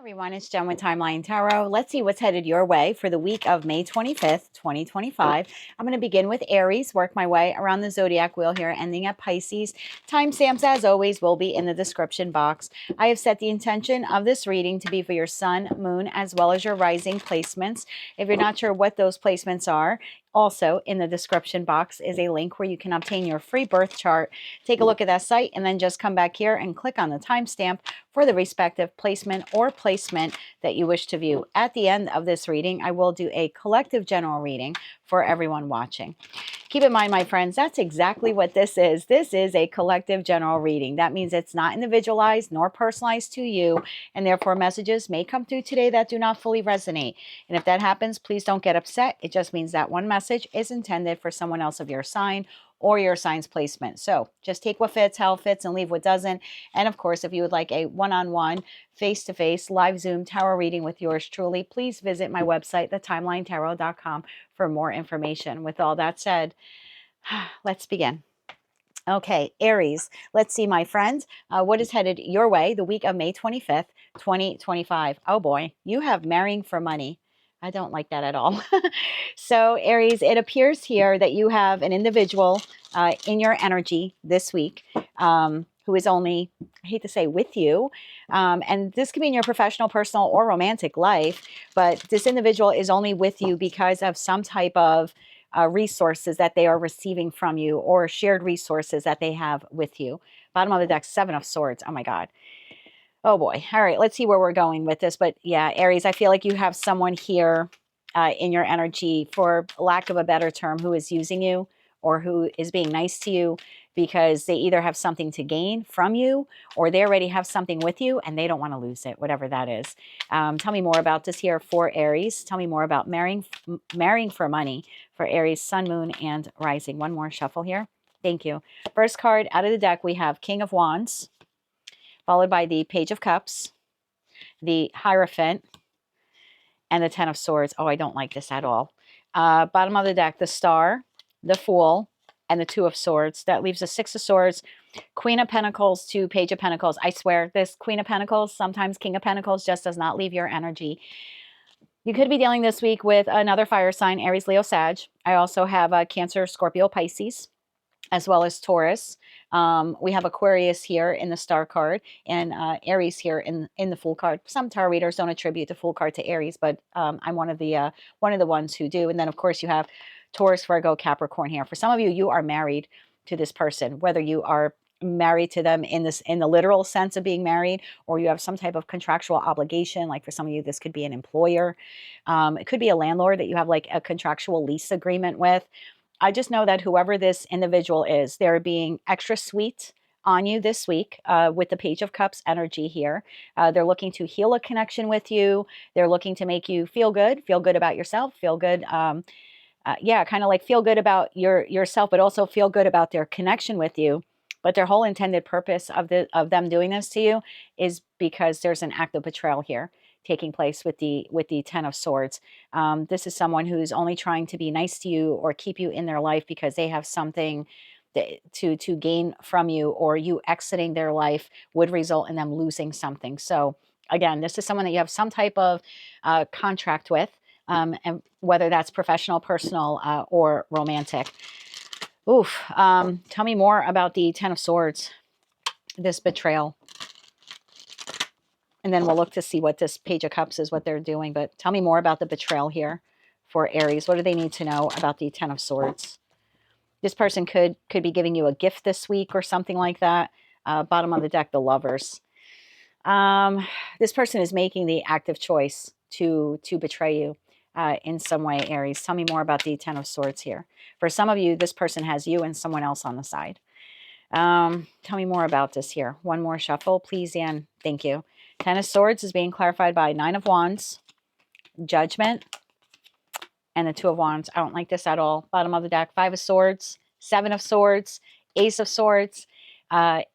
Everyone, it's Jen with Timeline Tarot. Let's see what's headed your way for the week of May 25th, 2025. I'm going to begin with Aries, work my way around the zodiac wheel here, ending at Pisces. Timestamps, as always, will be in the description box. I have set the intention of this reading to be for your sun, moon, as well as your rising placements. If you're not sure what those placements are, also in the description box is a link where you can obtain your free birth chart. Take a look at that site and then just come back here and click on the timestamp for the respective placement or placement that you wish to view. At the end of this reading, I will do a collective general reading for everyone watching. Keep in mind, my friends, that's exactly what this is. This is a collective general reading. That means it's not individualized nor personalized to you, and therefore messages may come through today that do not fully resonate. And if that happens, please don't get upset. It just means that one message is intended for someone else of your sign or your sign's placement. So just take what fits, how it fits, and leave what doesn't. And of course, if you would like a one-on-one, face-to-face, live Zoom tarot reading with yours truly, please visit my website, thetimelinetarot.com, for more information. With all that said, let's begin. Okay, Aries, let's see, my friend, what is headed your way the week of May 25th, 2025. Oh boy, you have marrying for money. I don't like that at all. So Aries, it appears here that you have an individual in your energy this week who is only, I hate to say, with you. And this could be in your professional, personal, or romantic life. But this individual is only with you because of some type of resources that they are receiving from you, or shared resources that they have with you. Bottom of the deck, Seven of Swords. Oh my God. Oh boy. All right, let's see where we're going with this. But yeah, Aries, I feel like you have someone here in your energy, for lack of a better term, who is using you or who is being nice to you because they either have something to gain from you or they already have something with you and they don't want to lose it, whatever that is. Tell me more about this here for Aries. Tell me more about marrying for money for Aries, sun, moon, and rising. One more shuffle here. Thank you. First card out of the deck, we have King of Wands, followed by the Page of Cups, the Hierophant, and the Ten of Swords. Oh, I don't like this at all. Bottom of the deck, the Star, the Fool, and the Two of Swords. That leaves the Six of Swords, Queen of Pentacles to Page of Pentacles. I swear, this Queen of Pentacles, sometimes King of Pentacles, just does not leave your energy. You could be dealing this week with another fire sign, Aries, Leo, Sag. I also have Cancer, Scorpio, Pisces, as well as Taurus. We have Aquarius here in the Star card, and Aries here in the Fool card. Some tarot readers don't attribute the Fool card to Aries, but I'm one of the ones who do. And then of course you have Taurus, Virgo, Capricorn here. For some of you, you are married to this person, whether you are married to them in the literal sense of being married, or you have some type of contractual obligation. Like for some of you, this could be an employer. It could be a landlord that you have like a contractual lease agreement with. I just know that whoever this individual is, they're being extra sweet on you this week with the Page of Cups energy here. They're looking to heal a connection with you. They're looking to make you feel good about yourself, feel good. Yeah, kind of like feel good about yourself, but also feel good about their connection with you. But their whole intended purpose of them doing this to you is because there's an act of betrayal here taking place with the Ten of Swords. This is someone who's only trying to be nice to you or keep you in their life because they have something to gain from you, or you exiting their life would result in them losing something. So again, this is someone that you have some type of contract with, and whether that's professional, personal, or romantic. Oof. Tell me more about the Ten of Swords, this betrayal. And then we'll look to see what this Page of Cups is, what they're doing. But tell me more about the betrayal here for Aries. What do they need to know about the Ten of Swords? This person could be giving you a gift this week or something like that. Bottom of the deck, the Lovers. This person is making the active choice to betray you in some way, Aries. Tell me more about the Ten of Swords here. For some of you, this person has you and someone else on the side. Tell me more about this here. One more shuffle, please, Anne. Thank you. Ten of Swords is being clarified by Nine of Wands, Judgment, and the Two of Wands. I don't like this at all. Bottom of the deck, Five of Swords, Seven of Swords, Ace of Swords.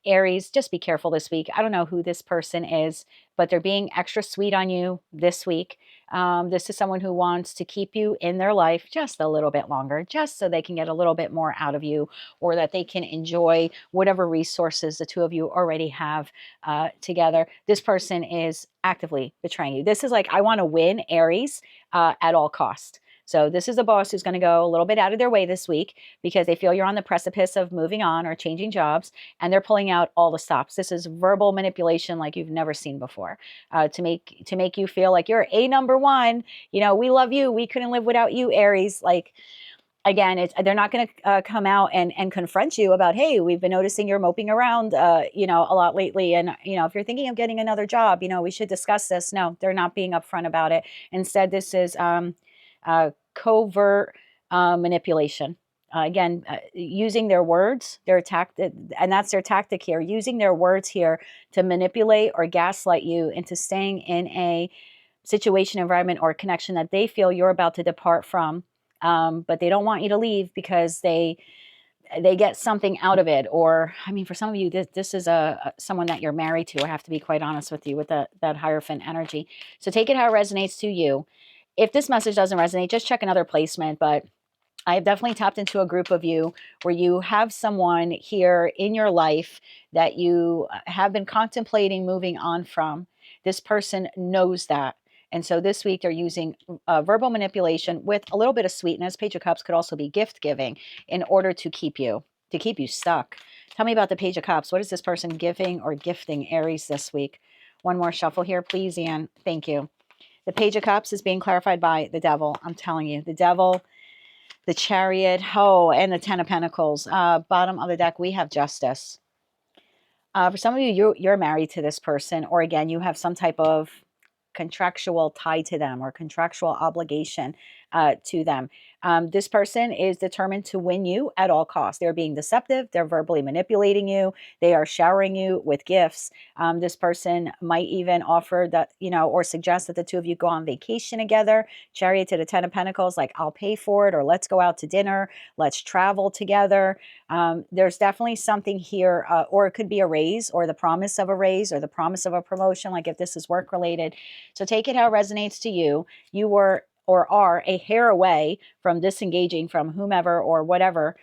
Aries, just be careful this week. I don't know who this person is, but they're being extra sweet on you this week. This is someone who wants to keep you in their life just a little bit longer, just so they can get a little bit more out of you, or that they can enjoy whatever resources the two of you already have together. This person is actively betraying you. This is like, I want to win, Aries, at all cost. So this is a boss who's going to go a little bit out of their way this week because they feel you're on the precipice of moving on or changing jobs, and they're pulling out all the stops. This is verbal manipulation like you've never seen before, to make you feel like you're a number one. You know, we love you. We couldn't live without you, Aries. Like, again, they're not going to come out and confront you about, hey, we've been noticing you're moping around, a lot lately. And, if you're thinking of getting another job, we should discuss this. No, they're not being upfront about it. Instead, this is covert manipulation. Again, using their words, their tactic, and that's their tactic here, using their words here to manipulate or gaslight you into staying in a situation, environment, or connection that they feel you're about to depart from. But they don't want you to leave because they get something out of it. Or, I mean, for some of you, this is someone that you're married to. I have to be quite honest with you with that Hierophant energy. So take it how it resonates to you. If this message doesn't resonate, just check another placement. But I have definitely tapped into a group of you where you have someone here in your life that you have been contemplating moving on from. This person knows that. And so this week they're using verbal manipulation with a little bit of sweetness. Page of Cups could also be gift giving in order to keep you stuck. Tell me about the Page of Cups. What is this person giving or gifting Aries this week? One more shuffle here, please, Anne. Thank you. The Page of Cups is being clarified by the Devil. I'm telling you, the Devil, the Chariot, and the Ten of Pentacles. Bottom of the deck, we have Justice. For some of you, you're married to this person, or again, you have some type of contractual tie to them or contractual obligation to them. This person is determined to win you at all costs. They're being deceptive. They're verbally manipulating you. They are showering you with gifts. This person might even offer that, or suggest that the two of you go on vacation together. Chariot to the Ten of Pentacles, like, I'll pay for it, or let's go out to dinner. Let's travel together. There's definitely something here, or it could be a raise, or the promise of a raise, or the promise of a promotion, like if this is work related. So take it how it resonates to you. You were or are a hair away from disengaging from whomever or whatever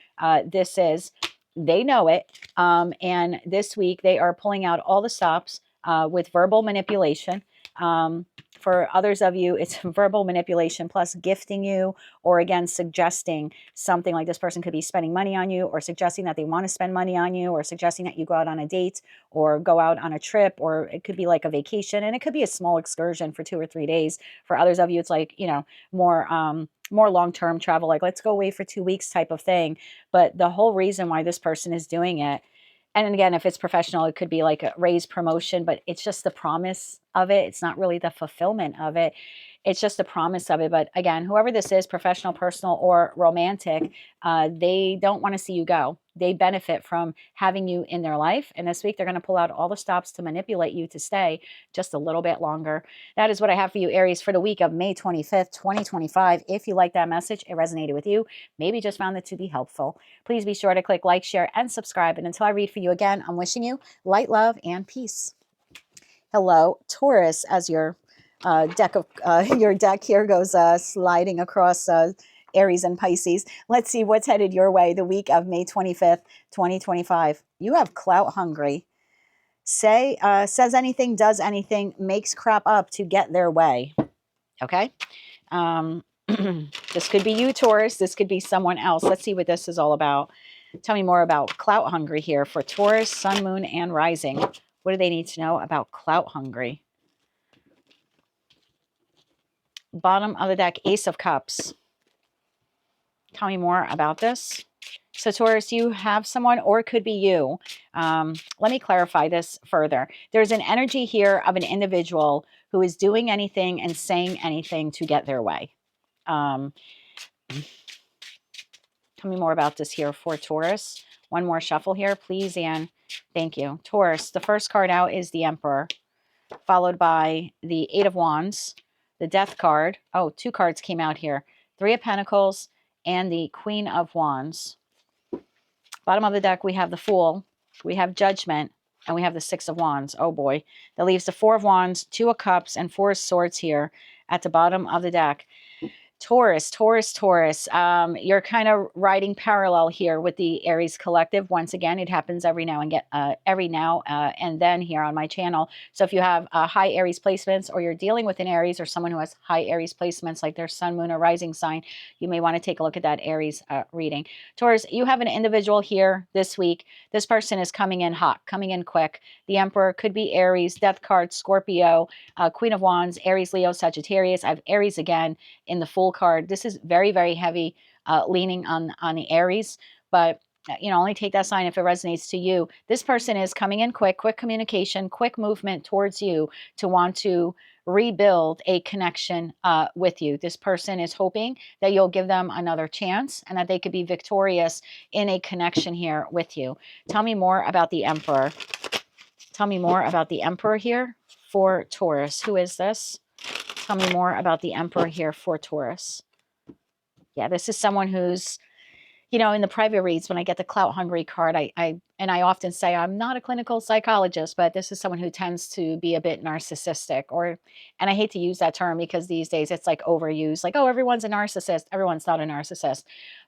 this is. They know it. And this week they are pulling out all the stops with verbal manipulation. For others of you, it's verbal manipulation plus gifting you, or again, suggesting something. Like this person could be spending money on you, or suggesting that they want to spend money on you, or suggesting that you go out on a date or go out on a trip, or it could be like a vacation, and it could be a small excursion for 2 or 3 days. For others of you, it's like, more long-term travel, like let's go away for 2 weeks type of thing. But the whole reason why this person is doing it, and again, if it's professional, it could be like a raise, promotion, but it's just the promise of it. It's not really the fulfillment of it. It's just the promise of it. But again, whoever this is, professional, personal, or romantic, they don't want to see you go. They benefit from having you in their life. And this week, they're going to pull out all the stops to manipulate you to stay just a little bit longer. That is what I have for you, Aries, for the week of May 25th, 2025. If you like that message, it resonated with you, maybe just found it to be helpful, please be sure to click like, share, and subscribe. And until I read for you again, I'm wishing you light, love, and peace. Hello, Taurus, as your deck here goes sliding across Aries and Pisces. Let's see what's headed your way the week of May 25th, 2025. You have clout hungry. Says anything, does anything, makes crap up to get their way. Okay. This could be you, Taurus. This could be someone else. Let's see what this is all about. Tell me more about clout hungry here for Taurus, Sun, Moon, and Rising. What do they need to know about clout hungry? Bottom of the deck, Ace of Cups. Tell me more about this. So Taurus, you have someone, or it could be you. Let me clarify this further. There's an energy here of an individual who is doing anything and saying anything to get their way. Tell me more about this here for Taurus. One more shuffle here, please, Anne. Thank you. Taurus, the first card out is the Emperor, followed by the Eight of Wands, the Death card. Oh, 2 cards came out here. 3 of Pentacles and the Queen of Wands. Bottom of the deck, we have the Fool, we have Judgment, and we have the 6 of Wands. Oh boy. That leaves the 4 of Wands, 2 of Cups, and 4 of Swords here. at the bottom of the deck. Taurus, Taurus, Taurus. You're kind of riding parallel here with the Aries collective. Once again, it happens every now and then here on my channel. So if you have high Aries placements, or you're dealing with an Aries or someone who has high Aries placements, like their sun, moon, or rising sign, you may want to take a look at that Aries reading. Taurus, you have an individual here this week. This person is coming in hot, coming in quick. The Emperor could be Aries, Death card, Scorpio, Queen of Wands, Aries, Leo, Sagittarius. I have Aries again in the Fool card. This is very, very heavy leaning on the Aries, but only take that sign if it resonates to you. This person is coming in quick communication, quick movement towards you to want to rebuild a connection with you. This person is hoping that you'll give them another chance and that they could be victorious in a connection here with you. Tell me more about the Emperor. Tell me more about the Emperor here for Taurus. Who is this? Tell me more about the Emperor here for Taurus. Yeah, this is someone who's, in the private reads, when I get the clout hungry card, I often say I'm not a clinical psychologist, but this is someone who tends to be a bit narcissistic, and I hate to use that term because these days it's like overused, like, oh, everyone's a narcissist. Everyone's not a narcissist.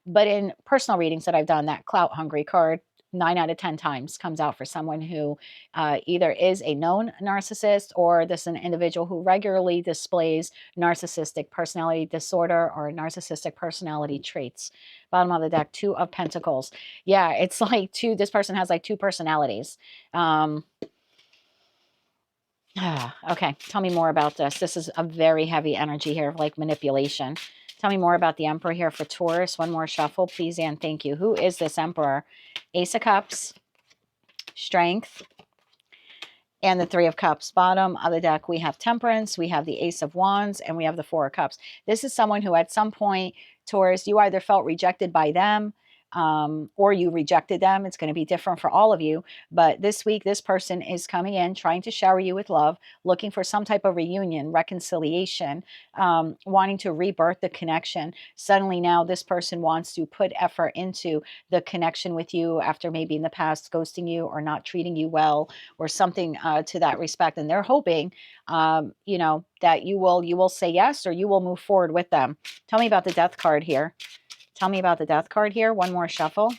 But in personal readings that I've done, that clout hungry card 9 out of 10 times comes out for someone who either is a known narcissist, or this is an individual who regularly displays narcissistic personality disorder or narcissistic personality traits. Bottom of the deck, 2 of Pentacles. Yeah, it's like this person has like 2 personalities. Okay, tell me more about this. This is a very heavy energy here of like manipulation. Tell me more about the Emperor here for Taurus. One more shuffle, please, and thank you. Who is this Emperor? Ace of Cups, Strength, and the 3 of Cups. Bottom of the deck, we have Temperance, we have the Ace of Wands, and we have the 4 of Cups. This is someone who at some point, Taurus, you either felt rejected by them, or you rejected them. It's going to be different for all of you. But this week, this person is coming in, trying to shower you with love, looking for some type of reunion, reconciliation, wanting to rebirth the connection. Suddenly now this person wants to put effort into the connection with you after maybe in the past ghosting you or not treating you well or something to that respect. And they're hoping, that you will say yes, or you will move forward with them. Tell me about the Death card here. Tell me about the Death card here. One more shuffle.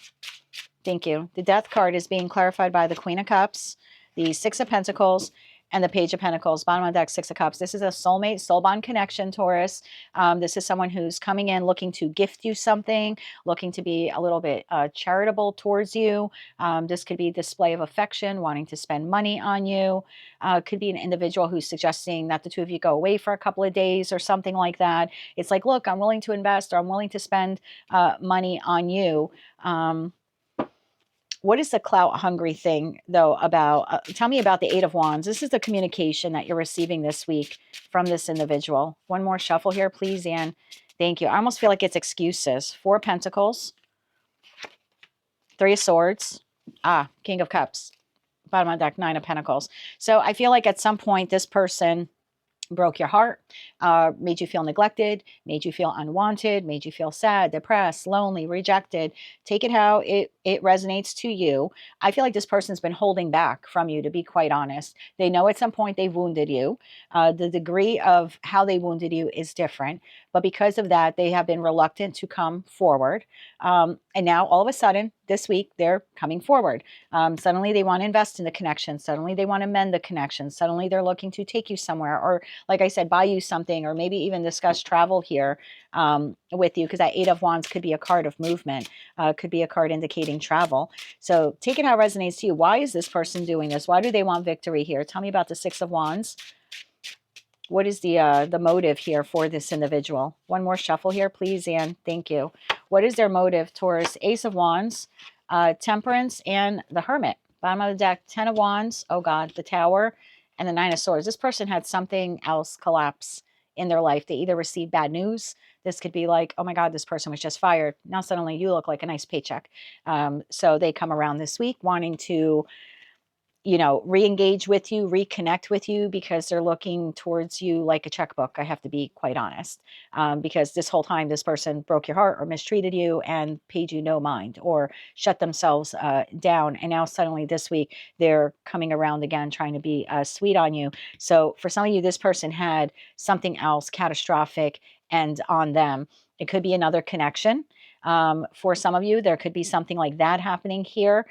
Thank you. The Death card is being clarified by the Queen of Cups, the 6 of Pentacles, and the Page of Pentacles. Bottom of the deck, 6 of Cups. This is a soulmate, soul bond connection, Taurus. This is someone who's coming in looking to gift you something, looking to be a little bit charitable towards you. This could be a display of affection, wanting to spend money on you. Could be an individual who's suggesting that the 2 of you go away for a couple of days or something like that. It's like, look, I'm willing to invest, or I'm willing to spend money on you. What is the clout hungry thing, though, about? Tell me about the 8 of Wands. This is the communication that you're receiving this week from this individual. One more shuffle here, please, and thank you. I almost feel like it's excuses. 4 of Pentacles, 3 of Swords, King of Cups. Bottom of the deck, 9 of Pentacles. So I feel like at some point this person broke your heart, made you feel neglected, made you feel unwanted, made you feel sad, depressed, lonely, rejected. Take it how it resonates to you. I feel like this person's been holding back from you, to be quite honest. They know at some point they wounded you. The degree of how they wounded you is different, but because of that, they have been reluctant to come forward. And now all of a sudden, this week, they're coming forward. Suddenly they want to invest in the connection. Suddenly they want to mend the connection. Suddenly they're looking to take you somewhere, or like I said, buy you something, or maybe even discuss travel here with you, because that 8 of Wands could be a card of movement, could be a card indicating travel. So take it how it resonates to you. Why is this person doing this? Why do they want victory here? Tell me about the 6 of Wands. What is the motive here for this individual? One more shuffle here, please, and thank you. What is their motive towards Ace of Wands, Temperance, and the Hermit? Bottom of the deck, 10 of Wands, oh God, the Tower, and the 9 of Swords. This person had something else collapse in their life. They either received bad news. This could be like, oh my God, this person was just fired. Now suddenly you look like a nice paycheck. So they come around this week wanting to you know, re-engage with you, reconnect with you, because they're looking towards you like a checkbook. I have to be quite honest, because this whole time this person broke your heart or mistreated you and paid you no mind or shut themselves down. And now suddenly this week they're coming around again, trying to be sweet on you. So for some of you, this person had something else catastrophic and on them. It could be another connection. For some of you, there could be something like that happening here,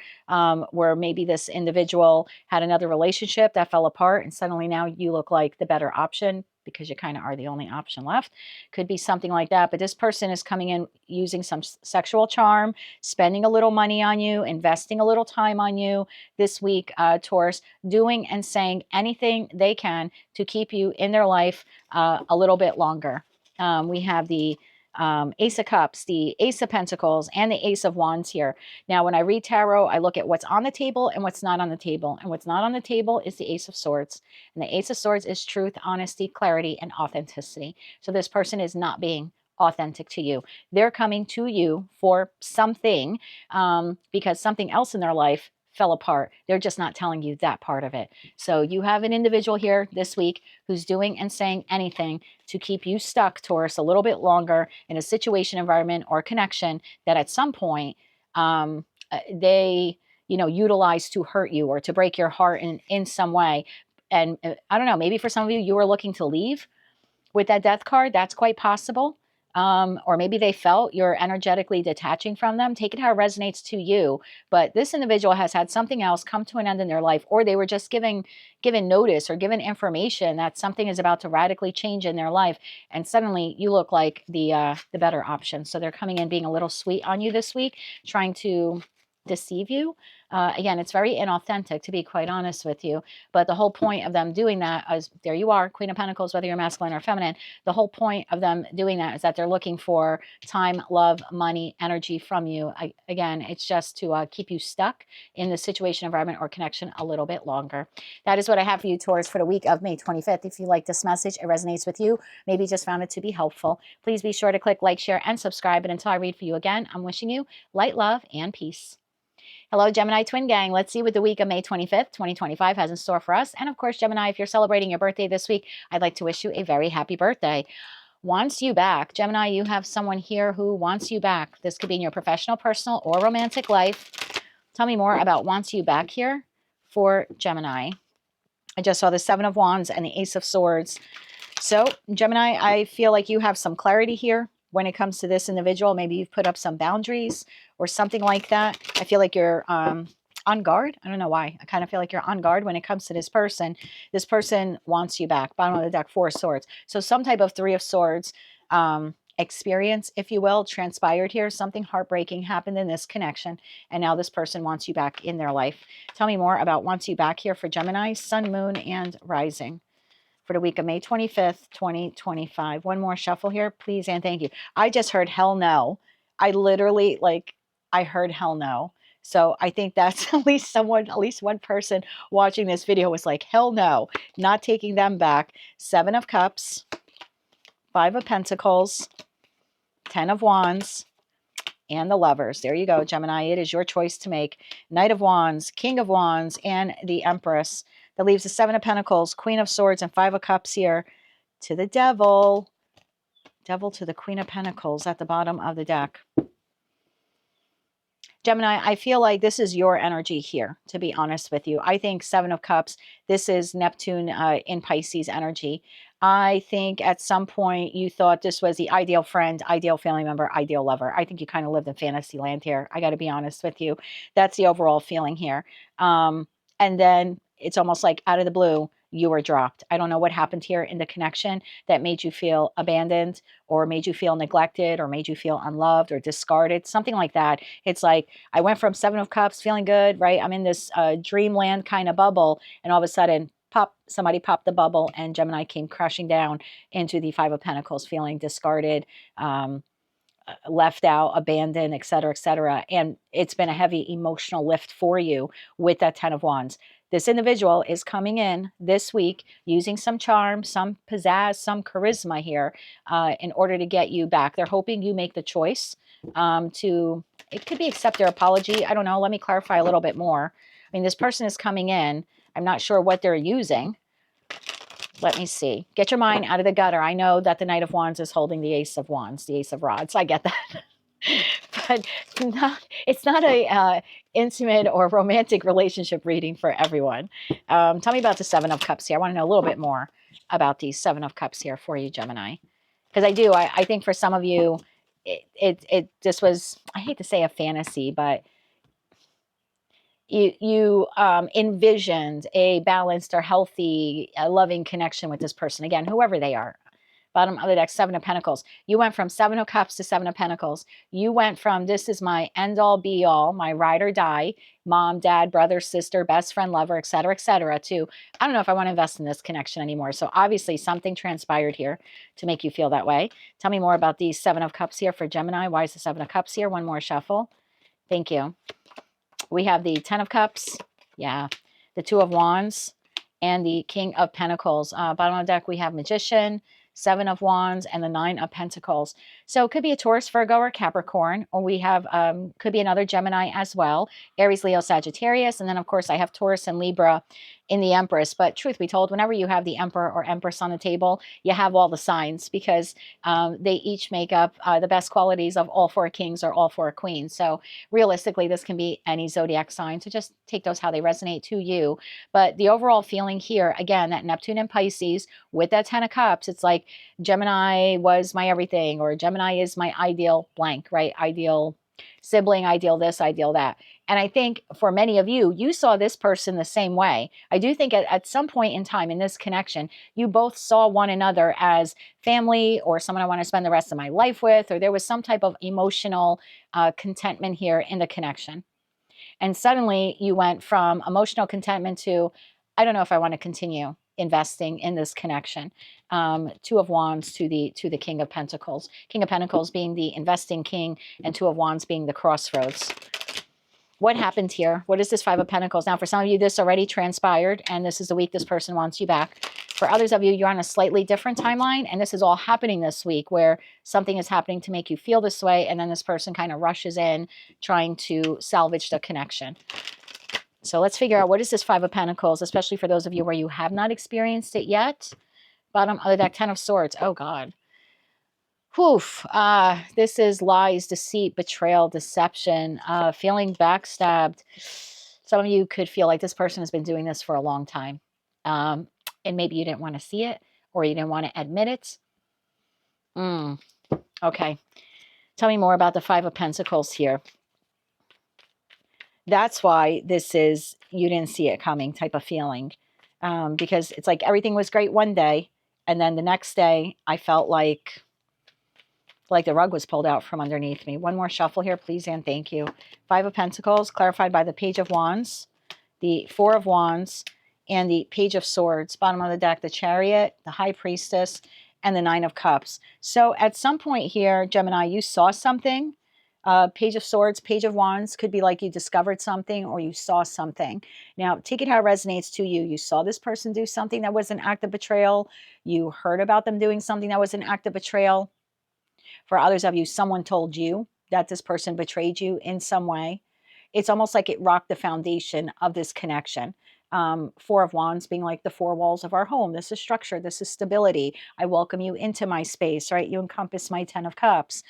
where maybe this individual had another relationship that fell apart and suddenly now you look like the better option because you kind of are the only option left. Could be something like that. But this person is coming in using some sexual charm, spending a little money on you, investing a little time on you this week, Taurus, doing and saying anything they can to keep you in their life a little bit longer. We have the Ace of Cups, the Ace of Pentacles, and the Ace of Wands here. Now, when I read tarot, I look at what's on the table and what's not on the table. And what's not on the table is the Ace of Swords. And the Ace of Swords is truth, honesty, clarity, and authenticity. So this person is not being authentic to you. They're coming to you for something, because something else in their life fell apart. They're just not telling you that part of it. So you have an individual here this week who's doing and saying anything to keep you stuck, Taurus, a little bit longer in a situation, environment, or connection that at some point they, you know, utilize to hurt you or to break your heart in some way. And I don't know, maybe for some of you, you were looking to leave with that death card. That's quite possible. Or maybe they felt you're energetically detaching from them. Take it how it resonates to you. But this individual has had something else come to an end in their life, or they were just given notice or given information that something is about to radically change in their life, and suddenly you look like the better option. So they're coming in being a little sweet on you this week, trying to deceive you. Again, it's very inauthentic, to be quite honest with you. But the whole point of them doing that is, there you are, Queen of Pentacles, whether you're masculine or feminine. The whole point of them doing that is that they're looking for time, love, money, energy from you. Again, it's just to keep you stuck in the situation, environment, or connection a little bit longer. That is what I have for you, Taurus, for the week of May 25th. If you like this message, it resonates with you, maybe just found it to be helpful, please be sure to click like, share, and subscribe. And until I read for you again, I'm wishing you light, love, and peace. Hello, Gemini Twin Gang. Let's see what the week of May 25th, 2025 has in store for us. And of course, Gemini, if you're celebrating your birthday this week, I'd like to wish you a very happy birthday. Wants you back. Gemini, you have someone here who wants you back. This could be in your professional, personal, or romantic life. Tell me more about wants you back here for Gemini. I just saw the Seven of Wands and the Ace of Swords. So, Gemini, I feel like you have some clarity here when it comes to this individual. Maybe you've put up some boundaries or something like that. I feel like you're on guard. I don't know why. I kind of feel like you're on guard when it comes to this person. This person wants you back. Bottom of the deck, Four of Swords. So some type of Three of Swords experience, if you will, transpired here. Something heartbreaking happened in this connection, and now this person wants you back in their life. Tell me more about wants you back here for Gemini, Sun, Moon, and Rising for the week of May 25th, 2025. One more shuffle here, please, and thank you. I just heard hell no. I literally, I heard hell no. So I think that's at least one person watching this video was like, hell no, not taking them back. Seven of Cups, Five of Pentacles, Ten of Wands, and the Lovers. There you go, Gemini. It is your choice to make. Knight of Wands, King of Wands, and the Empress. That leaves the Seven of Pentacles, Queen of Swords, and Five of Cups here to the Devil. Devil to the Queen of Pentacles at the bottom of the deck. Gemini, I feel like this is your energy here, to be honest with you. I think Seven of Cups, this is Neptune in Pisces energy. I think at some point you thought this was the ideal friend, ideal family member, ideal lover. I think you kind of lived in fantasy land here. I got to be honest with you. That's the overall feeling here. And then it's almost like out of the blue, you were dropped. I don't know what happened here in the connection that made you feel abandoned or made you feel neglected or made you feel unloved or discarded, something like that. It's like I went from Seven of Cups feeling good, right? I'm in this dreamland kind of bubble, and all of a sudden, somebody popped the bubble, and Gemini came crashing down into the Five of Pentacles, feeling discarded, left out, abandoned, etc., etc. And it's been a heavy emotional lift for you with that Ten of Wands. This individual is coming in this week using some charm, some pizzazz, some charisma here in order to get you back. They're hoping you make the choice to, it could be accept their apology. I don't know. Let me clarify a little bit more. mean, this person is coming in. I'm not sure what they're using. Let me see. Get your mind out of the gutter. I know that the Knight of Wands is holding the Ace of Wands, the Ace of Rods. I get that. But it's not a intimate or romantic relationship reading for everyone. Tell me about the Seven of Cups here. I want to know a little bit more about these Seven of Cups here for you, Gemini. Because I think for some of you, this was, I hate to say a fantasy, but you envisioned a balanced or healthy, loving connection with this person. Again, whoever they are. Bottom of the deck, Seven of Pentacles. You went from Seven of Cups to Seven of Pentacles. You went from, this is my end all be all, my ride or die, mom, dad, brother, sister, best friend, lover, etc., to, I don't know if I want to invest in this connection anymore. So obviously something transpired here to make you feel that way. Tell me more about these Seven of Cups here for Gemini. Why is the Seven of Cups here? One more shuffle. Thank you. We have the Ten of Cups. Yeah. The Two of Wands and the King of Pentacles. Bottom of the deck, we have Magician, Seven of Wands, and the Nine of Pentacles. So it could be a Taurus, Virgo, or Capricorn, or we have, could be another Gemini as well, Aries, Leo, Sagittarius, and then of course I have Taurus and Libra in the Empress. But truth be told, whenever you have the Emperor or Empress on the table, you have all the signs, because they each make up the best qualities of all four kings or all four queens. So realistically, this can be any zodiac sign, so just take those how they resonate to you. But the overall feeling here, again, that Neptune and Pisces with that Ten of Cups, it's like Gemini was my everything, or Gemini is my ideal blank, right? Ideal sibling, ideal this, ideal that. And I think for many of you, you saw this person the same way. I do think at some point in time in this connection, you both saw one another as family, or someone I want to spend the rest of my life with, or there was some type of emotional contentment here in the connection. And suddenly you went from emotional contentment to, I don't know if I want to continue investing in this connection. Two of Wands to the King of Pentacles. King of Pentacles being the investing king, and Two of Wands being the crossroads. What happened here? What is this Five of Pentacles? Now, for some of you, this already transpired, and this is the week this person wants you back. For others of you, you're on a slightly different timeline, and this is all happening this week, where something is happening to make you feel this way, and then this person kind of rushes in trying to salvage the connection. So let's figure out, what is this Five of Pentacles, especially for those of you where you have not experienced it yet. Bottom of the deck, Ten of Swords. Oh, God. Woof. This is lies, deceit, betrayal, deception, feeling backstabbed. Some of you could feel like this person has been doing this for a long time. And maybe you didn't want to see it, or you didn't want to admit it. Okay. Tell me more about the Five of Pentacles here. That's why this is, you didn't see it coming type of feeling. Because it's like everything was great one day, and then the next day I felt like the rug was pulled out from underneath me. One more shuffle here, please, and thank you. Five of Pentacles, clarified by the Page of Wands, the Four of Wands, and the Page of Swords. Bottom of the deck, the Chariot, the High Priestess, and the Nine of Cups. So at some point here, Gemini, you saw something. Page of Swords, Page of Wands could be like you discovered something, or you saw something. Now, take it how it resonates to you. You saw this person do something that was an act of betrayal. You heard about them doing something that was an act of betrayal. For others of you, someone told you that this person betrayed you in some way. It's almost like it rocked the foundation of this connection. Four of Wands being like the four walls of our home. This is structure. This is stability. I welcome you into my space, right? You encompass my Ten of Cups.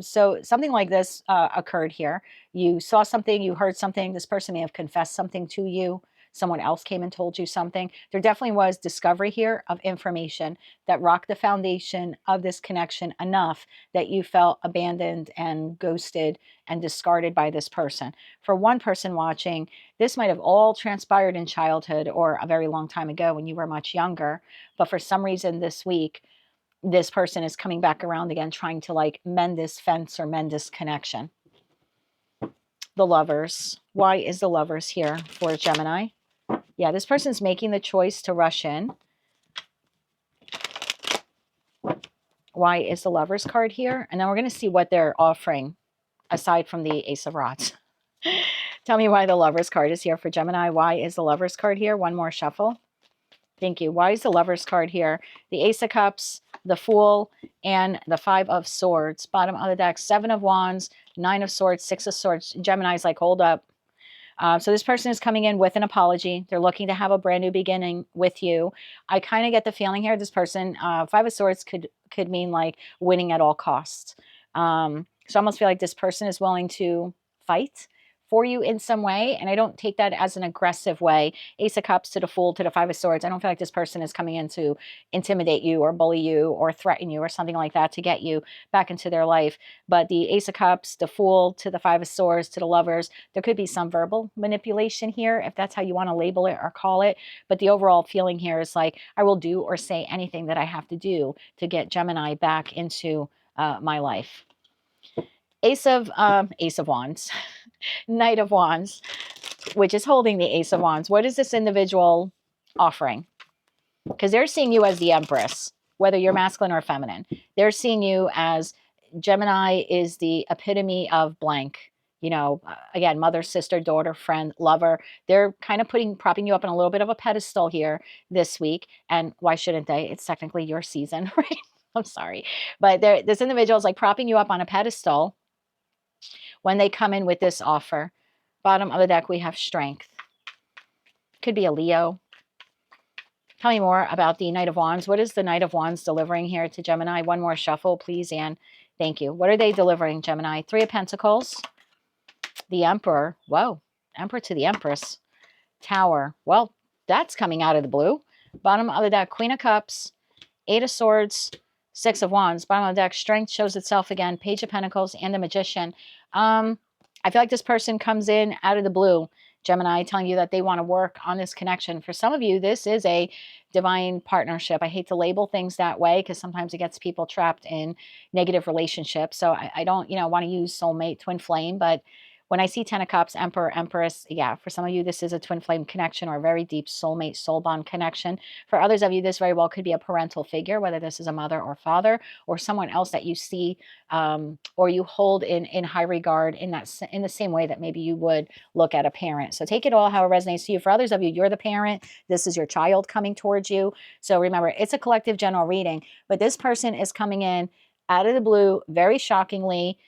So something like this occurred here. You saw something, you heard something. This person may have confessed something to you. Someone else came and told you something. There definitely was discovery here of information that rocked the foundation of this connection enough that you felt abandoned and ghosted and discarded by this person. For one person watching, this might have all transpired in childhood or a very long time ago when you were much younger. But for some reason this week, this person is coming back around again, trying to like mend this fence or mend this connection. The Lovers. Why is the Lovers here for Gemini? Yeah, this person's making the choice to rush in. Why is the Lovers card here? And then we're going to see what they're offering aside from the Ace of Rods. Tell me why the Lovers card is here for Gemini. Why is the Lovers card here? One more shuffle. Thank you. Why is the Lovers card here? The Ace of Cups, the Fool, and the Five of Swords. Bottom of the deck, Seven of Wands, Nine of Swords, Six of Swords. Gemini's like, hold up. So this person is coming in with an apology. They're looking to have a brand new beginning with you. I kind of get the feeling here, this person, Five of Swords could mean like winning at all costs. So I almost feel like this person is willing to fight for you in some way. And I don't take that as an aggressive way. Ace of Cups to the Fool to the Five of Swords. I don't feel like this person is coming in to intimidate you or bully you or threaten you or something like that to get you back into their life. But the Ace of Cups, the Fool to the Five of Swords to the Lovers, there could be some verbal manipulation here, if that's how you want to label it or call it. But the overall feeling here is like, I will do or say anything that I have to do to get Gemini back into my life. Ace of Wands, Knight of Wands, which is holding the Ace of Wands. What is this individual offering? Because they're seeing you as the Empress, whether you're masculine or feminine. They're seeing you as Gemini is the epitome of blank. You know, again, mother, sister, daughter, friend, lover. They're kind of propping you up on a little bit of a pedestal here this week. And why shouldn't they? It's technically your season, right? I'm sorry. But this individual is like propping you up on a pedestal when they come in with this offer. Bottom of the deck, we have Strength. Could be a Leo. Tell me more about the Knight of Wands. What is the Knight of Wands delivering here to Gemini? One more shuffle, please, Anne. Thank you. What are they delivering, Gemini? Three of Pentacles. The Emperor. Whoa. Emperor to the Empress. Tower. Well, that's coming out of the blue. Bottom of the deck, Queen of Cups. Eight of Swords. Six of Wands. Bottom of the deck, Strength shows itself again. Page of Pentacles and the Magician. I feel like this person comes in out of the blue, Gemini, telling you that they want to work on this connection. For some of you, this is a divine partnership. I hate to label things that way because sometimes it gets people trapped in negative relationships. So I don't, want to use soulmate, twin flame, but when I see Ten of Cups, Emperor, Empress, yeah, for some of you, this is a twin flame connection or a very deep soulmate, soul bond connection. For others of you, this very well could be a parental figure, whether this is a mother or father or someone else that you see or you hold in high regard in the same way that maybe you would look at a parent. So take it all how it resonates to you. For others of you, you're the parent. This is your child coming towards you. So remember, it's a collective general reading, but this person is coming in out of the blue, very shockingly,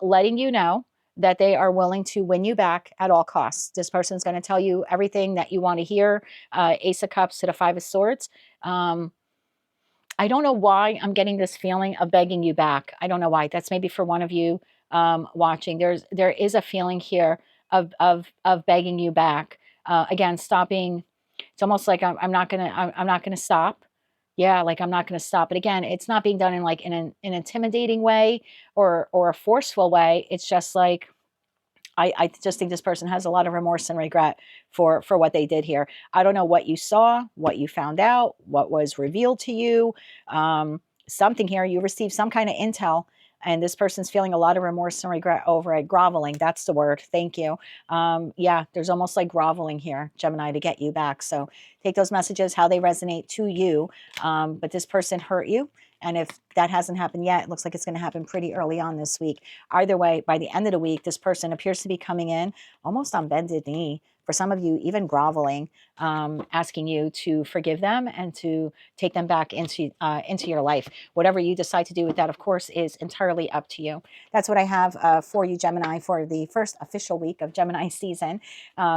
letting you know that they are willing to win you back at all costs. This person's going to tell you everything that you want to hear. Ace of Cups to the Five of Swords. I don't know why I'm getting this feeling of begging you back. I don't know why. That's maybe for one of you watching. There is a feeling here of begging you back. Again, stopping. It's almost like I'm not gonna stop. Yeah, like I'm not going to stop. But again, it's not being done in like in an intimidating way or a forceful way. It's just like I just think this person has a lot of remorse and regret for what they did here. I don't know what you saw, what you found out, what was revealed to you. Something here, you received some kind of intel, and this person's feeling a lot of remorse and regret over it. Groveling, that's the word. Thank you. Yeah, there's almost like groveling here, Gemini, to get you back. So take those messages, how they resonate to you. But this person hurt you. And if that hasn't happened yet, it looks like it's going to happen pretty early on this week. Either way, by the end of the week, this person appears to be coming in almost on bended knee. For some of you, even groveling, asking you to forgive them and to take them back into your life. Whatever you decide to do with that, of course, is entirely up to you. That's what I have for you, Gemini, for the first official week of Gemini season.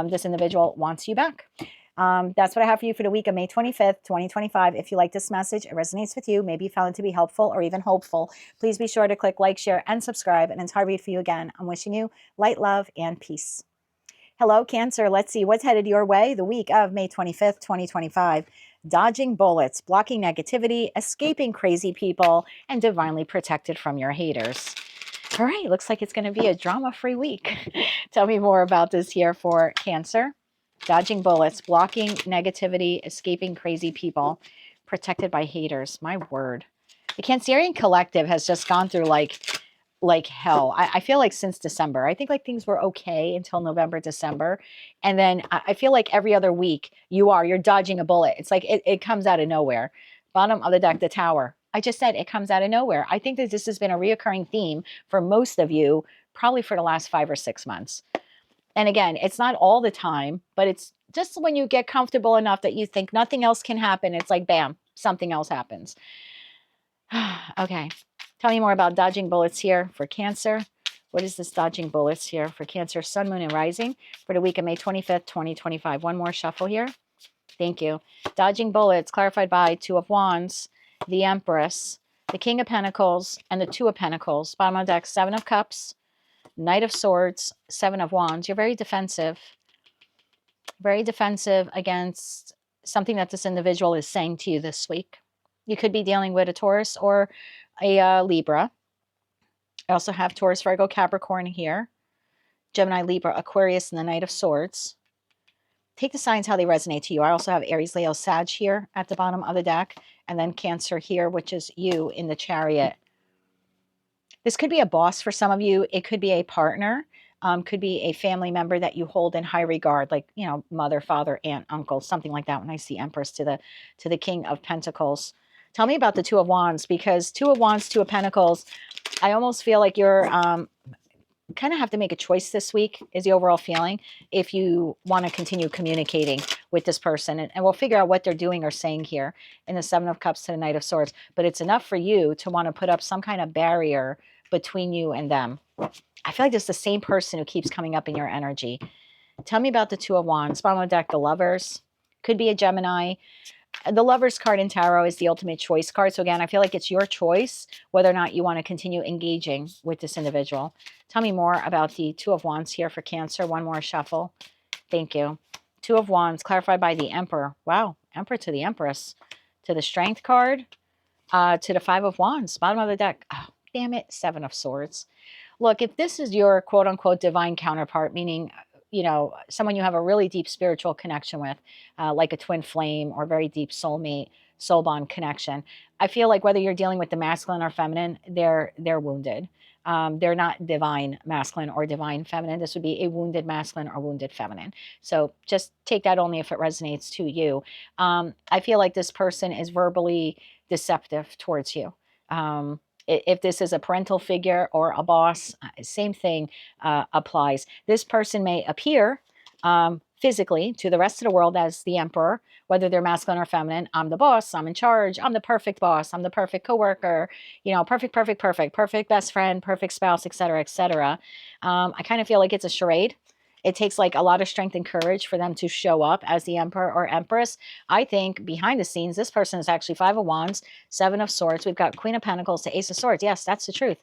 This individual wants you back. That's what I have for you for the week of May 25th, 2025. If you like this message, it resonates with you, maybe you found it to be helpful or even hopeful, please be sure to click like, share, and subscribe. And until I read for you again, I'm wishing you light, love, and peace. Hello, Cancer. Let's see what's headed your way the week of May 25th, 2025. Dodging bullets, blocking negativity, escaping crazy people, and divinely protected from your haters. All right, looks like it's going to be a drama-free week. Tell me more about this here for Cancer. Dodging bullets, blocking negativity, escaping crazy people, protected by haters. My word. The Cancerian collective has just gone through like hell. I feel like since December. I think like things were okay until November, December. And then I feel like every other week you're dodging a bullet. It's like it comes out of nowhere. Bottom of the deck, the Tower. I just said it comes out of nowhere. I think that this has been a reoccurring theme for most of you, probably for the last 5 or 6 months. And again, it's not all the time, but it's just when you get comfortable enough that you think nothing else can happen, it's like, bam, something else happens. Okay. Tell me more about dodging bullets here for Cancer. What is this dodging bullets here for Cancer, Sun, Moon, and Rising for the week of May 25th, 2025? One more shuffle here. Thank you. Dodging bullets, clarified by Two of Wands, the Empress, the King of Pentacles, and the Two of Pentacles. Bottom of the deck, Seven of Cups, Knight of Swords, Seven of Wands. You're very defensive against something that this individual is saying to you this week. You could be dealing with a Taurus or a Libra. I also have Taurus, Virgo, Capricorn here. Gemini, Libra, Aquarius, and the Knight of Swords. Take the signs how they resonate to you. I also have Aries, Leo, Sag here at the bottom of the deck. And then Cancer here, which is you in the Chariot. This could be a boss for some of you. It could be a partner. Could be a family member that you hold in high regard, like, you know, mother, father, aunt, uncle, something like that. When I see Empress to the King of Pentacles. Tell me about the Two of Wands, because Two of Wands, Two of Pentacles, I almost feel like you're kind of have to make a choice this week, is the overall feeling, if you want to continue communicating with this person. And we'll figure out what they're doing or saying here in the Seven of Cups to the Knight of Swords. But it's enough for you to want to put up some kind of barrier between you and them. I feel like it's the same person who keeps coming up in your energy. Tell me about the Two of Wands. Bottom of the deck, the Lovers. Could be a Gemini. The Lovers card in Tarot is the ultimate choice card. So again, I feel like it's your choice whether or not you want to continue engaging with this individual. Tell me more about the Two of Wands here for Cancer. One more shuffle. Thank you. Two of Wands, clarified by the Emperor. Wow, Emperor to the Empress. To the Strength card. To the Five of Wands. Bottom of the deck. Oh, damn it. Seven of Swords. Look, if this is your quote-unquote divine counterpart, meaning, you know, someone you have a really deep spiritual connection with, like a twin flame or very deep soulmate, soul bond connection, I feel like whether you're dealing with the masculine or feminine, they're wounded. They're not divine masculine or divine feminine. This would be a wounded masculine or wounded feminine. So just take that only if it resonates to you. I feel like this person is verbally deceptive towards you. If this is a parental figure or a boss, same thing applies. This person may appear physically to the rest of the world as the Emperor, whether they're masculine or feminine. I'm the boss. I'm in charge. I'm the perfect boss. I'm the perfect coworker. You know, perfect best friend, perfect spouse, etc., etc. I kind of feel like it's a charade. It takes like a lot of strength and courage for them to show up as the Emperor or Empress. I think behind the scenes, this person is actually Five of Wands, Seven of Swords. We've got Queen of Pentacles to Ace of Swords. Yes, that's the truth.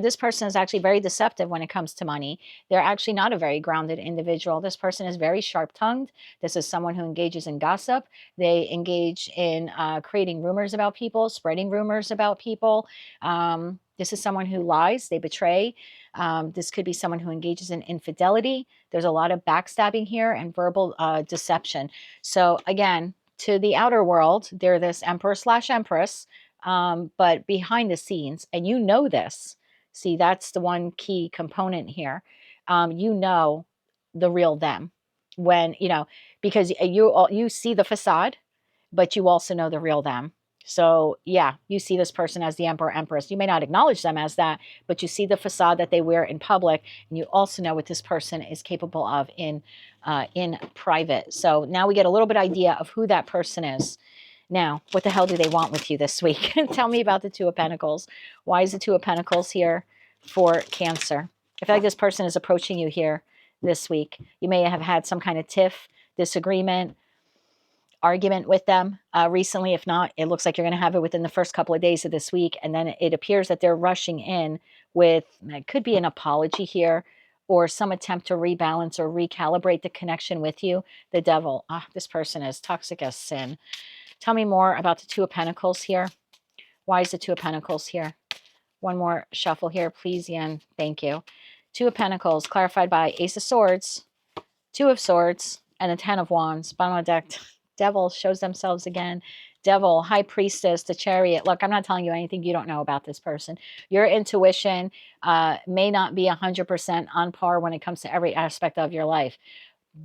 This person is actually very deceptive when it comes to money. They're actually not a very grounded individual. This person is very sharp-tongued. This is someone who engages in gossip. They engage in creating rumors about people, spreading rumors about people. This is someone who lies. They betray. This could be someone who engages in infidelity. There's a lot of backstabbing here and verbal deception. So again, to the outer world, they're this Emperor / Empress, but behind the scenes, and you know this. See, that's the one key component here. You know the real them when, you know, because you see the facade, but you also know the real them. So yeah, you see this person as the Emperor, Empress. You may not acknowledge them as that, but you see the facade that they wear in public, and you also know what this person is capable of in private. So now we get a little bit idea of who that person is. Now, what the hell do they want with you this week? Tell me about the Two of Pentacles. Why is the Two of Pentacles here for Cancer? I feel like this person is approaching you here this week. You may have had some kind of tiff, disagreement, argument with them recently. If not, it looks like you're going to have it within the first couple of days of this week. And then it appears that they're rushing in with, it could be an apology here or some attempt to rebalance or recalibrate the connection with you. The Devil. This person is toxic as sin. Tell me more about the Two of Pentacles here. Why is the Two of Pentacles here? One more shuffle here, please, Yen. Thank you. Two of Pentacles, clarified by Ace of Swords, Two of Swords, and the Ten of Wands. Bottom of the deck. Devil shows themselves again. Devil, High Priestess, the Chariot. Look, I'm not telling you anything you don't know about this person. Your intuition may not be 100% on par when it comes to every aspect of your life,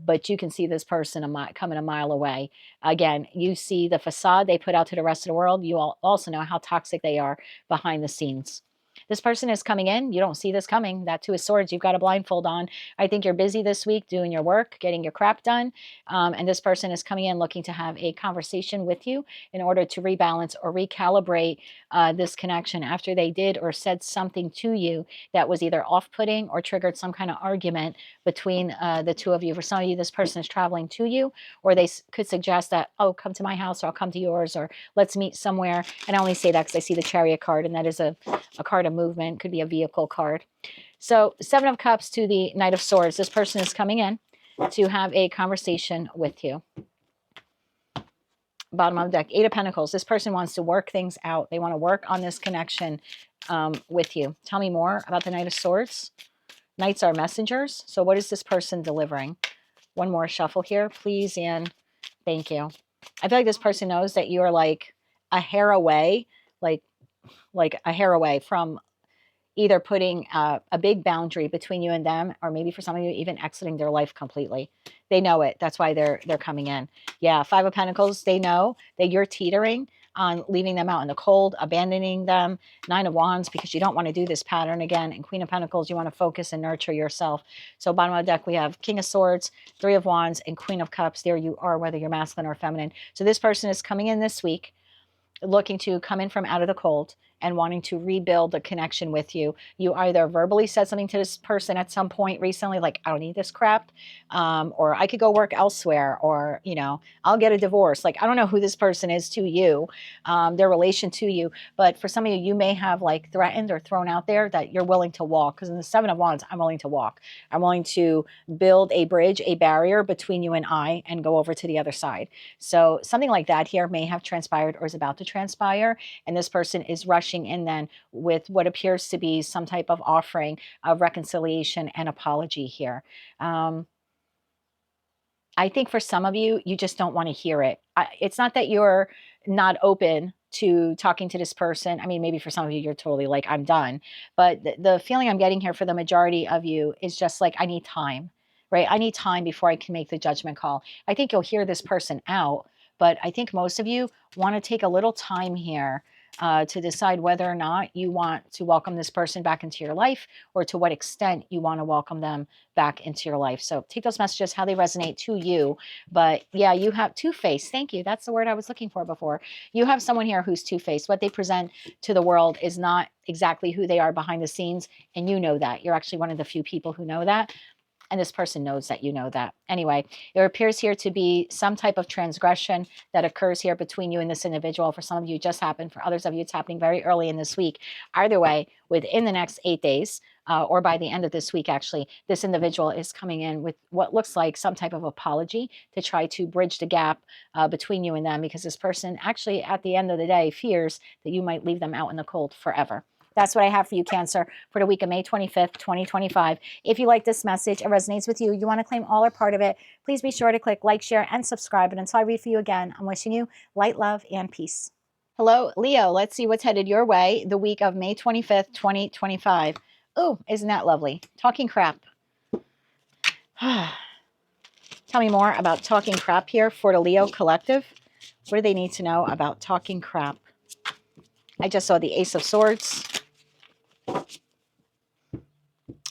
but you can see this person coming a mile away. Again, you see the facade they put out to the rest of the world. You also know how toxic they are behind the scenes. This person is coming in. You don't see this coming. That Two of Swords, you've got a blindfold on. I think you're busy this week doing your work, getting your crap done. And this person is coming in looking to have a conversation with you in order to rebalance or recalibrate this connection after they did or said something to you that was either off-putting or triggered some kind of argument between the two of you. For some of you, this person is traveling to you, or they could suggest that, oh, come to my house, or I'll come to yours, or let's meet somewhere. And I only say that because I see the Chariot card, and that is a card of movement, could be a vehicle card. So 7 of Cups to the Knight of Swords. This person is coming in to have a conversation with you. Bottom of the deck, 8 of Pentacles. This person wants to work things out. They want to work on this connection with you. Tell me more about the Knight of Swords. Knights are messengers. So what is this person delivering? One more shuffle here, please, and thank you. I feel like this person knows that you are like a hair away, like a hair away from either putting a big boundary between you and them, or maybe for some of you, even exiting their life completely. They know it. That's why they're coming in. Yeah, 5 of Pentacles, they know that you're teetering on leaving them out in the cold, abandoning them. 9 of Wands, because you don't want to do this pattern again. And Queen of Pentacles, you want to focus and nurture yourself. So bottom of the deck, we have King of Swords, 3 of Wands, and Queen of Cups. There you are, whether you're masculine or feminine. So this person is coming in this week, looking to come in from out of the cold and wanting to rebuild a connection with you. You either verbally said something to this person at some point recently, like, I don't need this crap, or I could go work elsewhere, or, you know, I'll get a divorce. Like, I don't know who this person is to you, their relation to you, but for some of you, you may have like threatened or thrown out there that you're willing to walk. Because in the 7 of Wands, I'm willing to walk. I'm willing to build a bridge, a barrier between you and I, and go over to the other side. So something like that here may have transpired or is about to transpire. And this person is rushing in then with what appears to be some type of offering of reconciliation and apology here. I think for some of you, you just don't want to hear it. It's not that you're not open to talking to this person. I mean, maybe for some of you, you're totally like, I'm done. But the feeling I'm getting here for the majority of you is just like, I need time, right? I need time before I can make the judgment call. I think you'll hear this person out, but I think most of you want to take a little time here to decide whether or not you want to welcome this person back into your life, or to what extent you want to welcome them back into your life. So take those messages how they resonate to you. But yeah, you have two-faced. Thank you. That's the word I was looking for before. You have someone here who's two-faced. What they present to the world is not exactly who they are behind the scenes. And you know that. You're actually one of the few people who know that. And this person knows that you know that. Anyway, there appears here to be some type of transgression that occurs here between you and this individual. For some of you, it just happened. For others of you, it's happening very early in this week. Either way, within the next 8 days, or by the end of this week, actually, this individual is coming in with what looks like some type of apology to try to bridge the gap between you and them, because this person actually, at the end of the day, fears that you might leave them out in the cold forever. That's what I have for you, Cancer, for the week of May 25th, 2025. If you like this message, it resonates with you, you want to claim all or part of it, please be sure to click like, share, and subscribe. And until I read for you again, I'm wishing you light, love, and peace. Hello, Leo. Let's see what's headed your way the week of May 25th, 2025. Oh, isn't that lovely? Talking crap. Tell me more about talking crap here for the Leo collective. What do they need to know about talking crap? I just saw the Ace of Swords.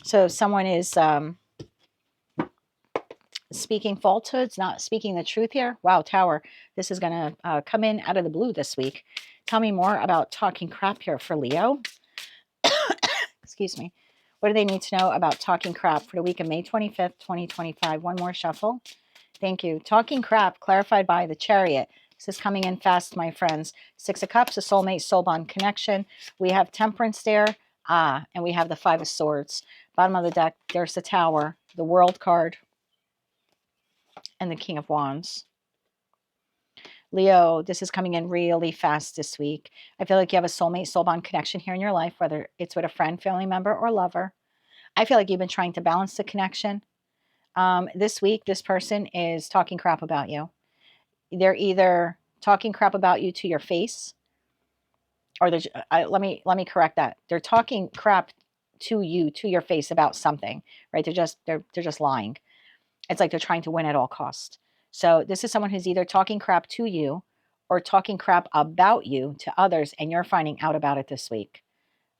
So someone is speaking falsehoods, not speaking the truth here. Wow, Tower. This is going to come in out of the blue this week. Tell me more about talking crap here for Leo. Excuse me. What do they need to know about talking crap for the week of May 25th, 2025? One more shuffle. Thank you. Talking crap clarified by the Chariot. This is coming in fast, my friends. 6 of Cups, a soulmate, soul bond connection. We have Temperance there. And we have the 5 of Swords. Bottom of the deck, there's the Tower, the World card, and the King of Wands. Leo, this is coming in really fast this week. I feel like you have a soulmate, soul bond connection here in your life, whether it's with a friend, family member, or lover. I feel like you've been trying to balance the connection. This week, this person is talking crap about you. They're either talking crap about you to your face, or let me correct that. They're talking crap to you, to your face, about something, right? They're just lying. It's like they're trying to win at all costs. So this is someone who's either talking crap to you or talking crap about you to others, and you're finding out about it this week.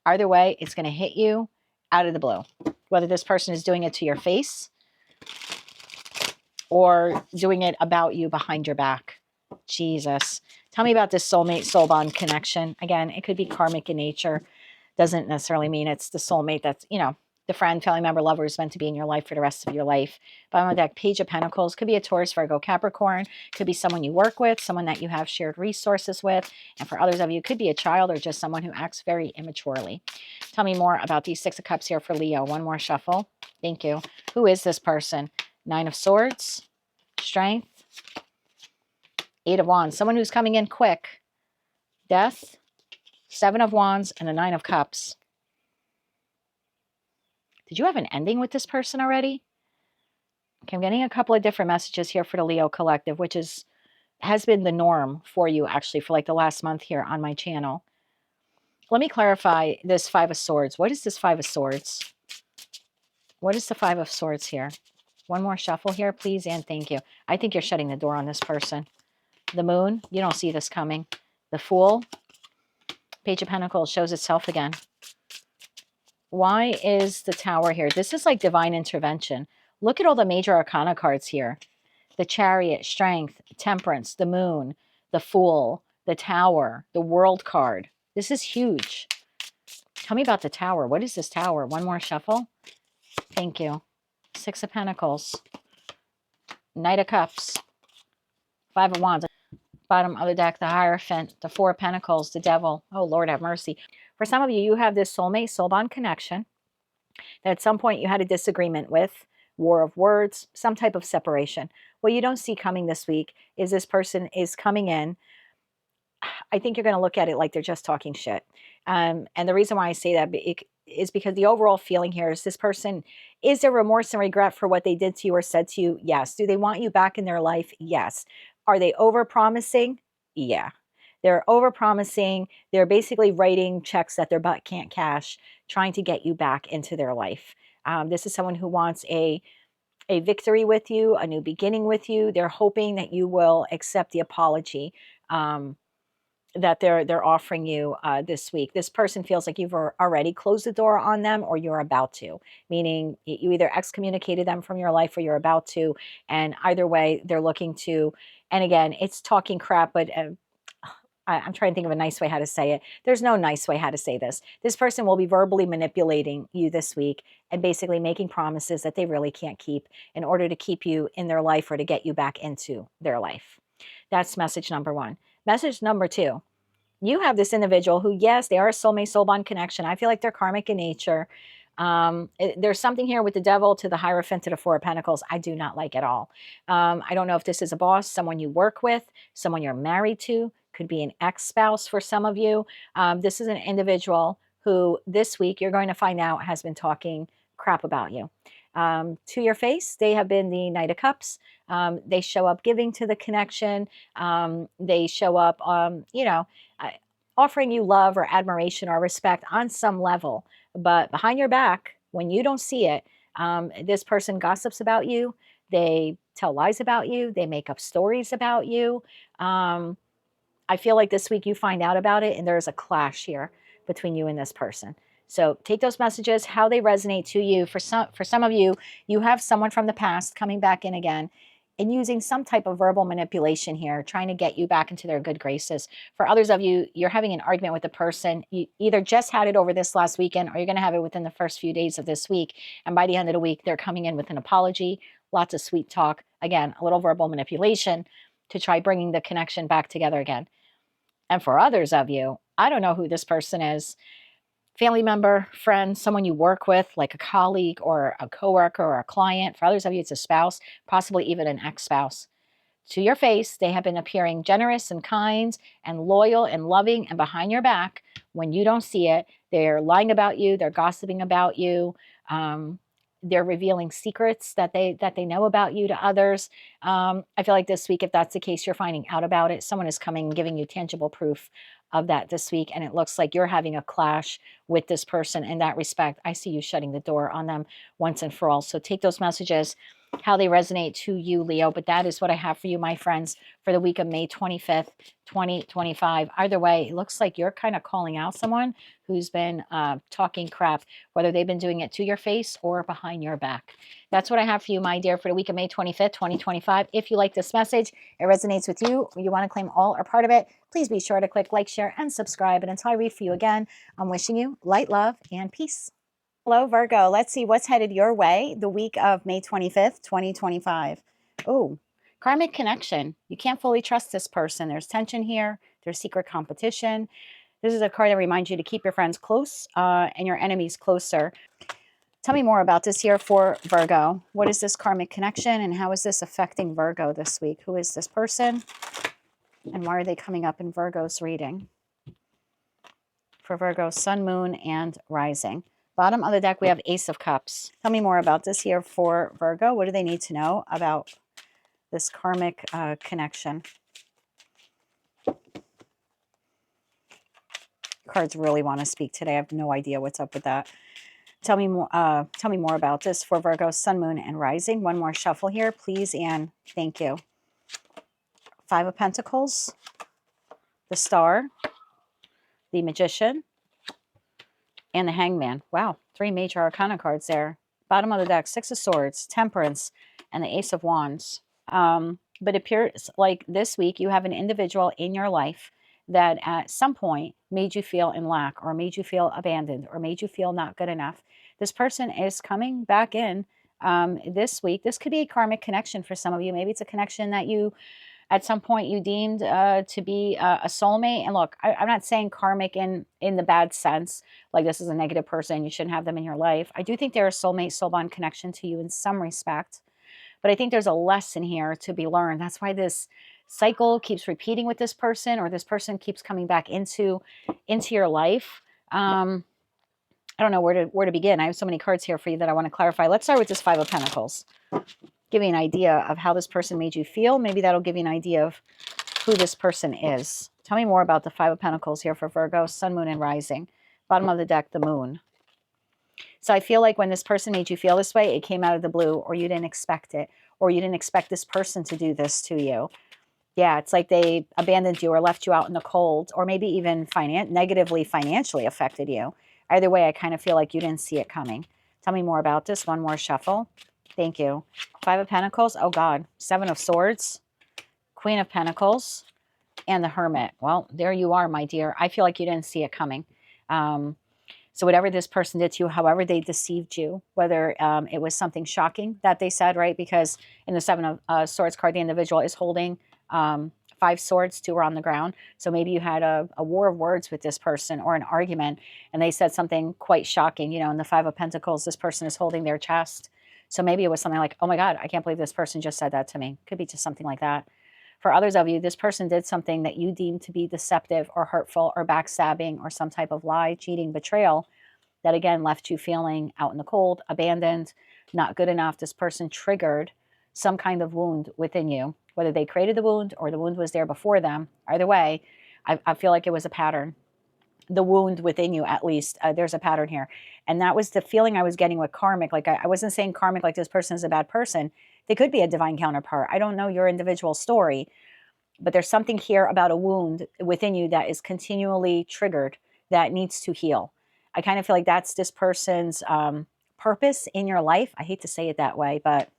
Either way, it's going to hit you out of the blue. Whether this person is doing it to your face or doing it about you behind your back. Jesus. Tell me about this soulmate, soul bond connection. Again, it could be karmic in nature. Doesn't necessarily mean it's the soulmate that's, you know, the friend, family member, lover who's meant to be in your life for the rest of your life. Bottom of the deck, Page of Pentacles. Could be a Taurus, Virgo, Capricorn. Could be someone you work with, someone that you have shared resources with. And for others of you, it could be a child or just someone who acts very immaturely. Tell me more about these Six of Cups here for Leo. One more shuffle. Thank you. Who is this person? Nine of Swords, Strength, Eight of Wands. Someone who's coming in quick. Death, Seven of Wands, and the Nine of Cups. Did you have an ending with this person already? Okay, I'm getting a couple of different messages here for the Leo Collective, which has been the norm for you actually for like the last month here on my channel. Let me clarify this Five of Swords. What is this Five of Swords? What is the Five of Swords here? One more shuffle here, please, and thank you. I think you're shutting the door on this person. The Moon, you don't see this coming. The Fool, Page of Pentacles shows itself again. Why is the Tower here? This is like divine intervention. Look at all the major arcana cards here. The Chariot, Strength, Temperance, the Moon, the Fool, the Tower, the World card. This is huge. Tell me about the Tower. What is this Tower? One more shuffle. Thank you. Six of Pentacles. Knight of Cups. Five of Wands. Bottom of the deck, the Hierophant, the Four of Pentacles, the Devil. Oh, Lord have mercy. For some of you, you have this soulmate, soul bond connection that at some point you had a disagreement with, war of words, some type of separation. What you don't see coming this week is this person is coming in. I think you're going to look at it like they're just talking shit. And the reason why I say that is because the overall feeling here is this person, is there remorse and regret for what they did to you or said to you? Yes. Do they want you back in their life? Yes. Are they over-promising? Yeah. They're over-promising. They're basically writing checks that their butt can't cash, trying to get you back into their life. This is someone who wants a victory with you, a new beginning with you. They're hoping that you will accept the apology that they're offering you this week. This person feels like you've already closed the door on them or you're about to, meaning you either excommunicated them from your life or you're about to. And either way, they're looking to, and again, it's talking crap, but I'm trying to think of a nice way how to say it. There's no nice way how to say this. This person will be verbally manipulating you this week and basically making promises that they really can't keep in order to keep you in their life or to get you back into their life. That's message number one. Message number two, you have this individual who, yes, they are a soulmate, soul bond connection. I feel like they're karmic in nature. There's something here with the Devil to the Hierophant to the Four of Pentacles I do not like at all. I don't know if this is a boss, someone you work with, someone you're married to, could be an ex-spouse for some of you. This is an individual who this week you're going to find out has been talking crap about you. To your face, they have been the Knight of Cups. They show up giving to the connection. They show up, offering you love or admiration or respect on some level. But behind your back, when you don't see it, this person gossips about you. They tell lies about you. They make up stories about you. I feel like this week you find out about it and there's a clash here between you and this person. So take those messages, how they resonate to you. For some of you, you have someone from the past coming back in again and using some type of verbal manipulation here, trying to get you back into their good graces. For others of you, you're having an argument with the person. You either just had it over this last weekend or you're going to have it within the first few days of this week. And by the end of the week, they're coming in with an apology, lots of sweet talk. Again, a little verbal manipulation to try bringing the connection back together again. And for others of you, I don't know who this person is. Family member, friend, someone you work with, like a colleague or a coworker or a client. For others of you, it's a spouse, possibly even an ex-spouse. To your face, they have been appearing generous and kind and loyal and loving, and behind your back, when you don't see it, they're lying about you, they're gossiping about you, they're revealing secrets that they know about you to others. I feel like this week, if that's the case, you're finding out about it. Someone is coming and giving you tangible proof of that this week, and it looks like you're having a clash with this person in that respect. I see you shutting the door on them once and for all. So take those messages, how they resonate to you, Leo. But that is what I have for you, my friends, for the week of May 25th, 2025. Either way, it looks like you're kind of calling out someone who's been talking crap, whether they've been doing it to your face or behind your back. That's what I have for you, my dear, for the week of May 25th, 2025. If you like this message, it resonates with you, or you want to claim all or part of it, please be sure to click like, share, and subscribe. And until I read for you again, I'm wishing you light, love, and peace. Hello, Virgo. Let's see what's headed your way the week of May 25th, 2025. Oh, karmic connection. You can't fully trust this person. There's tension here. There's secret competition. This is a card that reminds you to keep your friends close and your enemies closer. Tell me more about this here for Virgo. What is this karmic connection and how is this affecting Virgo this week? Who is this person and why are they coming up in Virgo's reading? For Virgo, Sun, Moon, and Rising. Bottom of the deck, we have Ace of Cups. Tell me more about this here for Virgo. What do they need to know about this karmic connection? Cards really want to speak today. I have no idea what's up with that. Tell me more about this for Virgo, Sun, Moon, and Rising. One more shuffle here, please, and thank you. Five of Pentacles, the Star, the Magician, and the Hangman. Wow, three major arcana cards there. Bottom of the deck, Six of Swords, Temperance, and the Ace of Wands. But it appears like this week you have an individual in your life that at some point made you feel in lack or made you feel abandoned or made you feel not good enough. This person is coming back in this week. This could be a karmic connection for some of you. Maybe it's a connection that you at some point you deemed to be a soulmate. And look, I'm not saying karmic in the bad sense, like this is a negative person, you shouldn't have them in your life. I do think they're a soulmate, soul bond connection to you in some respect. But I think there's a lesson here to be learned. That's why this cycle keeps repeating with this person, or this person keeps coming back into your life. I don't know where to begin. I have so many cards here for you that I want to clarify. Let's start with this Five of Pentacles. Give you an idea of how this person made you feel. Maybe that'll give you an idea of who this person is. Tell me more about the Five of Pentacles here for Virgo, Sun, Moon, and Rising. Bottom of the deck, the Moon. So I feel like when this person made you feel this way, it came out of the blue, or you didn't expect it, or you didn't expect this person to do this to you. Yeah, it's like they abandoned you or left you out in the cold, or maybe even negatively financially affected you. Either way, I kind of feel like you didn't see it coming. Tell me more about this. One more shuffle. Thank you. Five of Pentacles. Oh, God. Seven of Swords. Queen of Pentacles. And the Hermit. Well, there you are, my dear. I feel like you didn't see it coming. So whatever this person did to you, however they deceived you, whether it was something shocking that they said, right? Because in the Seven of Swords card, the individual is holding five swords, two are on the ground. So maybe you had a war of words with this person or an argument, and they said something quite shocking. You know, in the Five of Pentacles, this person is holding their chest. So maybe it was something like, oh my God, I can't believe this person just said that to me. Could be just something like that. For others of you, this person did something that you deemed to be deceptive or hurtful or backstabbing or some type of lie, cheating, betrayal that, again, left you feeling out in the cold, abandoned, not good enough. This person triggered some kind of wound within you, whether they created the wound or the wound was there before them. Either way, I feel like it was a pattern. The wound within you, at least, there's a pattern here. And that was the feeling I was getting with karmic. Like I wasn't saying karmic like this person is a bad person. They could be a divine counterpart. I don't know your individual story, but there's something here about a wound within you that is continually triggered that needs to heal. I kind of feel like that's this person's purpose in your life. I hate to say it that way, but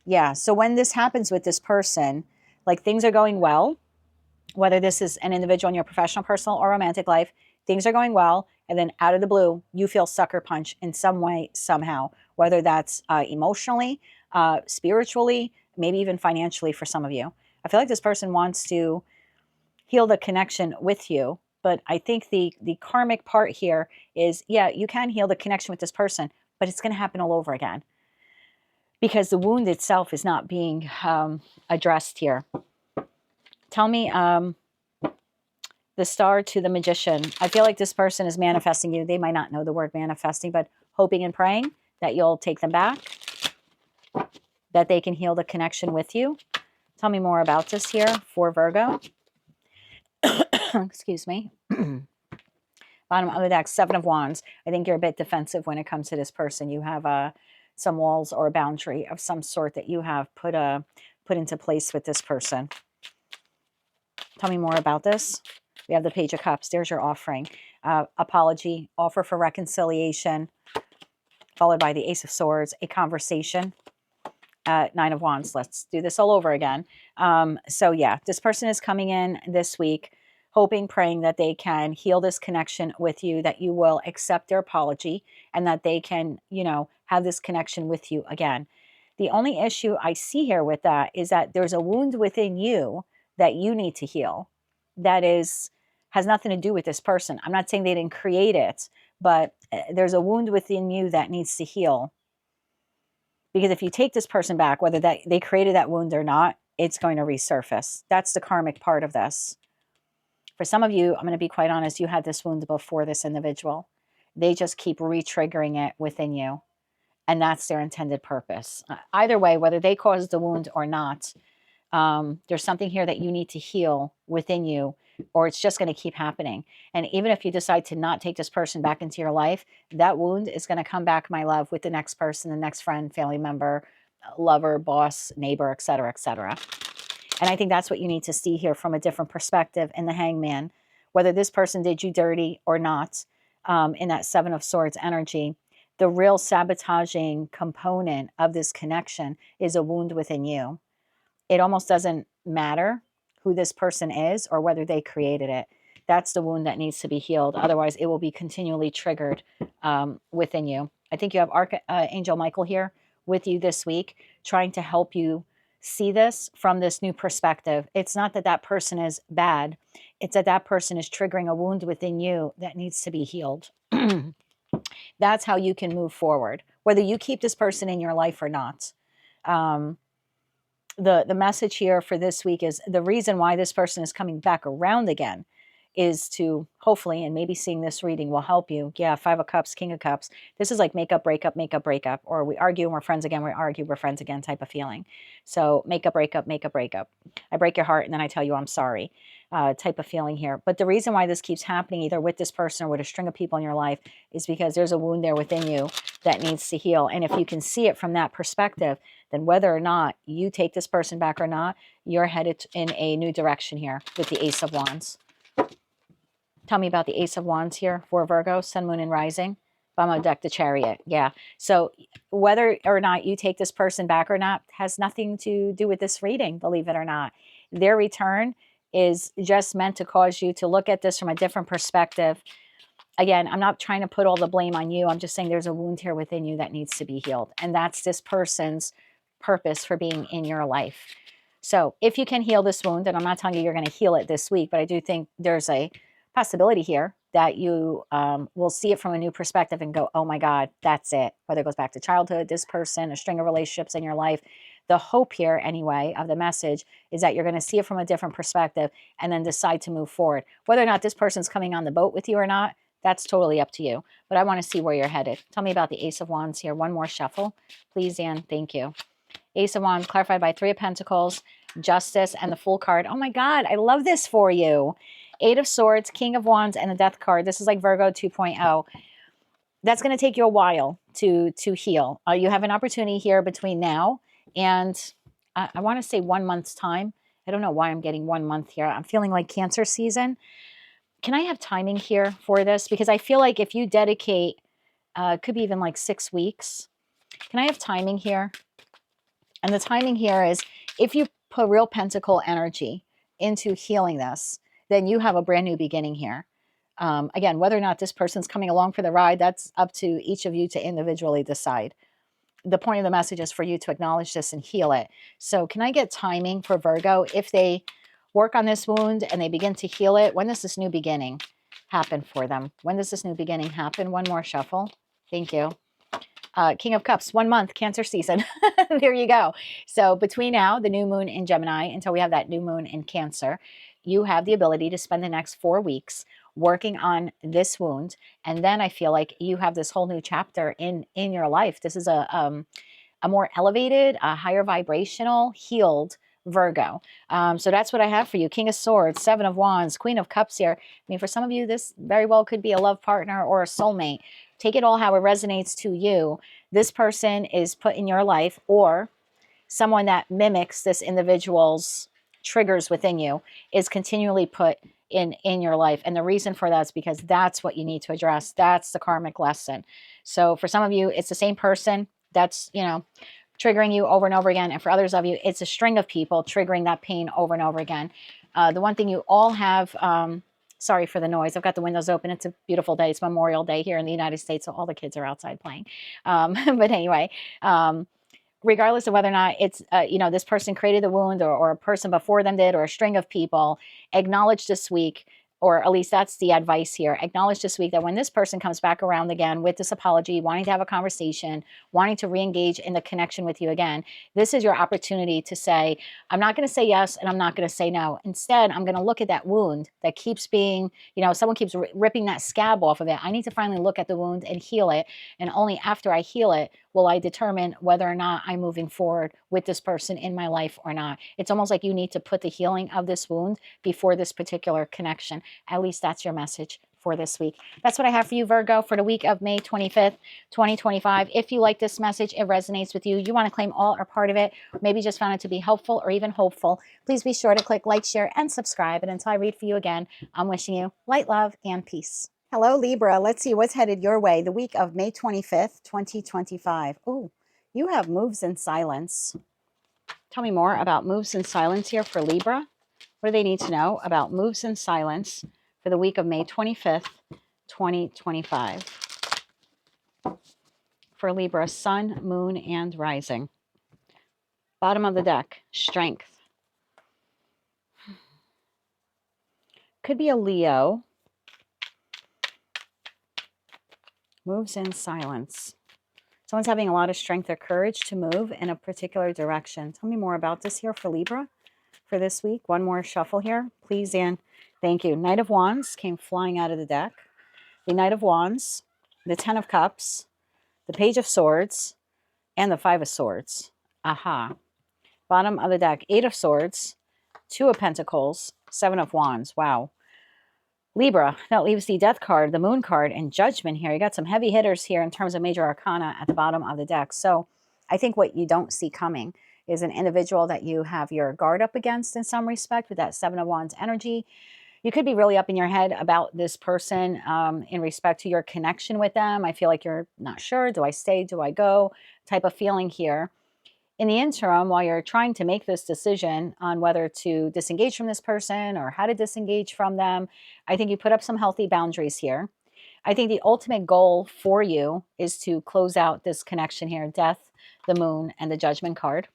yeah. So when this happens with this person, like things are going well, whether this is an individual in your professional, personal, or romantic life, things are going well, and then out of the blue, you feel sucker punch in some way, somehow, whether that's emotionally, spiritually, maybe even financially for some of you. I feel like this person wants to heal the connection with you, but I think the karmic part here is, yeah, you can heal the connection with this person, but it's going to happen all over again because the wound itself is not being addressed here. Tell me the Star to the Magician. I feel like this person is manifesting you. They might not know the word manifesting, but hoping and praying that you'll take them back, that they can heal the connection with you. Tell me more about this here for Virgo. Excuse me. Bottom of the deck, Seven of Wands. I think you're a bit defensive when it comes to this person. You have some walls or a boundary of some sort that you have put into place with this person. Tell me more about this. We have the Page of Cups. There's your offering. Apology, offer for reconciliation, followed by the Ace of Swords, a conversation. Nine of Wands. Let's do this all over again. So yeah, this person is coming in this week, hoping, praying that they can heal this connection with you, that you will accept their apology, and that they can, you know, have this connection with you again. The only issue I see here with that is that there's a wound within you that you need to heal. That has nothing to do with this person. I'm not saying they didn't create it, but there's a wound within you that needs to heal. Because if you take this person back, whether that they created that wound or not, it's going to resurface. That's the karmic part of this. For some of you, I'm going to be quite honest, you had this wound before this individual. They just keep re-triggering it within you. And that's their intended purpose. Either way, whether they caused the wound or not, there's something here that you need to heal within you, or it's just going to keep happening. And even if you decide to not take this person back into your life, that wound is going to come back, my love, with the next person, the next friend, family member, lover, boss, neighbor, etc., etc. And I think that's what you need to see here from a different perspective in the Hangman, whether this person did you dirty or not, in that Seven of Swords energy. The real sabotaging component of this connection is a wound within you. It almost doesn't matter who this person is or whether they created it. That's the wound that needs to be healed. Otherwise, it will be continually triggered within you. I think you have Archangel Michael here with you this week, trying to help you see this from this new perspective. It's not that that person is bad. It's that that person is triggering a wound within you that needs to be healed. That's how you can move forward, whether you keep this person in your life or not. The message here for this week is the reason why this person is coming back around again is to hopefully, and maybe seeing this reading will help you. Yeah, Five of Cups, King of Cups. This is like make up, break up, or we argue and we're friends again, we argue, we're friends again type of feeling. So make up, break up. I break your heart and then I tell you I'm sorry type of feeling here. But the reason why this keeps happening either with this person or with a string of people in your life is because there's a wound there within you that needs to heal. And if you can see it from that perspective, then whether or not you take this person back or not, you're headed in a new direction here with the Ace of Wands. Tell me about the Ace of Wands here for Virgo, Sun, Moon, and Rising. Bottom of the deck, the Chariot. Yeah. So whether or not you take this person back or not has nothing to do with this reading, believe it or not. Their return is just meant to cause you to look at this from a different perspective. Again, I'm not trying to put all the blame on you. I'm just saying there's a wound here within you that needs to be healed. And that's this person's purpose for being in your life. So if you can heal this wound, and I'm not telling you you're going to heal it this week, but I do think there's a possibility here that you will see it from a new perspective and go, oh my God, that's it. Whether it goes back to childhood, this person, a string of relationships in your life. The hope here anyway of the message is that you're going to see it from a different perspective and then decide to move forward. Whether or not this person's coming on the boat with you or not, that's totally up to you. But I want to see where you're headed. Tell me about the Ace of Wands here. One more shuffle. Please, Anne. Thank you. Ace of Wands clarified by Three of Pentacles, Justice, and the Fool card. Oh my God, I love this for you. Eight of Swords, King of Wands, and the Death card. This is like Virgo 2.0. That's going to take you a while to heal. You have an opportunity here between now and I want to say 1 month's time. I don't know why I'm getting 1 month here. I'm feeling like Cancer season. Can I have timing here for this? Because I feel like if you dedicate, it could be even like 6 weeks. Can I have timing here? And the timing here is if you put real pentacle energy into healing this, then you have a brand new beginning here. Again, whether or not this person's coming along for the ride, that's up to each of you to individually decide. The point of the message is for you to acknowledge this and heal it. So can I get timing for Virgo? If they work on this wound and they begin to heal it, when does this new beginning happen for them? When does this new beginning happen? One more shuffle. Thank you. King of Cups, 1 month, Cancer season. There you go. So between now, the new moon in Gemini, until we have that new moon in Cancer, you have the ability to spend the next 4 weeks working on this wound. And then I feel like you have this whole new chapter in your life. This is a more elevated, a higher vibrational, healed Virgo. So that's what I have for you. King of Swords, Seven of Wands, Queen of Cups here. I mean, for some of you, this very well could be a love partner or a soulmate. Take it all how it resonates to you. this person is put in your life, or someone that mimics this individual's triggers within you is continually put in your life. And the reason for that is because that's what you need to address. That's the karmic lesson. So for some of you, it's the same person that's, you know, triggering you over and over again. And for others of you, it's a string of people triggering that pain over and over again. The one thing you all have, sorry for the noise. I've got the windows open. It's a beautiful day. It's Memorial Day here in the United States. So all the kids are outside playing. But anyway, regardless of whether or not it's, you know, this person created the wound, or a person before them did, or a string of people, acknowledge this week, or at least that's the advice here. Acknowledge this week that when this person comes back around again with this apology, wanting to have a conversation, wanting to re-engage in the connection with you again, this is your opportunity to say, I'm not going to say yes and I'm not going to say no. Instead, I'm going to look at that wound that keeps being, you know, someone keeps ripping that scab off of it. I need to finally look at the wound and heal it. And only after I heal it will I determine whether or not I'm moving forward with this person in my life or not. It's almost like you need to put the healing of this wound before this particular connection. At least that's your message for this week. That's what I have for you, Virgo, for the week of May 25th, 2025. If you like this message, it resonates with you, you want to claim all or part of it, maybe just found it to be helpful or even hopeful, please be sure to click like, share, and subscribe. And until I read for you again, I'm wishing you light, love, and peace. Hello, Libra. Let's see what's headed your way the week of May 25th, 2025. Oh, you have moves in silence. Tell me more about moves in silence here for Libra. What do they need to know about moves in silence for the week of May 25th, 2025? For Libra, sun, moon, and rising. Bottom of the deck, strength. Could be a Leo. Moves in silence. Someone's having a lot of strength or courage to move in a particular direction. Tell me more about this here for Libra for this week. One more shuffle here, please, and thank you. Knight of Wands came flying out of the deck. The Knight of Wands, the Ten of Cups, the Page of Swords, and the Five of Swords. Aha. Bottom of the deck, Eight of Swords, Two of Pentacles, Seven of Wands. Wow. Libra, that leaves the Death card, the Moon card, and Judgment here. You got some heavy hitters here in terms of major arcana at the bottom of the deck. So I think what you don't see coming is an individual that you have your guard up against in some respect with that Seven of Wands energy. You could be really up in your head about this person in respect to your connection with them. I feel like you're not sure. Do I stay? Do I go? Type of feeling here. In the interim, while you're trying to make this decision on whether to disengage from this person or how to disengage from them, I think you put up some healthy boundaries here. I think the ultimate goal for you is to close out this connection here, Death, the Moon, and the Judgment card.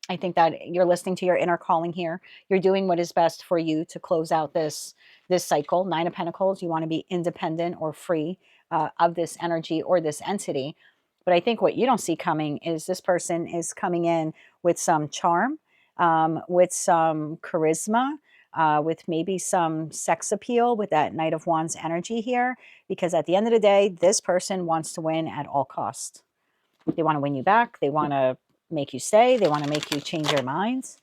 I think that you're listening to your inner calling here. You're doing what is best for you to close out this cycle. Nine of Pentacles, you want to be independent or free of this energy or this entity. But I think what you don't see coming is this person is coming in with some charm, with some charisma, with maybe some sex appeal with that Knight of Wands energy here. Because at the end of the day, this person wants to win at all costs. They want to win you back. They want to make you stay. They want to make you change your minds.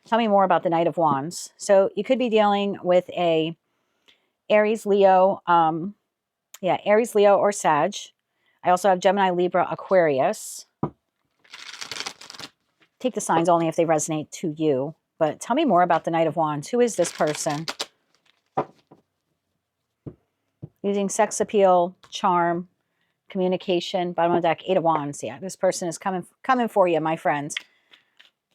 Tell me more about the Knight of Wands. So you could be dealing with a Aries, Leo, Aries, Leo, or Sag. I also have Gemini, Libra, Aquarius. Take the signs only if they resonate to you. But tell me more about the Knight of Wands. Who is this person? Using sex appeal, charm, communication. Bottom of the deck, Eight of Wands. Yeah, this person is coming for you, my friends.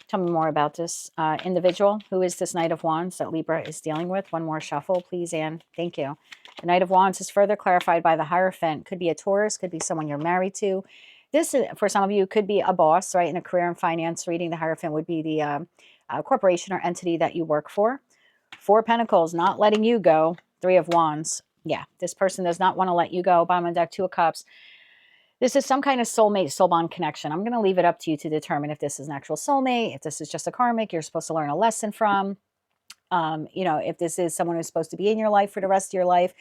Tell me more about this individual. Who is this Knight of Wands that Libra is dealing with? One more shuffle, please, Anne. Thank you. The Knight of Wands is further clarified by the Hierophant. Could be a Taurus, could be someone you're married to. This, for some of you, could be a boss, right? In a career and finance reading, the Hierophant would be the corporation or entity that you work for. Four of Pentacles, not letting you go. Three of Wands. Yeah, this person does not want to let you go. Bottom of the deck, Two of Cups. This is some kind of soulmate, soul bond connection. I'm going to leave it up to you to determine if this is an actual soulmate, if this is just a karmic you're supposed to learn a lesson from. If this is someone who's supposed to be in your life for the rest of your life.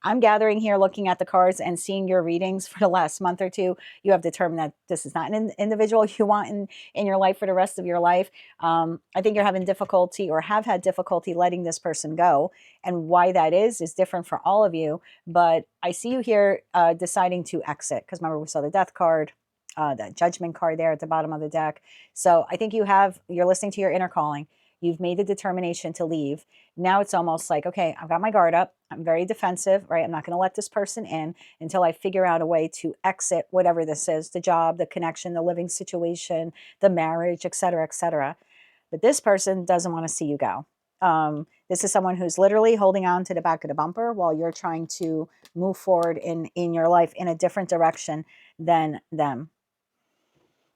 I'm gathering here, looking at the cards and seeing your readings for the last month or two. You have determined that this is not an individual you want in your life for the rest of your life. I think you're having difficulty or have had difficulty letting this person go. And why that is different for all of you. But I see you here deciding to exit. Because remember, we saw the Death card. that Judgment card there at the bottom of the deck. So I think you're listening to your inner calling. You've made the determination to leave. Now it's almost like, okay, I've got my guard up. I'm very defensive, right? I'm not going to let this person in until I figure out a way to exit whatever this is, the job, the connection, the living situation, the marriage, et cetera, et cetera. But this person doesn't want to see you go. This is someone who's literally holding on to the back of the bumper while you're trying to move forward in your life in a different direction than them.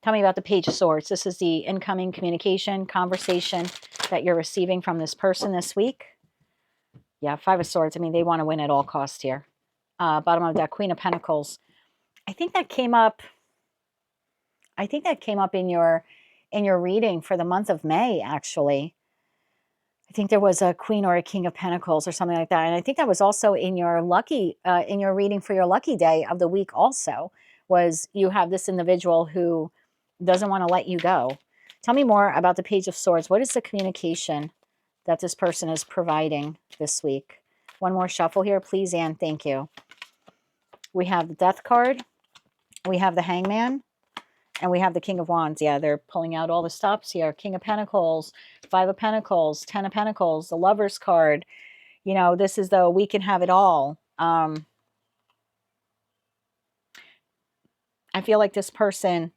Tell me about the Page of Swords. This is the incoming communication, conversation that you're receiving from this person this week. Yeah, Five of Swords. I mean, they want to win at all costs here. Bottom of that, Queen of Pentacles. I think that came up in your reading for the month of May, actually. I think there was a Queen or a King of Pentacles or something like that. And I think that was also in your in your reading for your lucky day of the week also, was you have this individual who doesn't want to let you go. Tell me more about the Page of Swords. What is the communication that this person is providing this week? One more shuffle here, please, and thank you. We have the Death card. We have the Hangman. And we have the King of Wands. Yeah, they're pulling out all the stops here. King of Pentacles, Five of Pentacles, Ten of Pentacles, the Lover's card. You know, this is the we can have it all. I feel like this person,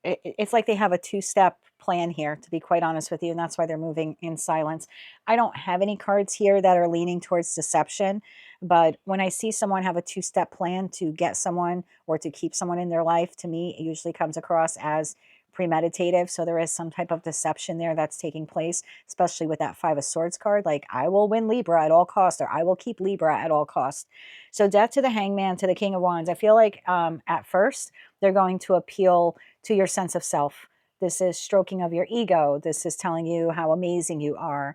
it's like they have a two-step plan here, to be quite honest with you, and that's why they're moving in silence. I don't have any cards here that are leaning towards deception, but when I see someone have a two-step plan to get someone or to keep someone in their life, to me, it usually comes across as premeditative. So there is some type of deception there that's taking place, especially with that Five of Swords card. Like, I will win Libra at all costs, or I will keep Libra at all costs. So Death to the Hangman, to the King of Wands. I feel like at first they're going to appeal to your sense of self. This is stroking of your ego. This is telling you how amazing you are.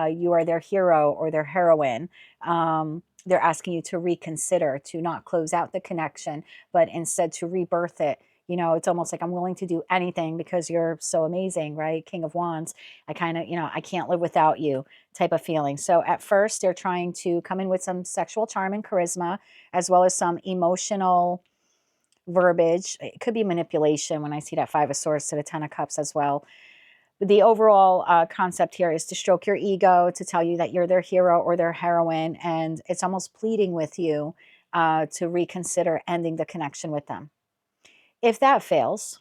You are their hero or their heroine. They're asking you to reconsider, to not close out the connection, but instead to rebirth it. You know, it's almost like, I'm willing to do anything because you're so amazing, right? King of Wands. I kind of, I can't live without you type of feeling. So at first, they're trying to come in with some sexual charm and charisma, as well as some emotional verbiage. It could be manipulation when I see that Five of Swords to the Ten of Cups as well. But the overall concept here is to stroke your ego, to tell you that you're their hero or their heroine, and it's almost pleading with you to reconsider ending the connection with them. If that fails,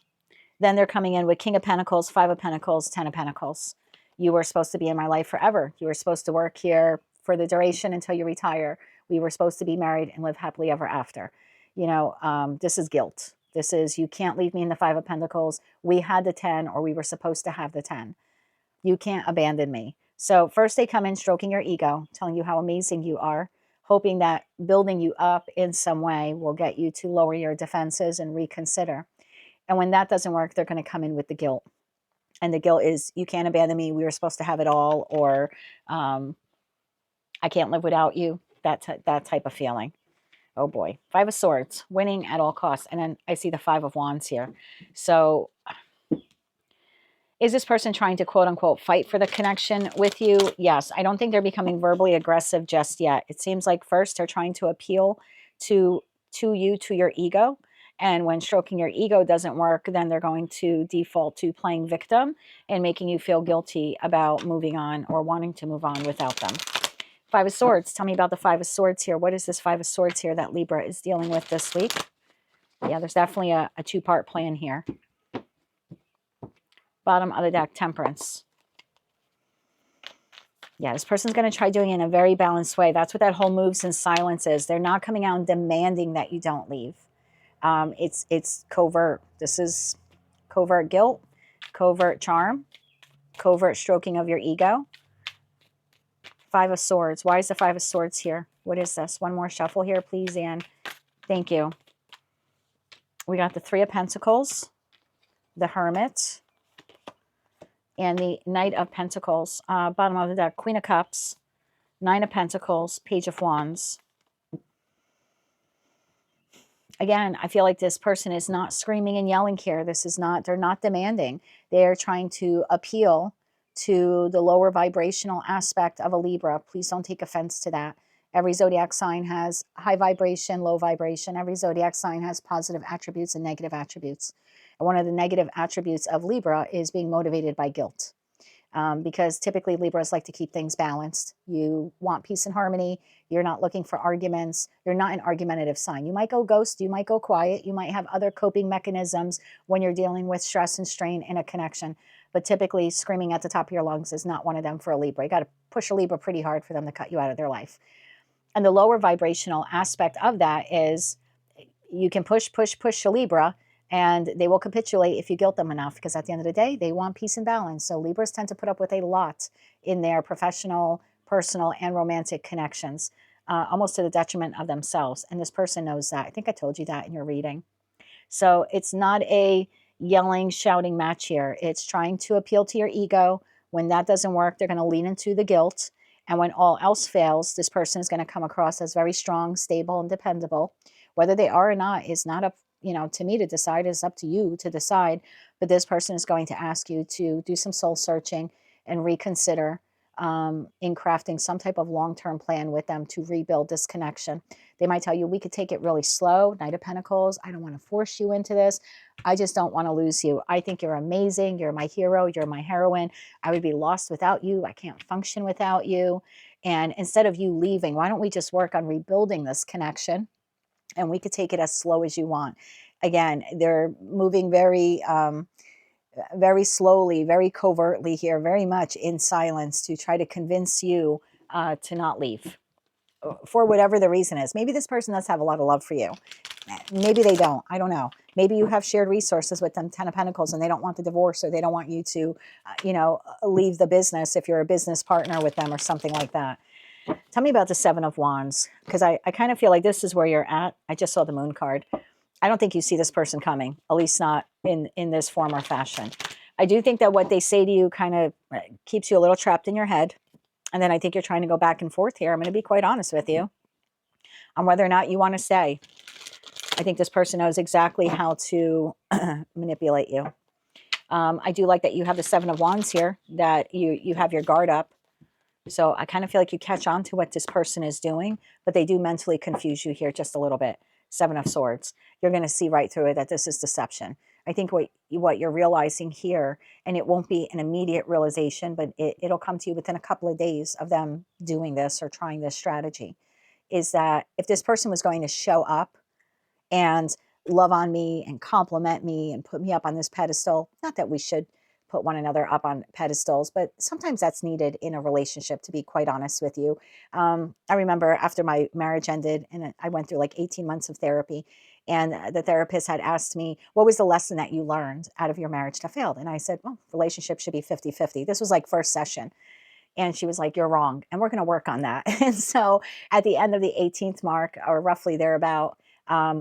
then they're coming in with King of Pentacles, Five of Pentacles, Ten of Pentacles. You were supposed to be in my life forever. You were supposed to work here for the duration until you retire. We were supposed to be married and live happily ever after. You know, this is guilt. This is, you can't leave me in the Five of Pentacles. We had the 10, or we were supposed to have the 10. You can't abandon me. So first they come in stroking your ego, telling you how amazing you are, hoping that building you up in some way will get you to lower your defenses and reconsider. And when that doesn't work, they're going to come in with the guilt. And the guilt is, you can't abandon me. We were supposed to have it all, or I can't live without you. That type of feeling. Oh boy. Five of Swords, winning at all costs. And then I see the Five of Wands here. So is this person trying to quote unquote fight for the connection with you? Yes. I don't think they're becoming verbally aggressive just yet. It seems like first they're trying to appeal to you, to your ego. And when stroking your ego doesn't work, then they're going to default to playing victim and making you feel guilty about moving on or wanting to move on without them. Five of Swords. Tell me about the Five of Swords here. What is this Five of Swords here that Libra is dealing with this week? Yeah, there's definitely a two-part plan here. Bottom of the deck, Temperance. Yeah, this person's going to try doing it in a very balanced way. That's what that whole moves in silence is. They're not coming out and demanding that you don't leave. It's covert. This is covert guilt, covert charm, covert stroking of your ego. Five of Swords. Why is the Five of Swords here? What is this? One more shuffle here, please, Anne. Thank you. We got the Three of Pentacles, the Hermit, and the Knight of Pentacles. Bottom of the deck, Queen of Cups, Nine of Pentacles, Page of Wands. Again, I feel like this person is not screaming and yelling here. This is not, they're not demanding. They're trying to appeal to the lower vibrational aspect of a Libra. Please don't take offense to that. Every zodiac sign has high vibration, low vibration. Every zodiac sign has positive attributes and negative attributes. And one of the negative attributes of Libra is being motivated by guilt. Because typically Libras like to keep things balanced. You want peace and harmony. You're not looking for arguments. You're not an argumentative sign. You might go ghost. You might go quiet. You might have other coping mechanisms when you're dealing with stress and strain in a connection. But typically screaming at the top of your lungs is not one of them for a Libra. You got to push a Libra pretty hard for them to cut you out of their life. And the lower vibrational aspect of that is you can push a Libra, and they will capitulate if you guilt them enough, because at the end of the day, they want peace and balance. So Libras tend to put up with a lot in their professional, personal, and romantic connections, almost to the detriment of themselves. And this person knows that. I think I told you that in your reading. So it's not a yelling, shouting match here. It's trying to appeal to your ego. When that doesn't work, they're going to lean into the guilt. And when all else fails, this person is going to come across as very strong, stable, and dependable. Whether they are or not is not up, to me to decide. It's up to you to decide. But this person is going to ask you to do some soul searching and reconsider in crafting some type of long-term plan with them to rebuild this connection. They might tell you, we could take it really slow. Knight of Pentacles, I don't want to force you into this. I just don't want to lose you. I think you're amazing. You're my hero. You're my heroine. I would be lost without you. I can't function without you. And instead of you leaving, why don't we just work on rebuilding this connection? And we could take it as slow as you want. Again, they're moving very slowly, very covertly here, very much in silence to try to convince you to not leave for whatever the reason is. Maybe this person does have a lot of love for you. Maybe they don't. I don't know. Maybe you have shared resources with them, 10 of Pentacles, and they don't want the divorce, or they don't want you to, leave the business if you're a business partner with them or something like that. Tell me about the Seven of Wands, because I kind of feel like this is where you're at. I just saw the Moon card. I don't think you see this person coming, at least not in this form or fashion. I do think that what they say to you kind of keeps you a little trapped in your head. And then I think you're trying to go back and forth here. I'm going to be quite honest with you on whether or not you want to stay. I think this person knows exactly how to manipulate you. I do like that you have the Seven of Wands here, that you have your guard up. So I kind of feel like you catch on to what this person is doing, but they do mentally confuse you here just a little bit. Seven of Swords. You're going to see right through it that this is deception. I think what you're realizing here, and it won't be an immediate realization, but it'll come to you within a couple of days of them doing this or trying this strategy, is that if this person was going to show up and love on me and compliment me and put me up on this pedestal, not that we should put one another up on pedestals, but sometimes that's needed in a relationship, to be quite honest with you. I remember after my marriage ended, and I went through like 18 months of therapy, and the therapist had asked me, what was the lesson that you learned out of your marriage that failed? And I said, well, relationships should be 50-50. This was like first session. And she was like, you're wrong. And we're going to work on that. And so at the end of the 18th mark, or roughly thereabout,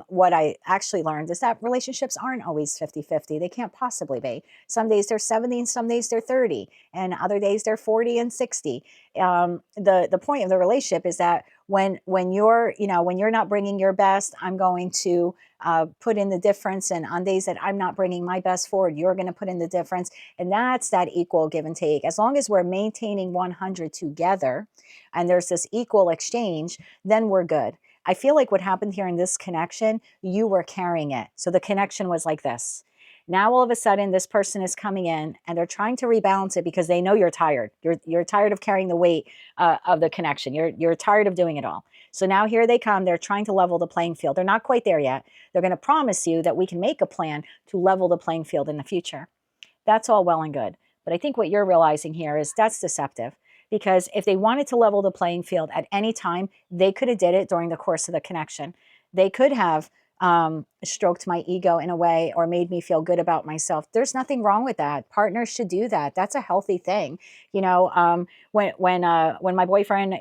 what I actually learned is that relationships aren't always 50-50. They can't possibly be. Some days they're 70 and some days they're 30, and other days they're 40 and 60. The point of the relationship is that when you're not bringing your best, I'm going to put in the difference. And on days that I'm not bringing my best forward, you're going to put in the difference. And that's that equal give and take. As long as we're maintaining 100 together and there's this equal exchange, then we're good. I feel like what happened here in this connection, you were carrying it. So the connection was like this. Now, all of a sudden, this person is coming in and they're trying to rebalance it because they know you're tired. You're tired of carrying the weight of the connection. You're tired of doing it all. So now here they come. They're trying to level the playing field. They're not quite there yet. They're going to promise you that we can make a plan to level the playing field in the future. That's all well and good. But I think what you're realizing here is that's deceptive. Because if they wanted to level the playing field at any time, they could have did it during the course of the connection. They could have stroked my ego in a way or made me feel good about myself. There's nothing wrong with that. Partners should do that. That's a healthy thing. When my boyfriend,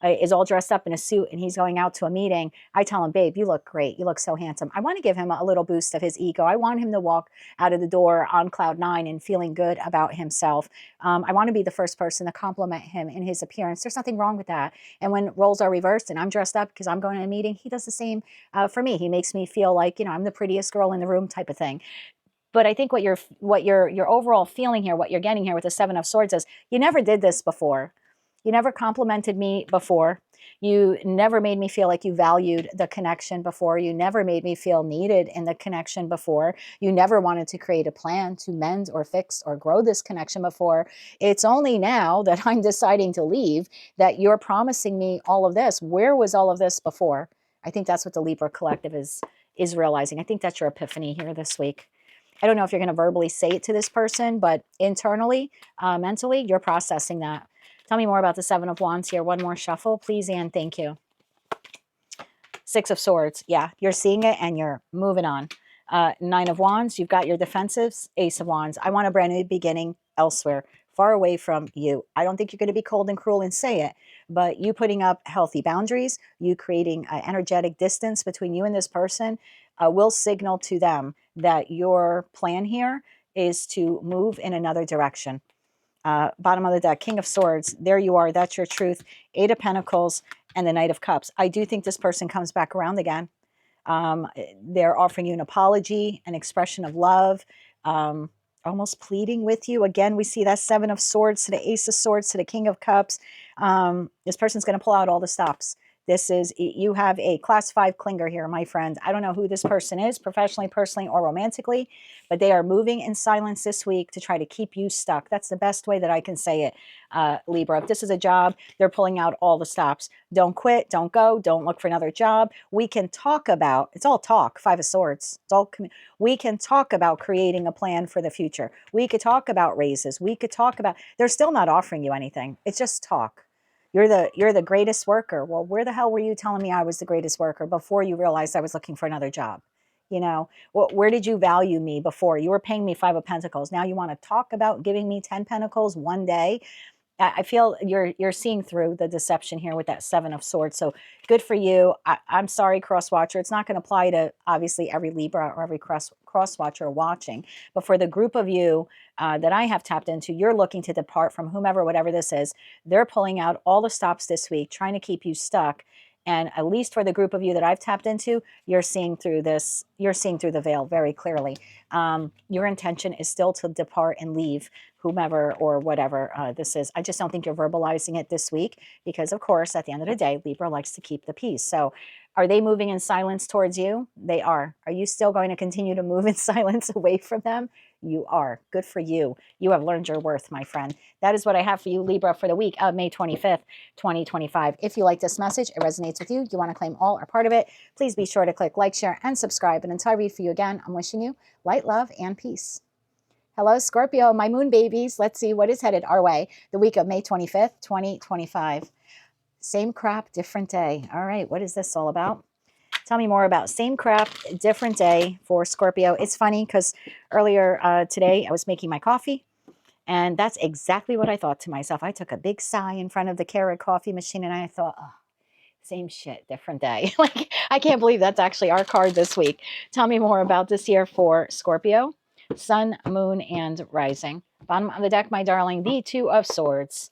is all dressed up in a suit and he's going out to a meeting, I tell him, babe, you look great. You look so handsome. I want to give him a little boost of his ego. I want him to walk out of the door on cloud nine and feeling good about himself. I want to be the first person to compliment him in his appearance. There's nothing wrong with that. And when roles are reversed and I'm dressed up because I'm going to a meeting, he does the same for me. He makes me feel like, I'm the prettiest girl in the room type of thing. But I think what your overall feeling here, what you're getting here with the Seven of Swords is, you never did this before. You never complimented me before. You never made me feel like you valued the connection before. You never made me feel needed in the connection before. You never wanted to create a plan to mend or fix or grow this connection before. It's only now that I'm deciding to leave that you're promising me all of this. Where was all of this before? I think that's what the Libra collective is realizing. I think that's your epiphany here this week. I don't know if you're going to verbally say it to this person, but internally, mentally, you're processing that. Tell me more about the Seven of Wands here. One more shuffle, please, and thank you. Six of Swords. Yeah, you're seeing it and you're moving on. Nine of Wands. You've got your defensives. Ace of Wands. I want a brand new beginning elsewhere, far away from you. I don't think you're going to be cold and cruel and say it, but you putting up healthy boundaries, you creating an energetic distance between you and this person will signal to them that your plan here is to move in another direction. Bottom of the deck, King of Swords. There you are. That's your truth. Eight of Pentacles and the Knight of Cups. I do think this person comes back around again. They're offering you an apology, an expression of love, almost pleading with you. Again, we see that Seven of Swords to the Ace of Swords to the King of Cups. This person's going to pull out all the stops. This is, you have a class 5 clinger here, my friend. I don't know who this person is, professionally, personally, or romantically, but they are moving in silence this week to try to keep you stuck. That's the best way that I can say it, Libra. If this is a job, they're pulling out all the stops. Don't quit, don't go, don't look for another job. We can talk about, it's all talk, Five of Swords. It's all, we can talk about creating a plan for the future. We could talk about raises. We could talk about, they're still not offering you anything. It's just talk. You're the greatest worker. Well, where the hell were you telling me I was the greatest worker before you realized I was looking for another job? You know, well, where did you value me before? You were paying me 5 of Pentacles. Now you want to talk about giving me 10 Pentacles one day. I feel you're seeing through the deception here with that Seven of Swords. So good for you. I'm sorry, cross watcher. It's not going to apply to obviously every Libra or every cross watcher watching. But for the group of you that I have tapped into, you're looking to depart from whomever, whatever this is. They're pulling out all the stops this week, trying to keep you stuck. And at least for the group of you that I've tapped into, you're seeing through this. You're seeing through the veil very clearly. Your intention is still to depart and leave whomever or whatever this is. I just don't think you're verbalizing it this week because, of course, at the end of the day, Libra likes to keep the peace. So are they moving in silence towards you? They are. Are you still going to continue to move in silence away from them? You are. Good for you. You have learned your worth, my friend. That is what I have for you, Libra, for the week of May 25th, 2025. If you like this message, it resonates with you, you want to claim all or part of it, please be sure to click like, share, and subscribe. And until I read for you again, I'm wishing you light, love, and peace. Hello, Scorpio, my moon babies. Let's see what is headed our way the week of May 25th, 2025. Same crap, different day. All right, what is this all about? Tell me more about same crap, different day for Scorpio. It's funny because earlier today I was making my coffee, and that's exactly what I thought to myself. I took a big sigh in front of the Keurig coffee machine, and I thought, oh, same shit, different day. Like, I can't believe that's actually our card this week. Tell me more about this year for Scorpio. Sun, moon, and rising. Bottom of the deck, my darling, the Two of Swords.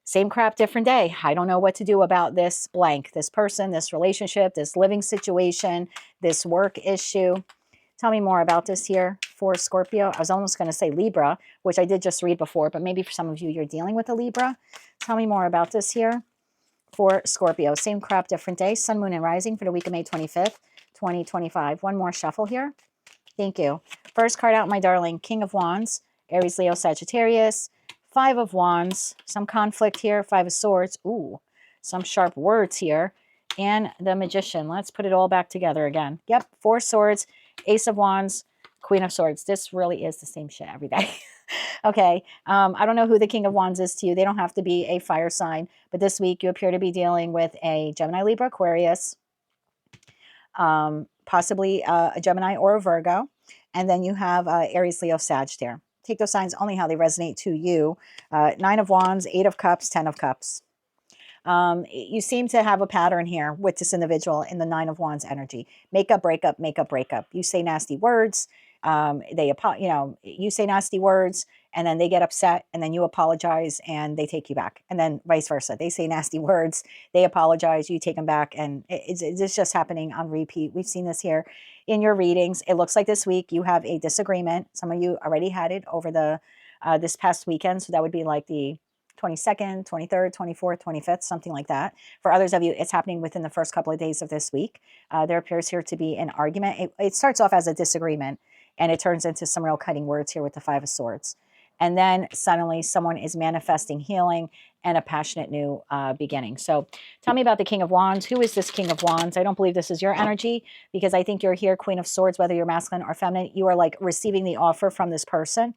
Same crap, different day. I don't know what to do about this blank, this person, this relationship, this living situation, this work issue. Tell me more about this here for Scorpio. I was almost going to say Libra, which I did just read before, but maybe for some of you, you're dealing with a Libra. Tell me more about this here for Scorpio. Same crap, different day. Sun, moon, and rising for the week of May 25th, 2025. One more shuffle here. Thank you. First card out, my darling, King of Wands, Aries, Leo, Sagittarius. Five of Wands, some conflict here. Five of Swords. Ooh, some sharp words here. And the Magician. Let's put it all back together again. Yep, Four Swords, Ace of Wands, Queen of Swords. This really is the same shit every day. Okay, I don't know who the King of Wands is to you. They don't have to be a fire sign. But this week, you appear to be dealing with a Gemini, Libra, Aquarius. Possibly a Gemini or a Virgo. And then you have Aries, Leo, Sag there. Take those signs only how they resonate to you. Nine of Wands, Eight of Cups, 10 of Cups. You seem to have a pattern here with this individual in the Nine of Wands energy. Make up, break up, make up, break up. You say nasty words. You say nasty words, and then they get upset, and then you apologize, and they take you back. And then vice versa. They say nasty words, they apologize, you take them back, and it's just happening on repeat. We've seen this here in your readings. It looks like this week you have a disagreement. Some of you already had it over the this past weekend, so that would be like the 22nd, 23rd, 24th, 25th, something like that. For others of you, it's happening within the first couple of days of this week. There appears here to be an argument. It starts off as a disagreement, and it turns into some real cutting words here with the Five of Swords. And then suddenly someone is manifesting healing and a passionate new beginning. So tell me about the King of Wands. Who is this King of Wands? I don't believe this is your energy, because I think you're here, Queen of Swords, whether you're masculine or feminine. You are like receiving the offer from this person.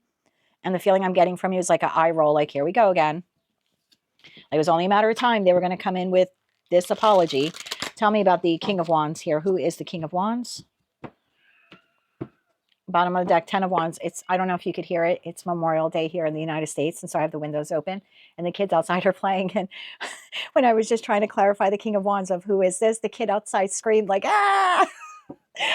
And the feeling I'm getting from you is like an eye roll, like, here we go again. It was only a matter of time they were going to come in with this apology. Tell me about the King of Wands here. Who is the King of Wands? Bottom of the deck, 10 of Wands. I don't know if you could hear it. It's Memorial Day here in the United States, and so I have the windows open, and the kids outside are playing. And when I was just trying to clarify the King of Wands of who is this, the kid outside screamed like, ah!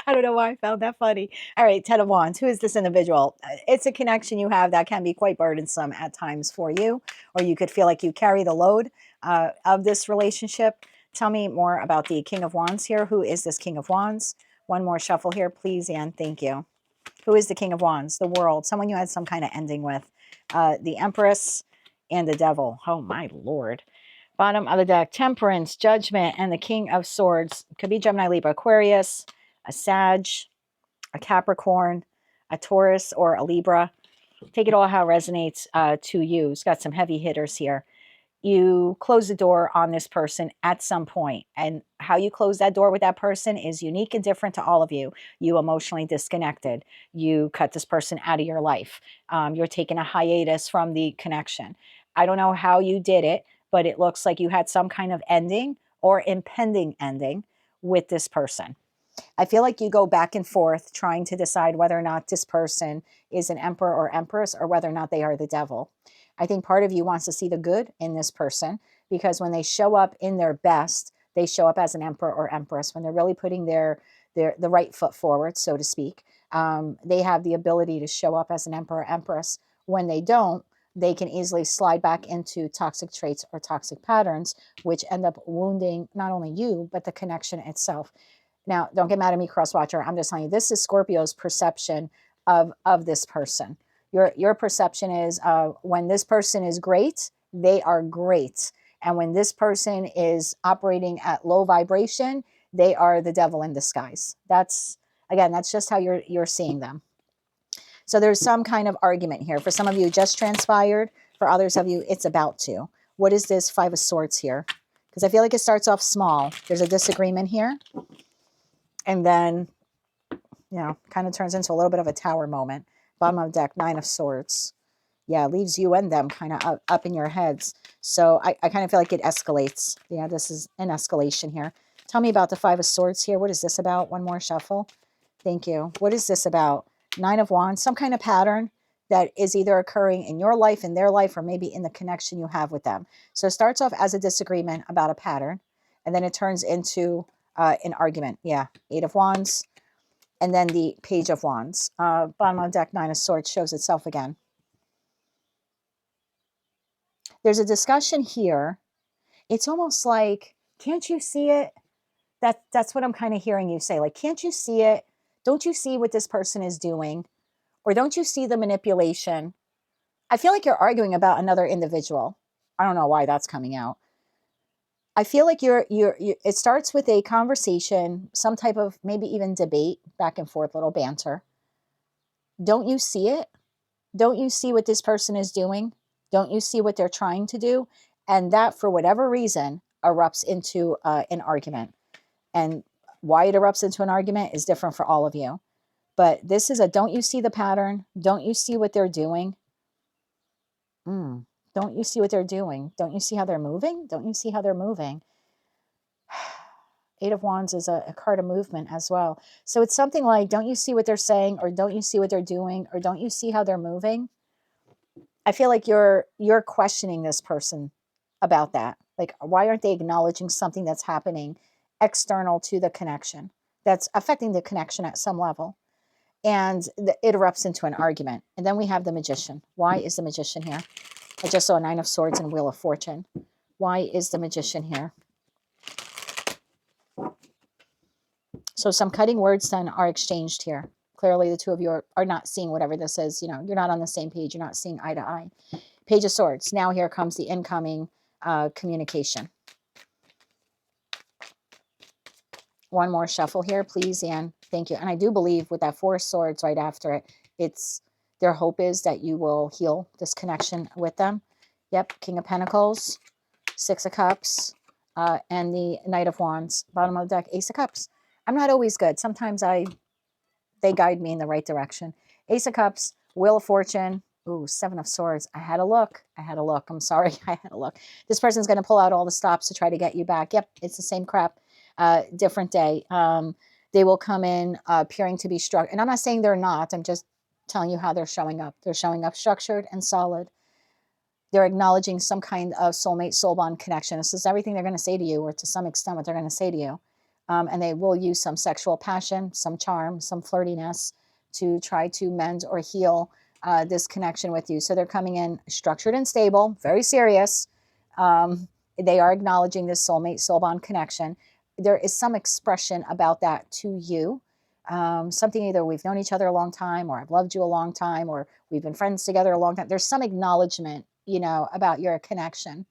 I don't know why I found that funny. All right, 10 of Wands. Who is this individual? It's a connection you have that can be quite burdensome at times for you, or you could feel like you carry the load of this relationship. Tell me more about the King of Wands here. Who is this King of Wands? One more shuffle here, please, Anne. Thank you. Who is the King of Wands? The World. Someone you had some kind of ending with. The Empress and the Devil. Oh, my Lord. Bottom of the deck, Temperance, Judgment, and the King of Swords. Could be Gemini, Libra, Aquarius, a Sag, a Capricorn, a Taurus, or a Libra. Take it all how it resonates to you. It's got some heavy hitters here. You close the door on this person at some point, and how you close that door with that person is unique and different to all of you. You emotionally disconnected. You cut this person out of your life. You're taking a hiatus from the connection. I don't know how you did it, but it looks like you had some kind of ending or impending ending with this person. I feel like you go back and forth trying to decide whether or not this person is an emperor or empress, or whether or not they are the devil. I think part of you wants to see the good in this person, because when they show up in their best, they show up as an emperor or empress. When they're really putting the right foot forward, so to speak, they have the ability to show up as an emperor or empress. When they don't, they can easily slide back into toxic traits or toxic patterns, which end up wounding not only you, but the connection itself. Now, don't get mad at me, cross-watcher. I'm just telling you, this is Scorpio's perception of this person. Your perception is when this person is great, they are great. And when this person is operating at low vibration, they are the devil in disguise. That's just how you're seeing them. So there's some kind of argument here. For some of you, it just transpired. For others of you, it's about to. What is this Five of Swords here? Because I feel like it starts off small. There's a disagreement here. And then, kind of turns into a little bit of a tower moment. Bottom of the deck, Nine of Swords. Yeah, leaves you and them kind of up in your heads. So I kind of feel like it escalates. Yeah, this is an escalation here. Tell me about the Five of Swords here. What is this about? One more shuffle. Thank you. What is this about? Nine of Wands, some kind of pattern that is either occurring in your life, in their life, or maybe in the connection you have with them. So it starts off as a disagreement about a pattern, and then it turns into an argument. Yeah, Eight of Wands, and then the Page of Wands. Bottom of the deck, Nine of Swords shows itself again. There's a discussion here. It's almost like, can't you see it? That's what I'm kind of hearing you say. Like, can't you see it? Don't you see what this person is doing? Or don't you see the manipulation? I feel like you're arguing about another individual. I don't know why that's coming out. I feel like it starts with a conversation, some type of maybe even debate, back and forth, little banter. Don't you see it? Don't you see what this person is doing? Don't you see what they're trying to do? And that, for whatever reason, erupts into an argument. And why it erupts into an argument is different for all of you. But this is don't you see the pattern? Don't you see what they're doing? Don't you see what they're doing? Don't you see how they're moving? Don't you see how they're moving? Eight of Wands is a card of movement as well. So it's something like, don't you see what they're saying? Or don't you see what they're doing? Or don't you see how they're moving? I feel like you're questioning this person about that. Like, why aren't they acknowledging something that's happening external to the connection, that's affecting the connection at some level? And it erupts into an argument. And then we have the Magician. Why is the Magician here? I just saw a Nine of Swords and Wheel of Fortune. Why is the Magician here? So some cutting words then are exchanged here. Clearly the two of you are not seeing whatever this is. You're not on the same page. You're not seeing eye to eye. Page of Swords. Now here comes the incoming communication. One more shuffle here, please, and thank you. And I do believe with that Four of Swords right after it, it's their hope is that you will heal this connection with them. Yep, King of Pentacles, Six of Cups, and the Knight of Wands. Bottom of the deck, Ace of Cups. I'm not always good. Sometimes they guide me in the right direction. Ace of Cups, Wheel of Fortune. Ooh, Seven of Swords. I had a look. I'm sorry. I had a look. This person's going to pull out all the stops to try to get you back. Yep, it's the same crap. Different day. They will come in appearing to be struck. And I'm not saying they're not. I'm just telling you how they're showing up. They're showing up structured and solid. They're acknowledging some kind of soulmate, soul bond connection. This is everything they're going to say to you, or to some extent what they're going to say to you. And they will use some sexual passion, some charm, some flirtiness to try to mend or heal this connection with you. So they're coming in structured and stable, very serious. They are acknowledging this soulmate, soul bond connection. There is some expression about that to you. Something either we've known each other a long time, or I've loved you a long time, or we've been friends together a long time. There's some acknowledgement, you know, about your connection.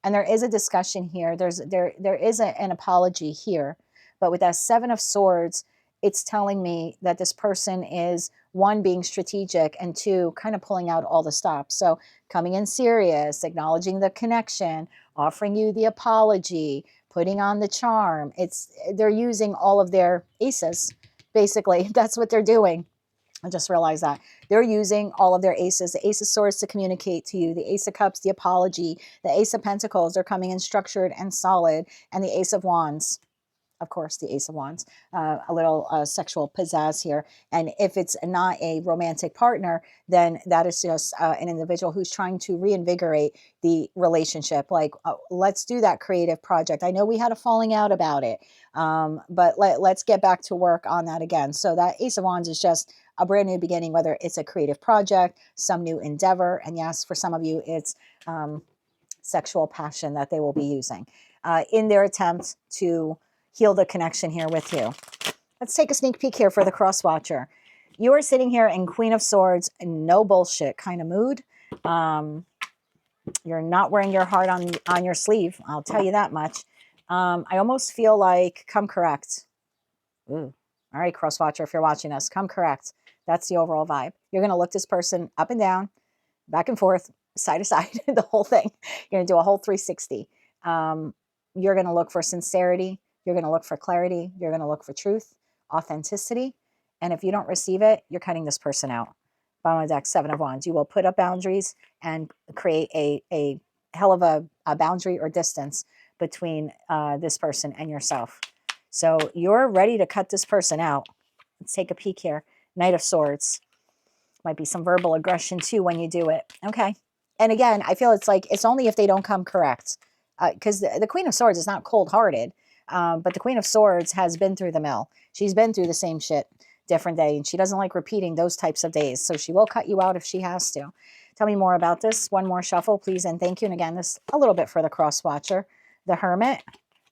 And there is a discussion here. There is an apology here. But with that Seven of Swords, it's telling me that this person is, one, being strategic, and two, kind of pulling out all the stops. So coming in serious, acknowledging the connection, offering you the apology, putting on the charm. They're using all of their aces, basically. That's what they're doing. I just realized that. They're using all of their aces, the Ace of Swords to communicate to you, the Ace of Cups, the apology, the Ace of Pentacles, they're coming in structured and solid, and the Ace of Wands. Of course, the Ace of Wands, a little sexual pizzazz here. And if it's not a romantic partner, then that is just an individual who's trying to reinvigorate the relationship. Like, let's do that creative project. I know we had a falling out about it, but let's get back to work on that again. So that Ace of Wands is just a brand new beginning, whether it's a creative project, some new endeavor. And yes, for some of you, it's sexual passion that they will be using in their attempt to heal the connection here with you. Let's take a sneak peek here for the cross watcher. You are sitting here in Queen of Swords, no bullshit kind of mood. You're not wearing your heart on your sleeve. I'll tell you that much. I almost feel like come correct. Ooh. All right, cross watcher, if you're watching us, come correct. That's the overall vibe. You're going to look this person up and down, back and forth, side to side, the whole thing. You're going to do a whole 360. You're going to look for sincerity. You're going to look for clarity. You're going to look for truth, authenticity. And if you don't receive it, you're cutting this person out. Bottom of the deck, Seven of Wands. You will put up boundaries and create a hell of a boundary or distance between this person and yourself. So you're ready to cut this person out. Let's take a peek here. Knight of Swords. Might be some verbal aggression too when you do it. Okay. And again, I feel it's like it's only if they don't come correct. Because the Queen of Swords is not cold-hearted. But the Queen of Swords has been through the mill. She's been through the same shit, different day. And she doesn't like repeating those types of days. So she will cut you out if she has to. Tell me more about this. One more shuffle, please. And thank you. And again, this a little bit for the cross watcher. The Hermit.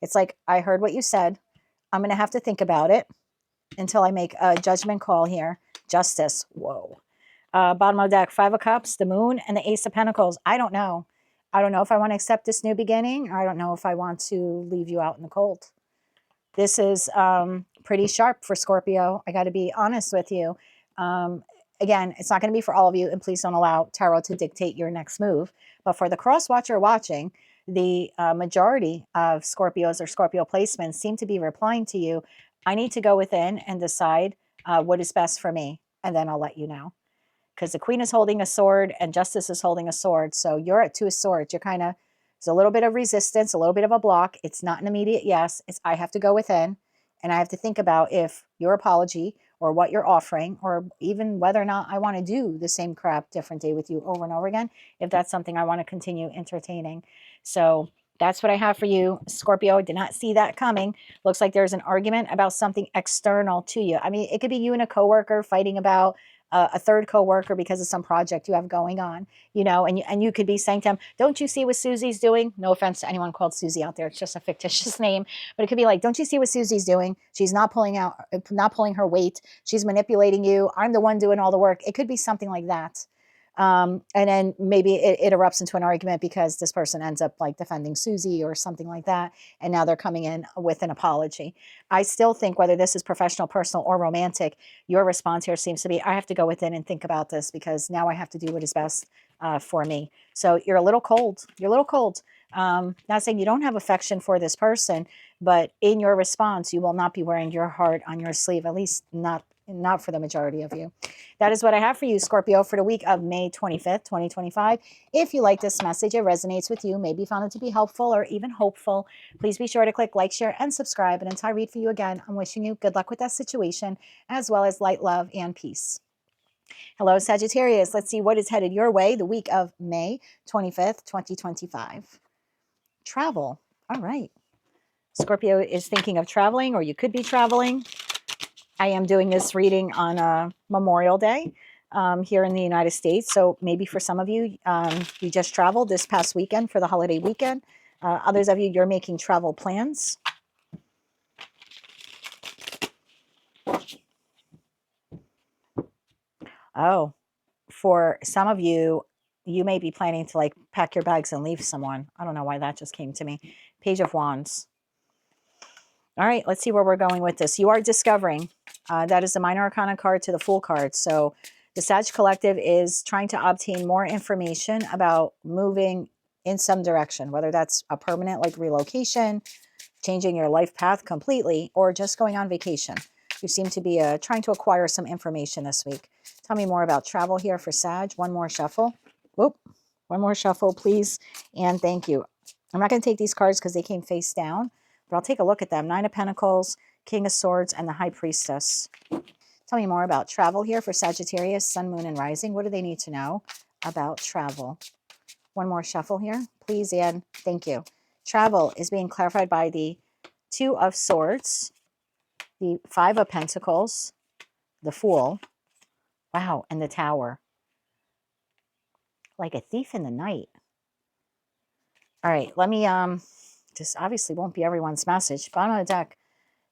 It's like, I heard what you said. I'm going to have to think about it until I make a judgment call here. Justice. Whoa. Bottom of the deck, Five of Cups, the Moon, and the Ace of Pentacles. I don't know. I don't know if I want to accept this new beginning, or I don't know if I want to leave you out in the cold. This is pretty sharp for Scorpio. I got to be honest with you. Again, it's not going to be for all of you, and please don't allow tarot to dictate your next move. But for the cross watcher watching, the majority of Scorpios or Scorpio placements seem to be replying to you. I need to go within and decide what is best for me, and then I'll let you know. Because the Queen is holding a sword and Justice is holding a sword. So you're at Two of Swords. You're kind of, there's a little bit of resistance, a little bit of a block. It's not an immediate yes. It's I have to go within and I have to think about if your apology or what you're offering, or even whether or not I want to do the same crap different day with you over and over again, if that's something I want to continue entertaining. So that's what I have for you, Scorpio. I did not see that coming. Looks like there's an argument about something external to you. I mean, it could be you and a coworker fighting about a third coworker because of some project you have going on, you know, and you could be saying to them, don't you see what Susie's doing? No offense to anyone called Susie out there. It's just a fictitious name, but it could be like, don't you see what Susie's doing? She's not pulling her weight. She's manipulating you. I'm the one doing all the work. It could be something like that. And then maybe it erupts into an argument because this person ends up like defending Susie or something like that. And now they're coming in with an apology. I still think whether this is professional, personal, or romantic, your response here seems to be, I have to go within and think about this because now I have to do what is best for me. So you're a little cold. You're a little cold. Not saying you don't have affection for this person, but in your response, you will not be wearing your heart on your sleeve, at least not for the majority of you. That is what I have for you, Scorpio, for the week of May 25th, 2025. If you like this message, it resonates with you, maybe found it to be helpful or even hopeful, please be sure to click like, share, and subscribe. And until I read for you again, I'm wishing you good luck with that situation, as well as light, love, and peace. Hello, Sagittarius. Let's see what is headed your way the week of May 25th, 2025. Travel. All right. Scorpio is thinking of traveling, or you could be traveling. I am doing this reading on Memorial Day here in the United States. So maybe for some of you, you just traveled this past weekend for the holiday weekend. Others of you, you're making travel plans. Oh, for some of you, you may be planning to like pack your bags and leave someone. I don't know why that just came to me. Page of Wands. All right, let's see where we're going with this. You are discovering. That is the Minor Arcana card to the Fool card. So the Sag Collective is trying to obtain more information about moving in some direction, whether that's a permanent like relocation, changing your life path completely, or just going on vacation. You seem to be trying to acquire some information this week. Tell me more about travel here for Sag. One more shuffle. Whoop. One more shuffle, please. And thank you. I'm not going to take these cards because they came face down, but I'll take a look at them. Nine of Pentacles, King of Swords, and the High Priestess. Tell me more about travel here for Sagittarius, Sun, Moon, and Rising. What do they need to know about travel? One more shuffle here, please, and thank you. Travel is being clarified by the Two of Swords, the Five of Pentacles, the Fool, wow, and the Tower. Like a thief in the night. All right, let me, this obviously won't be everyone's message. Bottom of the deck,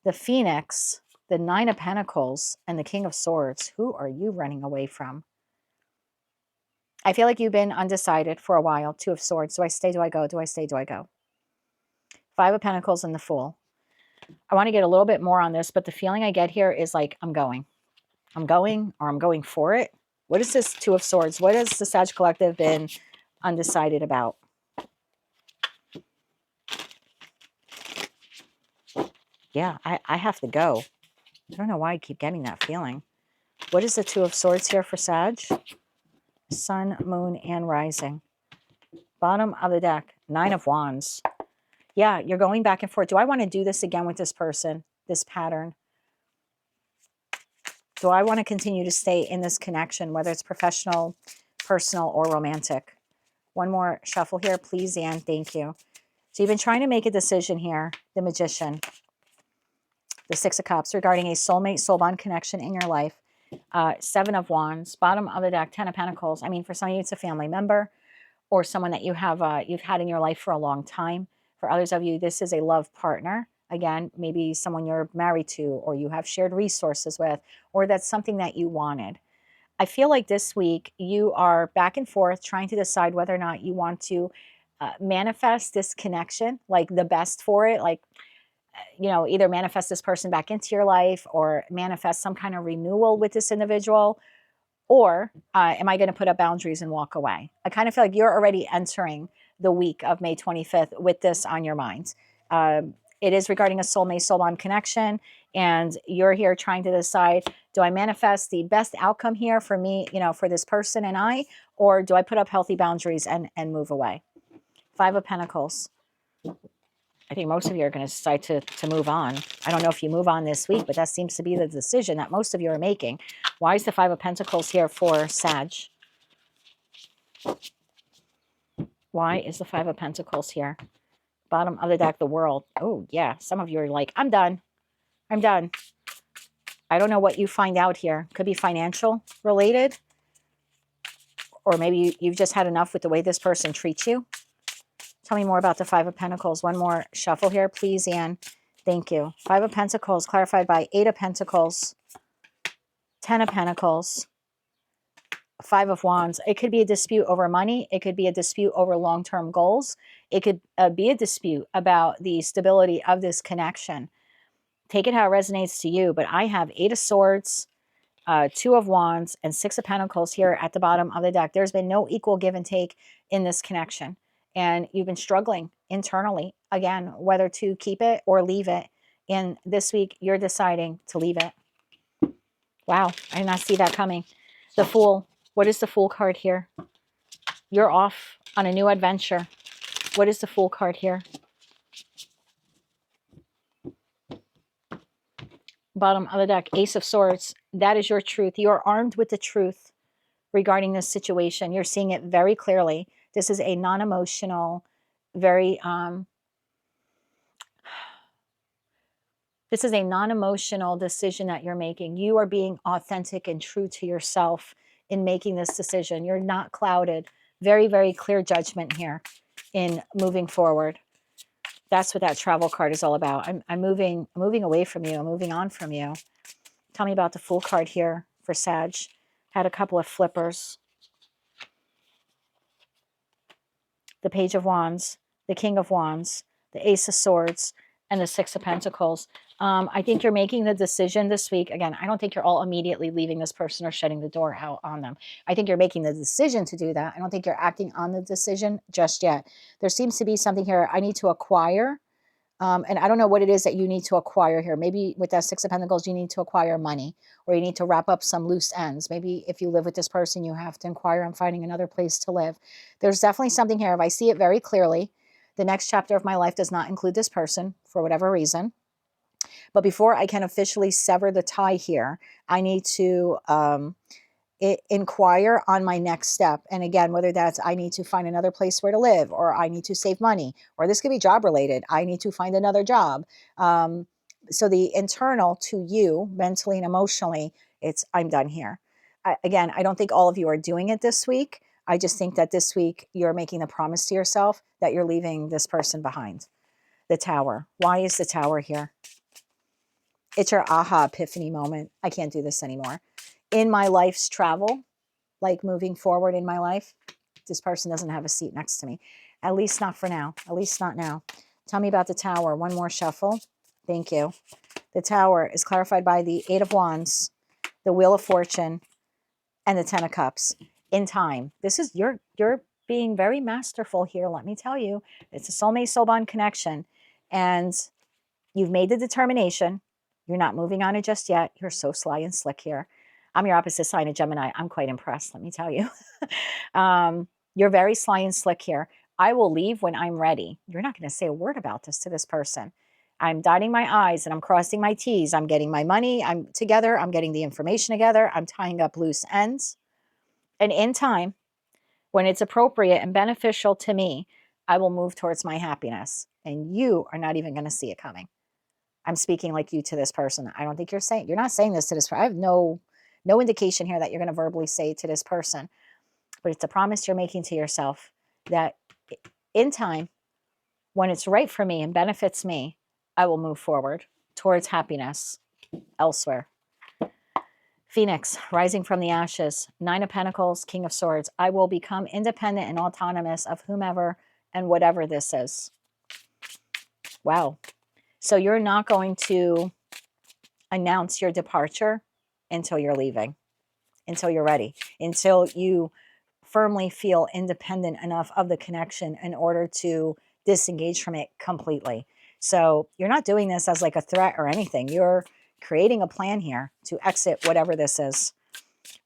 the Phoenix, the Nine of Pentacles, and the King of Swords. Who are you running away from? I feel like you've been undecided for a while. Two of Swords. Do I stay? Do I go? Do I stay? Do I go? Five of Pentacles and the Fool. I want to get a little bit more on this, but the feeling I get here is like, I'm going. I'm going, or I'm going for it. What is this Two of Swords? What has the Sag Collective been undecided about? Yeah, I have to go. I don't know why I keep getting that feeling. What is the Two of Swords here for Sag? Sun, Moon, and Rising. Bottom of the deck, Nine of Wands. Yeah, you're going back and forth. Do I want to do this again with this person, this pattern? Do I want to continue to stay in this connection, whether it's professional, personal, or romantic? One more shuffle here, please, and thank you. So you've been trying to make a decision here, the Magician, the Six of Cups, regarding a soulmate, soul bond connection in your life. Seven of Wands, bottom of the deck, Ten of Pentacles. I mean, for some of you, it's a family member or someone that you have you've had in your life for a long time. For others of you, this is a love partner. Again, maybe someone you're married to, or you have shared resources with, or that's something that you wanted. I feel like this week you are back and forth trying to decide whether or not you want to manifest this connection, like the best for it, like, you know, either manifest this person back into your life or manifest some kind of renewal with this individual. Or am I going to put up boundaries and walk away? I kind of feel like you're already entering the week of May 25th with this on your mind. It is regarding a soulmate, soul bond connection. And you're here trying to decide, do I manifest the best outcome here for me, you know, for this person and I, or do I put up healthy boundaries and move away? Five of Pentacles. I think most of you are going to decide to move on. I don't know if you move on this week, but that seems to be the decision that most of you are making. Why is the Five of Pentacles here for Sag? Why is the Five of Pentacles here? Bottom of the deck, the World. Oh, yeah. Some of you are like, I'm done. I'm done. I don't know what you find out here. Could be financial related. Or maybe you've just had enough with the way this person treats you. Tell me more about the Five of Pentacles. One more shuffle here, please, Anne. Thank you. Five of Pentacles clarified by Eight of Pentacles, Ten of Pentacles, Five of Wands. It could be a dispute over money. It could be a dispute over long-term goals. It could be a dispute about the stability of this connection. Take it how it resonates to you. But I have Eight of Swords, Two of Wands, and Six of Pentacles here at the bottom of the deck. There's been no equal give and take in this connection. And you've been struggling internally, again, whether to keep it or leave it. And this week, you're deciding to leave it. Wow, I did not see that coming. The Fool. What is the Fool card here? You're off on a new adventure. What is the Fool card here? Bottom of the deck, Ace of Swords. That is your truth. You are armed with the truth regarding this situation. You're seeing it very clearly. This is a non-emotional, very, this is a non-emotional decision that you're making. You are being authentic and true to yourself in making this decision. You're not clouded. Very, very clear judgment here in moving forward. That's what that travel card is all about. I'm moving away from you. I'm moving on from you. Tell me about the Fool card here for Sag. Had a couple of flippers. The Page of Wands, the King of Wands, the Ace of Swords, and the Six of Pentacles. I think you're making the decision this week. Again, I don't think you're all immediately leaving this person or shutting the door out on them. I think you're making the decision to do that. I don't think you're acting on the decision just yet. There seems to be something here I need to acquire. And I don't know what it is that you need to acquire here. Maybe with that Six of Pentacles, you need to acquire money, or you need to wrap up some loose ends. Maybe if you live with this person, you have to inquire on finding another place to live. There's definitely something here. If I see it very clearly, the next chapter of my life does not include this person for whatever reason. But before I can officially sever the tie here, I need to inquire on my next step. And again, whether that's I need to find another place where to live, or I need to save money, or this could be job related. I need to find another job. So the internal to you, mentally and emotionally, it's I'm done here. Again, I don't think all of you are doing it this week. I just think that this week you're making the promise to yourself that you're leaving this person behind. The Tower. Why is the Tower here? It's your aha epiphany moment. I can't do this anymore. In my life's travel, like moving forward in my life, this person doesn't have a seat next to me. At least not for now. At least not now. Tell me about the Tower. One more shuffle. Thank you. The Tower is clarified by the Eight of Wands, the Wheel of Fortune, and the Ten of Cups. In time. This is, you're being very masterful here, let me tell you. It's a soulmate soul bond connection. And you've made the determination. You're not moving on it just yet. You're so sly and slick here. I'm your opposite sign of Gemini. I'm quite impressed, let me tell you. You're very sly and slick here. I will leave when I'm ready. You're not going to say a word about this to this person. I'm dotting my I's and I'm crossing my T's. I'm getting my money. I'm together. I'm getting the information together. I'm tying up loose ends. And in time, when it's appropriate and beneficial to me, I will move towards my happiness. And you are not even going to see it coming. I'm speaking like you to this person. I don't think you're not saying this to this person. I have no indication here that you're going to verbally say to this person, but it's a promise you're making to yourself that in time, when it's right for me and benefits me, I will move forward towards happiness elsewhere. Phoenix, rising from the ashes, Nine of Pentacles, King of Swords. I will become independent and autonomous of whomever and whatever this is. Wow. So you're not going to announce your departure until you're leaving, until you're ready, until you firmly feel independent enough of the connection in order to disengage from it completely. So you're not doing this as like a threat or anything. You're creating a plan here to exit whatever this is.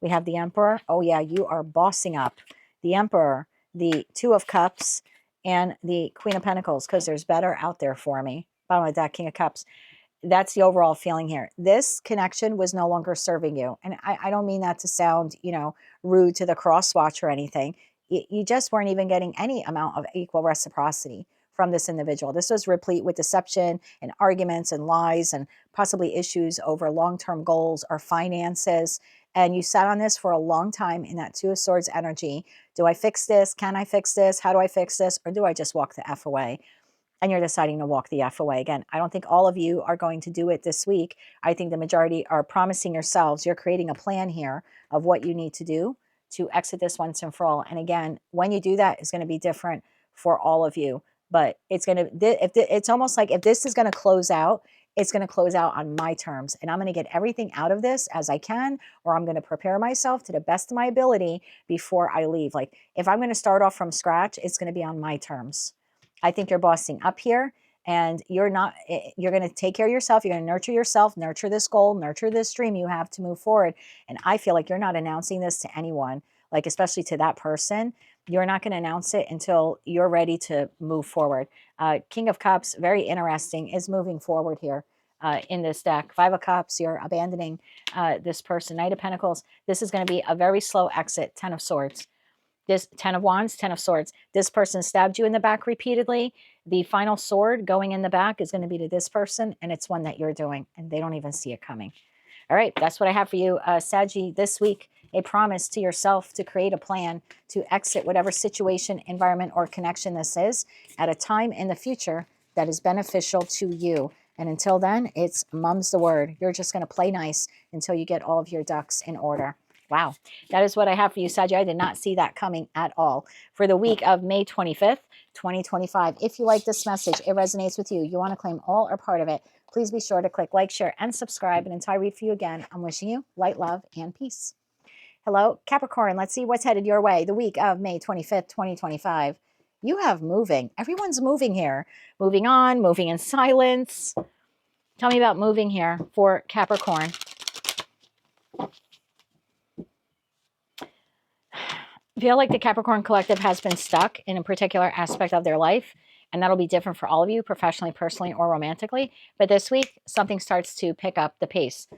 We have the Emperor. Oh yeah, you are bossing up. The Emperor, the Two of Cups, and the Queen of Pentacles, because there's better out there for me. Bottom of that, King of Cups. That's the overall feeling here. This connection was no longer serving you. And I don't mean that to sound, rude to the cross watch or anything. You just weren't even getting any amount of equal reciprocity from this individual. This was replete with deception and arguments and lies and possibly issues over long-term goals or finances. And you sat on this for a long time in that Two of Swords energy. Do I fix this? Can I fix this? How do I fix this? Or do I just walk the F away? And you're deciding to walk the F away. Again, I don't think all of you are going to do it this week. I think the majority are promising yourselves. You're creating a plan here of what you need to do to exit this once and for all. And again, when you do that, it's going to be different for all of you. But it's going to, it's almost like if this is going to close out, it's going to close out on my terms. And I'm going to get everything out of this as I can, or I'm going to prepare myself to the best of my ability before I leave. Like if I'm going to start off from scratch, it's going to be on my terms. I think you're bossing up here, and you're going to take care of yourself. You're going to nurture yourself, nurture this goal, nurture this dream you have to move forward. And I feel like you're not announcing this to anyone, like especially to that person. You're not going to announce it until you're ready to move forward. King of Cups, very interesting, is moving forward here in this deck. Five of Cups, you're abandoning this person. Knight of Pentacles, this is going to be a very slow exit. Ten of Swords. This 10 of Wands, 10 of Swords. This person stabbed you in the back repeatedly. The final sword going in the back is going to be to this person, and it's one that you're doing, and they don't even see it coming. All right, that's what I have for you, Saggy, this week. A promise to yourself to create a plan to exit whatever situation, environment, or connection this is at a time in the future that is beneficial to you. And until then, it's mum's the word. You're just going to play nice until you get all of your ducks in order. Wow, that is what I have for you, Saggy. I did not see that coming at all. For the week of May 25th, 2025. If you like this message, it resonates with you, you want to claim all or part of it, please be sure to click like, share, and subscribe. And until I read for you again, I'm wishing you light, love, and peace. Hello, Capricorn. Let's see what's headed your way the week of May 25th, 2025. You have moving. Everyone's moving here. Moving on, moving in silence. Tell me about moving here for Capricorn. I feel like the Capricorn collective has been stuck in a particular aspect of their life, and that'll be different for all of you, professionally, personally, or romantically. But this week, something starts to pick up the pace.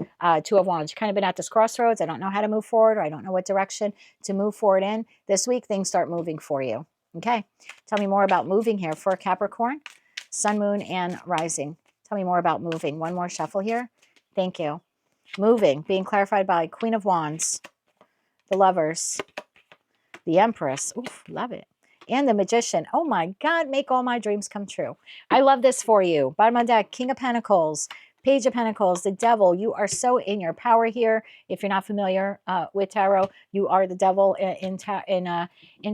Two of Wands, you've kind of been at this crossroads. I don't know how to move forward, or I don't know what direction to move forward in. This week, things start moving for you. Okay, tell me more about moving here for Capricorn, Sun, Moon, and Rising. Tell me more about moving. One more shuffle here. Thank you. Moving, being clarified by Queen of Wands, the Lovers, the Empress. Oof, love it. And the Magician. Oh my God, make all my dreams come true. I love this for you. Bottom of deck, King of Pentacles, Page of Pentacles, the Devil. You are so in your power here. If you're not familiar with tarot, you are the devil in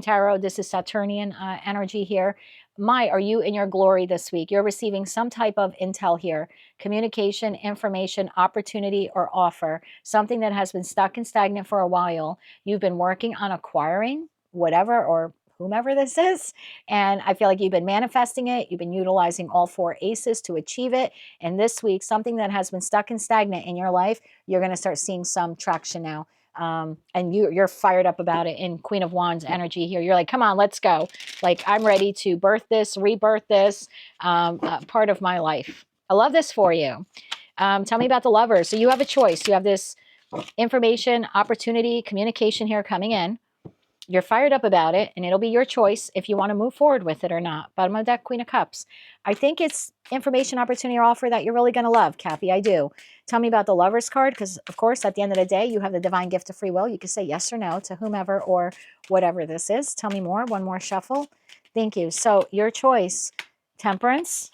tarot. This is Saturnian energy here. Are you in your glory this week? You're receiving some type of intel here. Communication, information, opportunity, or offer. Something that has been stuck and stagnant for a while. You've been working on acquiring whatever or whomever this is. And I feel like you've been manifesting it. You've been utilizing all four aces to achieve it. And this week, something that has been stuck and stagnant in your life, you're going to start seeing some traction now. And you're fired up about it in Queen of Wands energy here. You're like, come on, let's go. Like, I'm ready to birth this, rebirth this part of my life. I love this for you. Tell me about the Lovers. So you have a choice. You have this information, opportunity, communication here coming in. You're fired up about it, and it'll be your choice if you want to move forward with it or not. Bottom of deck, Queen of Cups. I think it's information, opportunity, or offer that you're really going to love, Cappy. I do. Tell me about the Lovers card, because, of course, at the end of the day, you have the divine gift of free will. You can say yes or no to whomever or whatever this is. Tell me more. One more shuffle. Thank you. So your choice, Temperance,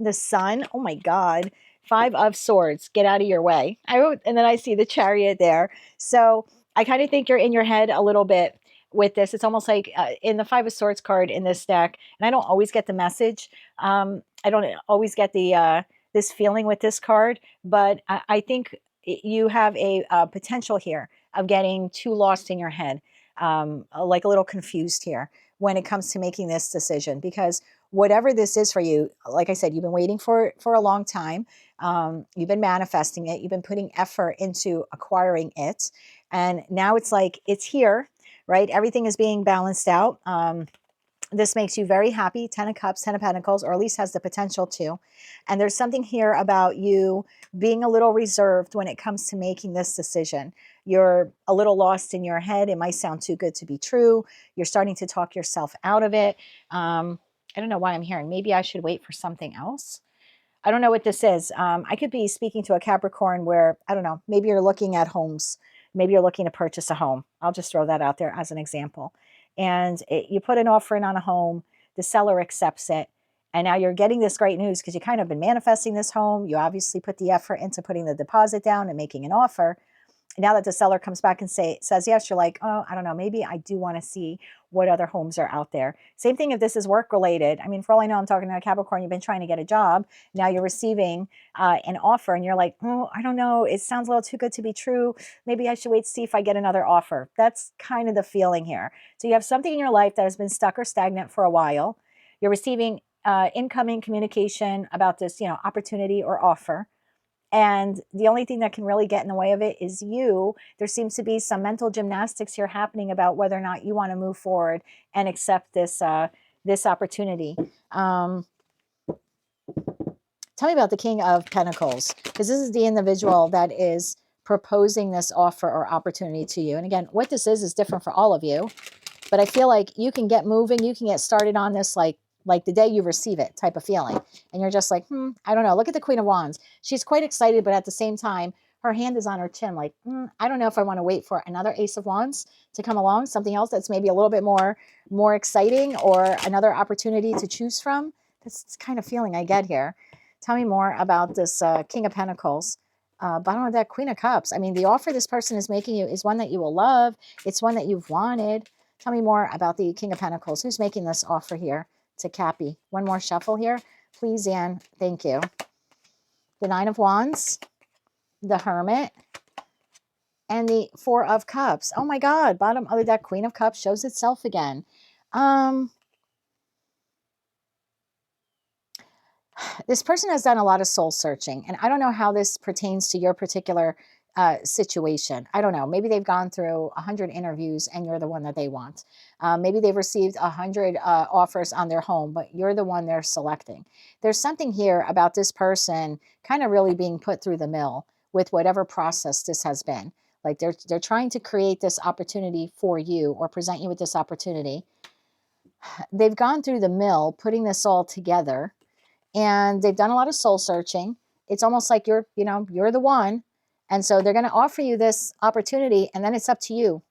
the Sun. Oh, my God. Five of Swords. Get out of your way. And then I see the Chariot there. So I kind of think you're in your head a little bit with this. It's almost like in the Five of Swords card in this deck, and I don't always get the message. I don't always get the this feeling with this card, but I think you have a potential here of getting too lost in your head, like a little confused here when it comes to making this decision, because whatever this is for you, like I said, you've been waiting for a long time. You've been manifesting it. You've been putting effort into acquiring it. And now it's like it's here, right? Everything is being balanced out. This makes you very happy. 10 of Cups, 10 of Pentacles, or at least has the potential to. And there's something here about you being a little reserved when it comes to making this decision. You're a little lost in your head. It might sound too good to be true. You're starting to talk yourself out of it. I don't know why I'm hearing. Maybe I should wait for something else. I don't know what this is. I could be speaking to a Capricorn where, I don't know, maybe you're looking at homes. Maybe you're looking to purchase a home. I'll just throw that out there as an example. And you put an offer in on a home, the seller accepts it, and now you're getting this great news because you kind of been manifesting this home. You obviously put the effort into putting the deposit down and making an offer. now that the seller comes back and says yes, you're like, oh, I don't know, maybe I do want to see what other homes are out there. Same thing if this is work related. I mean, for all I know, I'm talking to a Capricorn, you've been trying to get a job. Now you're receiving an offer and you're like, oh, I don't know, it sounds a little too good to be true. Maybe I should wait to see if I get another offer. That's kind of the feeling here. So you have something in your life that has been stuck or stagnant for a while. You're receiving incoming communication about this, opportunity or offer. And the only thing that can really get in the way of it is you. There seems to be some mental gymnastics here happening about whether or not you want to move forward and accept this opportunity. Tell me about the King of Pentacles, because this is the individual that is proposing this offer or opportunity to you. And again, what this is different for all of you. But I feel like you can get moving. You can get started on this like the day you receive it type of feeling. And you're just like, I don't know. Look at the Queen of Wands. She's quite excited, but at the same time, her hand is on her chin. Like, I don't know if I want to wait for another Ace of Wands to come along. Something else that's maybe a little bit more exciting, or another opportunity to choose from. That's the kind of feeling I get here. Tell me more about this King of Pentacles. Bottom of that, Queen of Cups. I mean, the offer this person is making you is one that you will love. It's one that you've wanted. Tell me more about the King of Pentacles. Who's making this offer here to Cappy? One more shuffle here, please, Anne. Thank you. The Nine of Wands, the Hermit, and the Four of Cups. Oh my God, bottom of the deck, Queen of Cups shows itself again. This person has done a lot of soul searching, and I don't know how this pertains to your particular situation. I don't know. Maybe they've gone through 100 interviews and you're the one that they want. Maybe they've received 100 offers on their home, but you're the one they're selecting. There's something here about this person kind of really being put through the mill with whatever process this has been. Like they're trying to create this opportunity for you, or present you with this opportunity. They've gone through the mill putting this all together, and they've done a lot of soul searching. It's almost like you're the one. And so they're going to offer you this opportunity, and then it's up to you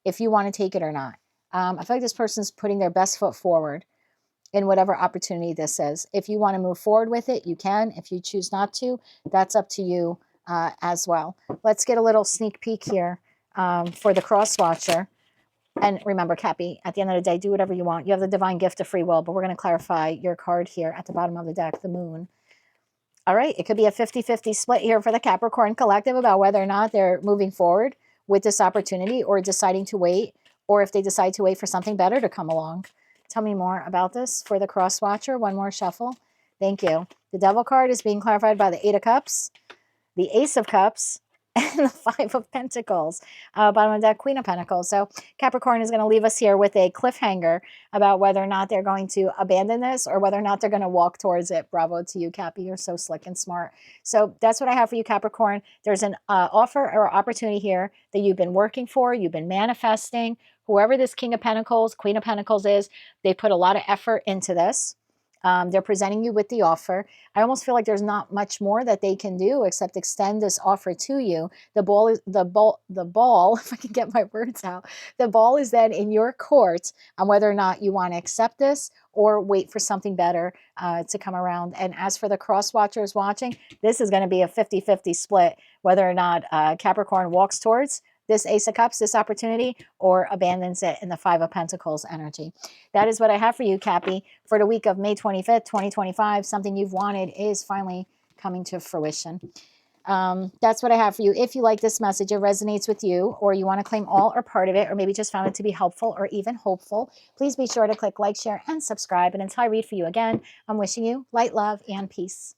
if you want to take it or not. I feel like this person's putting their best foot forward in whatever opportunity this is. If you want to move forward with it, you can. If you choose not to, that's up to you as well. Let's get a little sneak peek here for the cross watcher. And remember, Cappy, at the end of the day, do whatever you want. You have the divine gift of free will, but we're going to clarify your card here at the bottom of the deck, the Moon. All right, it could be a 50-50 split here for the Capricorn collective about whether or not they're moving forward with this opportunity, or deciding to wait, or if they decide to wait for something better to come along. Tell me more about this for the cross watcher. One more shuffle. Thank you. The Devil card is being clarified by the Eight of Cups, the Ace of Cups, and the Five of Pentacles, bottom of that, Queen of Pentacles. So Capricorn is going to leave us here with a cliffhanger about whether or not they're going to abandon this, or whether or not they're going to walk towards it. Bravo to you, Cappy. You're so slick and smart. So that's what I have for you, Capricorn. There's an offer or opportunity here that you've been working for, you've been manifesting. Whoever this King of Pentacles, Queen of Pentacles is, they put a lot of effort into this. They're presenting you with the offer. I almost feel like there's not much more that they can do except extend this offer to you. The ball, if I can get my words out, the ball is then in your court on whether or not you want to accept this or wait for something better to come around. And as for the cross watchers watching, this is going to be a 50-50 split, whether or not Capricorn walks towards this Ace of Cups, this opportunity, or abandons it in the Five of Pentacles energy. That is what I have for you, Cappy, for the week of May 25th, 2025. Something you've wanted is finally coming to fruition. That's what I have for you. If you like this message, it resonates with you, or you want to claim all or part of it, or maybe just found it to be helpful or even hopeful, please be sure to click like, share, and subscribe. And until I read for you again, I'm wishing you light, love, and peace.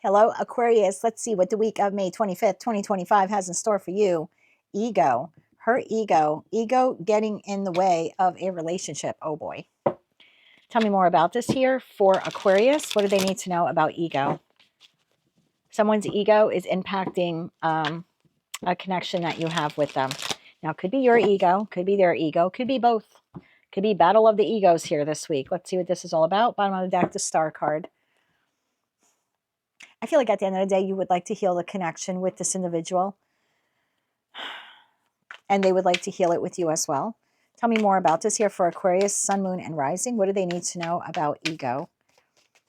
Hello, Aquarius. Let's see what the week of May 25th, 2025 has in store for you. Ego. Her ego. Ego getting in the way of a relationship. Oh, boy. Tell me more about this here for Aquarius. What do they need to know about ego? Someone's ego is impacting a connection that you have with them. Now, it could be your ego. Could be their ego. Could be both. Could be battle of the egos here this week. Let's see what this is all about. Bottom of the deck, the Star card. I feel like at the end of the day, you would like to heal the connection with this individual. And they would like to heal it with you as well. Tell me more about this here for Aquarius, Sun, Moon, and Rising. What do they need to know about ego?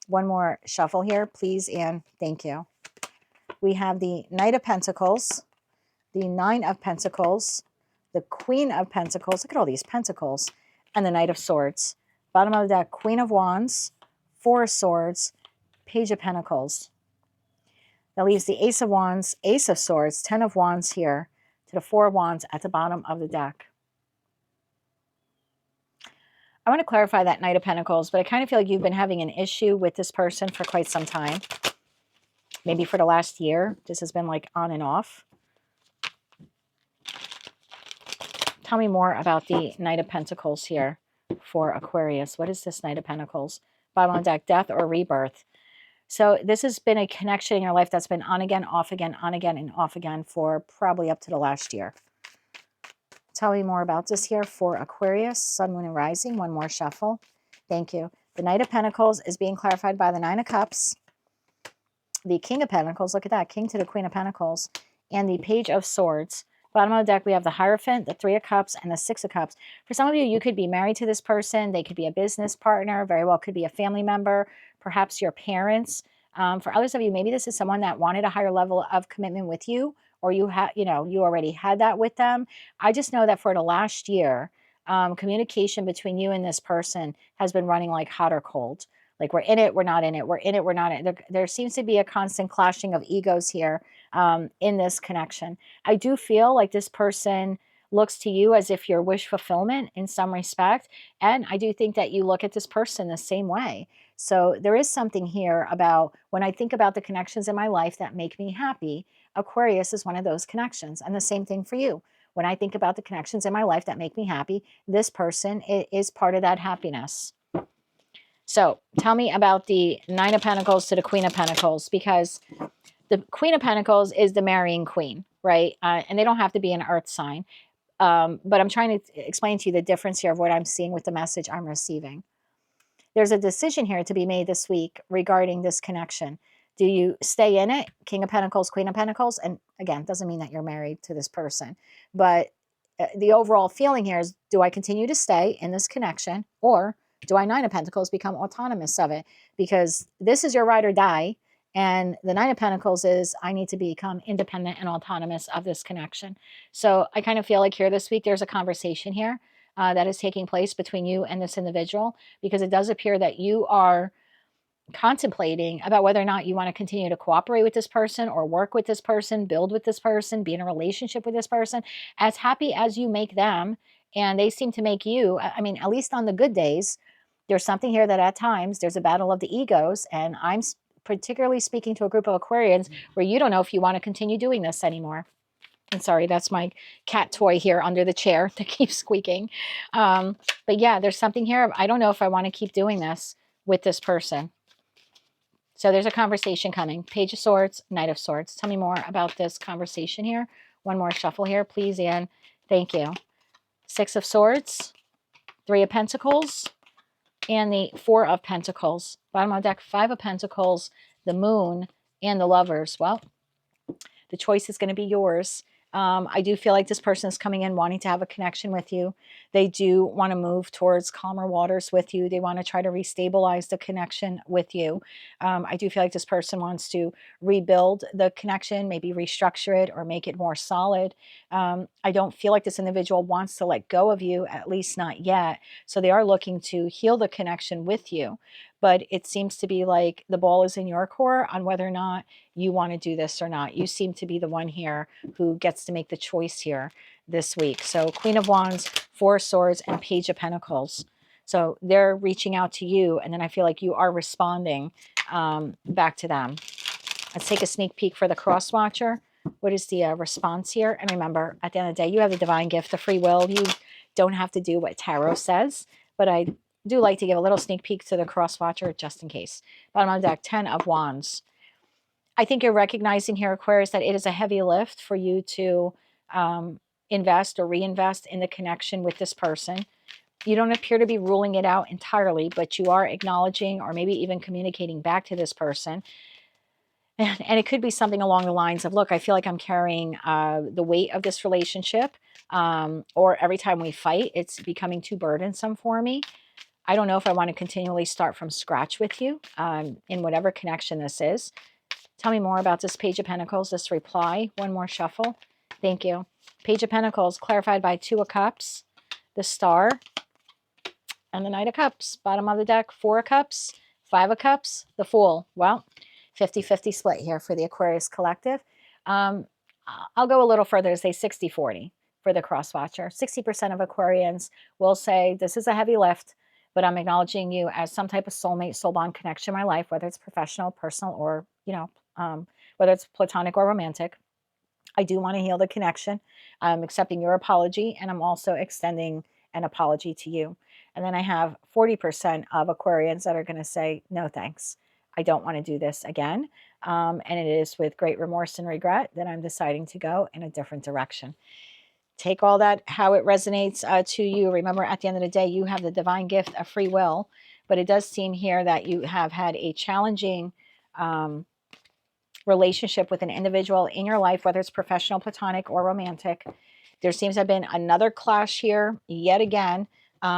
One more shuffle here, please, and thank you. We have the Knight of Pentacles, the Nine of Pentacles, the Queen of Pentacles. Look at all these pentacles. And the Knight of Swords. Bottom of the deck, Queen of Wands, Four of Swords, Page of Pentacles. That leaves the Ace of Wands, Ace of Swords, Ten of Wands here to the Four of Wands at the bottom of the deck. I want to clarify that Knight of Pentacles, but I kind of feel like you've been having an issue with this person for quite some time. Maybe for the last year. This has been like on and off. Tell me more about the Knight of Pentacles here for Aquarius. What is this Knight of Pentacles? Bottom of the deck, death or rebirth. So this has been a connection in your life that's been on again, off again, on again, and off again for probably up to the last year. Tell me more about this here for Aquarius, Sun, Moon, and Rising. One more shuffle. Thank you. The Knight of Pentacles is being clarified by the Nine of Cups. The King of Pentacles, look at that, King to the Queen of Pentacles, and the Page of Swords. Bottom of the deck, we have the Hierophant, the Three of Cups, and the Six of Cups. For some of you, you could be married to this person. They could be a business partner, very well could be a family member, perhaps your parents. For others of you, maybe this is someone that wanted a higher level of commitment with you, or you already had that with them. I just know that for the last year, communication between you and this person has been running like hot or cold. Like we're in it, we're not in it, we're in it, we're not in it. There seems to be a constant clashing of egos here in this connection. I do feel like this person looks to you as if you're wish fulfillment in some respect. And I do think that you look at this person the same way. So there is something here about when I think about the connections in my life that make me happy, Aquarius is one of those connections. And the same thing for you. When I think about the connections in my life that make me happy, this person is part of that happiness. So tell me about the Nine of Pentacles to the Queen of Pentacles, because the Queen of Pentacles is the marrying queen, right? And they don't have to be an earth sign. But I'm trying to explain to you the difference here of what I'm seeing with the message I'm receiving. There's a decision here to be made this week regarding this connection. Do you stay in it? King of Pentacles, Queen of Pentacles. And again, doesn't mean that you're married to this person. But the overall feeling here is, do I continue to stay in this connection, or do I, Nine of Pentacles, become autonomous of it? Because this is your ride or die. And the Nine of Pentacles is, I need to become independent and autonomous of this connection. So I kind of feel like here this week, there's a conversation here that is taking place between you and this individual, because it does appear that you are contemplating about whether or not you want to continue to cooperate with this person or work with this person, build with this person, be in a relationship with this person, as happy as you make them. And they seem to make you, I mean, at least on the good days, there's something here that at times there's a battle of the egos. And I'm particularly speaking to a group of Aquarians where you don't know if you want to continue doing this anymore. And sorry, that's my cat toy here under the chair that keeps squeaking. But yeah, there's something here. I don't know if I want to keep doing this with this person. So there's a conversation coming. Page of Swords, Knight of Swords. Tell me more about this conversation here. One more shuffle here, please, Anne. Thank you. Six of Swords, Three of Pentacles, and the Four of Pentacles. Bottom of the deck, Five of Pentacles, the Moon, and the Lovers. Well, the choice is going to be yours. I do feel like this person is coming in wanting to have a connection with you. They do want to move towards calmer waters with you. They want to try to restabilize the connection with you. I do feel like this person wants to rebuild the connection, maybe restructure it or make it more solid. I don't feel like this individual wants to let go of you, at least not yet. So they are looking to heal the connection with you. But it seems to be like the ball is in your court on whether or not you want to do this or not. You seem to be the one here who gets to make the choice here this week. So Queen of Wands, Four of Swords, and Page of Pentacles. So they're reaching out to you, and then I feel like you are responding back to them. Let's take a sneak peek for the cross watcher. What is the response here? And remember, at the end of the day, you have the divine gift of free will. You don't have to do what tarot says, but I do like to give a little sneak peek to the cross watcher just in case. Bottom of the deck, Ten of Wands. I think you're recognizing here, Aquarius, that it is a heavy lift for you to invest or reinvest in the connection with this person. You don't appear to be ruling it out entirely, but you are acknowledging or maybe even communicating back to this person. And it could be something along the lines of, look, I feel like I'm carrying the weight of this relationship, or every time we fight, it's becoming too burdensome for me. I don't know if I want to continually start from scratch with you in whatever connection this is. Tell me more about this Page of Pentacles, this reply. One more shuffle. Thank you. Page of Pentacles clarified by Two of Cups, the Star, and the Knight of Cups. Bottom of the deck, Four of Cups, Five of Cups, the Fool. Well, 50-50 split here for the Aquarius collective. I'll go a little further to say 60-40 for the cross watcher. 60% of Aquarians will say, this is a heavy lift, but I'm acknowledging you as some type of soulmate, soul bond connection in my life, whether it's professional, personal, or, whether it's platonic or romantic. I do want to heal the connection. I'm accepting your apology, and I'm also extending an apology to you. And then I have 40% of Aquarians that are going to say, no, thanks. I don't want to do this again. And it is with great remorse and regret that I'm deciding to go in a different direction. Take all that, how it resonates to you. Remember, at the end of the day, you have the divine gift of free will. But it does seem here that you have had a challenging relationship with an individual in your life, whether it's professional, platonic, or romantic. There seems to have been another clash here yet again.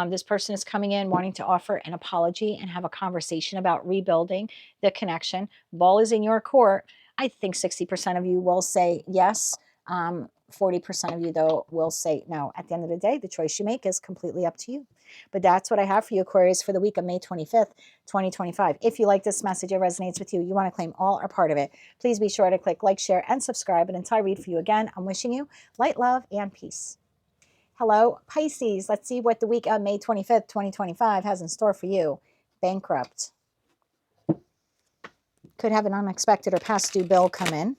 This person is coming in wanting to offer an apology and have a conversation about rebuilding the connection. Ball is in your court. I think 60% of you will say yes. 40% of you, though, will say no. At the end of the day, the choice you make is completely up to you. But that's what I have for you, Aquarius, for the week of May 25th, 2025. If you like this message, it resonates with you, you want to claim all or part of it, please be sure to click like, share, and subscribe. And until I read for you again, I'm wishing you light, love, and peace. Hello, Pisces. Let's see what the week of May 25th, 2025 has in store for you. Bankrupt. Could have an unexpected or past due bill come in.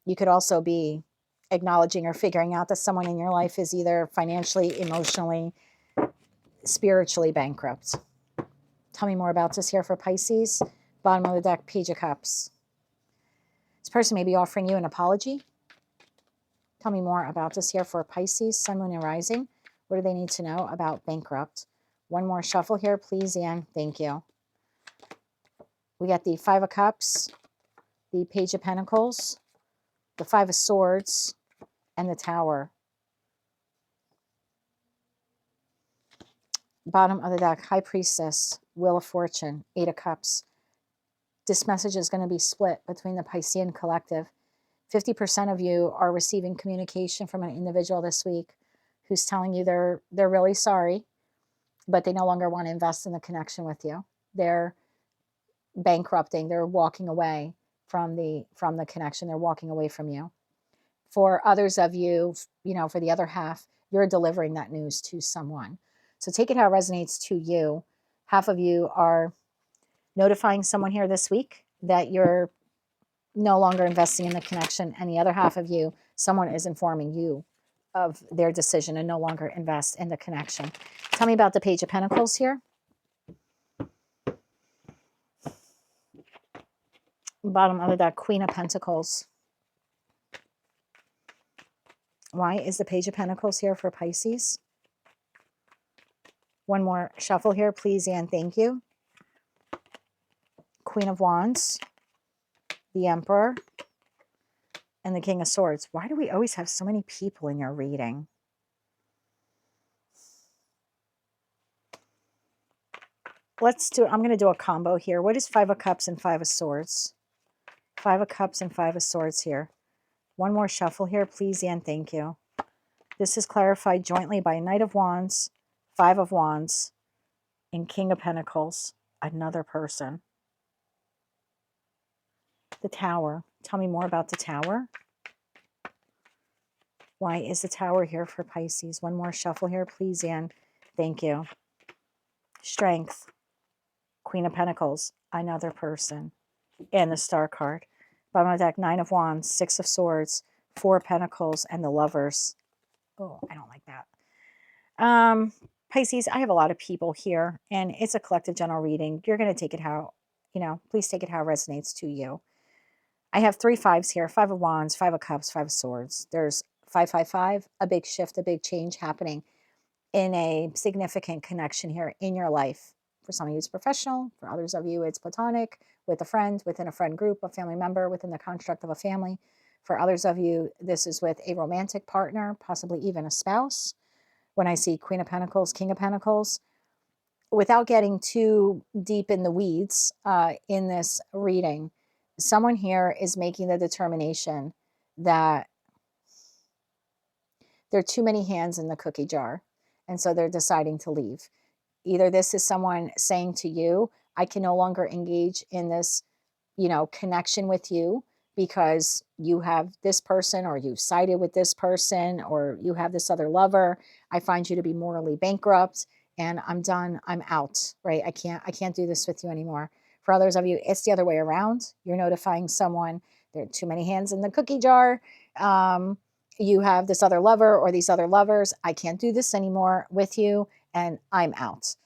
You could also be acknowledging or figuring out that someone in your life is either financially, emotionally, spiritually bankrupt. Tell me more about this here for Pisces. Bottom of the deck, Page of Cups. This person may be offering you an apology. Tell me more about this here for Pisces, Sun, Moon, and Rising. What do they need to know about bankrupt? One more shuffle here, please, and thank you. We got the Five of Cups, the Page of Pentacles, the Five of Swords, and the Tower. Bottom of the deck, High Priestess, Wheel of Fortune, Eight of Cups. This message is going to be split between the Piscean collective. 50% of you are receiving communication from an individual this week who's telling you they're really sorry, but they no longer want to invest in the connection with you. They're bankrupting. They're walking away from the connection. They're walking away from you. For others of you, for the other half, you're delivering that news to someone. So take it how it resonates to you. Half of you are notifying someone here this week that you're no longer investing in the connection, and the other half of you, someone is informing you of their decision to no longer invest in the connection. Tell me about the Page of Pentacles here. Bottom of the deck, Queen of Pentacles. Why is the Page of Pentacles here for Pisces? One more shuffle here, please, and thank you. Queen of Wands, the Emperor, and the King of Swords. Why do we always have so many people in your reading? I'm going to do a combo here. What is Five of Cups and Five of Swords? Five of Cups and Five of Swords here. One more shuffle here, please, and thank you. This is clarified jointly by Knight of Wands, Five of Wands, and King of Pentacles, another person. The Tower. Tell me more about the Tower. Why is the Tower here for Pisces? One more shuffle here, please, and thank you. Strength. Queen of Pentacles, another person. And the Star card. Bottom of the deck, Nine of Wands, Six of Swords, Four of Pentacles, and the Lovers. Oh, I don't like that. Pisces, I have a lot of people here, and it's a collective general reading. You're going to take it how, please take it how it resonates to you. I have three fives here, Five of Wands, Five of Cups, Five of Swords. There's 555, a big shift, a big change happening in a significant connection here in your life. For some of you, it's professional. For others of you, it's platonic, with a friend, within a friend group, a family member, within the construct of a family. For others of you, this is with a romantic partner, possibly even a spouse. When I see Queen of Pentacles, King of Pentacles, without getting too deep in the weeds in this reading, someone here is making the determination that there are too many hands in the cookie jar. And so they're deciding to leave. Either this is someone saying to you, I can no longer engage in this, connection with you because you have this person, or you sided with this person, or you have this other lover. I find you to be morally bankrupt, and I'm done. I'm out, right? I can't do this with you anymore. For others of you, it's the other way around. You're notifying someone there are too many hands in the cookie jar. You have this other lover or these other lovers. I can't do this anymore with you, and I'm out.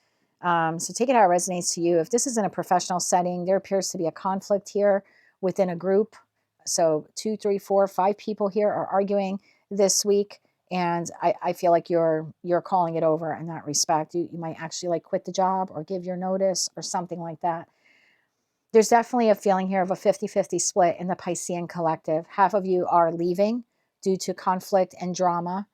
So take it how it resonates to you. If this is in a professional setting, there appears to be a conflict here within a group. So 2, 3, 4, 5 people here are arguing this week. And I feel like you're calling it over in that respect. You might actually like quit the job or give your notice or something like that. There's definitely a feeling here of a 50-50 split in the Piscean collective. Half of you are leaving due to conflict and drama,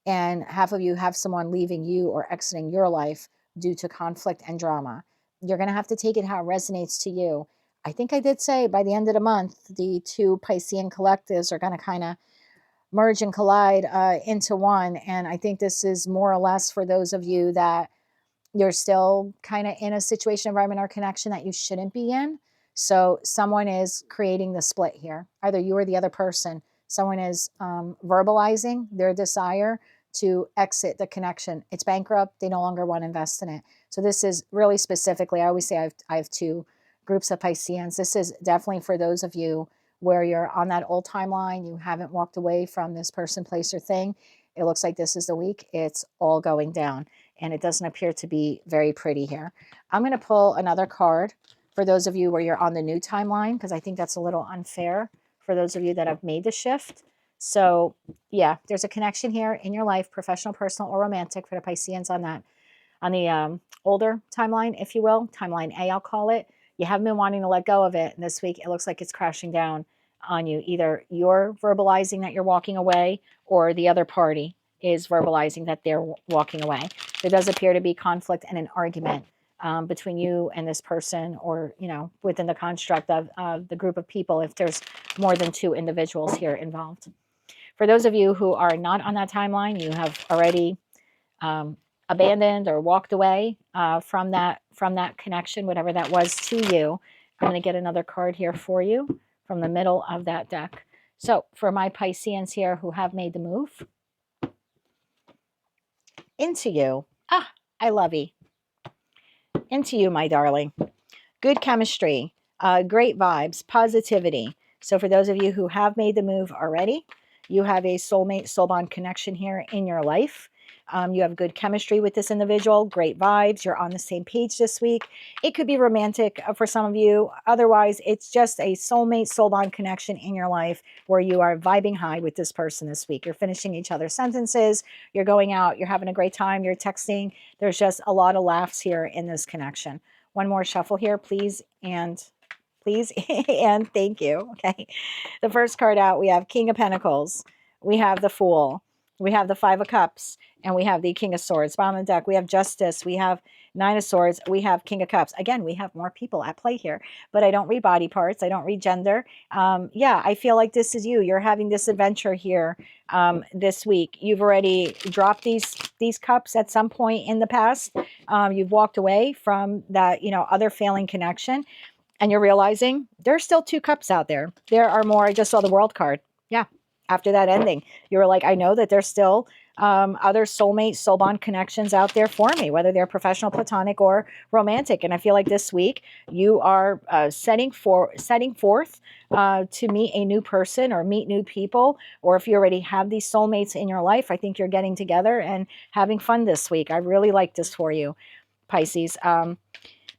and half of you have someone leaving you or exiting your life due to conflict and drama. You're going to have to take it how it resonates to you. I think I did say by the end of the month, the 2 Piscean collectives are going to kind of merge and collide into one. And I think this is more or less for those of you that you're still kind of in a situation, environment, or connection that you shouldn't be in. So someone is creating the split here. Either you or the other person. Someone is verbalizing their desire to exit the connection. It's bankrupt. They no longer want to invest in it. So this is really specifically, I always say I have 2 groups of Pisceans. This is definitely for those of you where you're on that old timeline. You haven't walked away from this person, place, or thing. It looks like this is the week. It's all going down. And it doesn't appear to be very pretty here. I'm going to pull another card for those of you where you're on the new timeline, because I think that's a little unfair for those of you that have made the shift. So yeah, there's a connection here in your life, professional, personal, or romantic for the Pisceans on that, on the older timeline, if you will, timeline A, I'll call it. You haven't been wanting to let go of it. And this week, it looks like it's crashing down on you. Either you're verbalizing that you're walking away, or the other party is verbalizing that they're walking away. There does appear to be conflict and an argument between you and this person, or, within the construct of the group of people, if there's more than 2 individuals here involved. For those of you who are not on that timeline, you have already abandoned or walked away from that connection, whatever that was to you. I'm going to get another card here for you from the middle of that deck. So for my Pisceans here who have made the move into you, I love you. Into you, my darling. Good chemistry, great vibes, positivity. So for those of you who have made the move already, you have a soulmate, soul bond connection here in your life. You have good chemistry with this individual, great vibes. You're on the same page this week. It could be romantic for some of you. Otherwise, it's just a soulmate, soul bond connection in your life where you are vibing high with this person this week. You're finishing each other's sentences. You're going out. You're having a great time. You're texting. There's just a lot of laughs here in this connection. One more shuffle here, please, and and thank you. Okay. The first card out, we have King of Pentacles. We have the Fool. We have the 5 of Cups. And we have the King of Swords. Bottom of the deck, we have Justice. We have 9 of Swords. We have King of Cups. Again, we have more people at play here. But I don't read body parts. I don't read gender. Yeah, I feel like this is you. You're having this adventure here this week. You've already dropped these cups at some point in the past. You've walked away from that, other failing connection. And you're realizing there's still 2 cups out there. There are more. I just saw the World card. Yeah. After that ending, you were like, I know that there's still other soulmate, soul bond connections out there for me, whether they're professional, platonic, or romantic. And I feel like this week you are setting forth to meet a new person or meet new people. Or if you already have these soulmates in your life, I think you're getting together and having fun this week. I really like this for you, Pisces.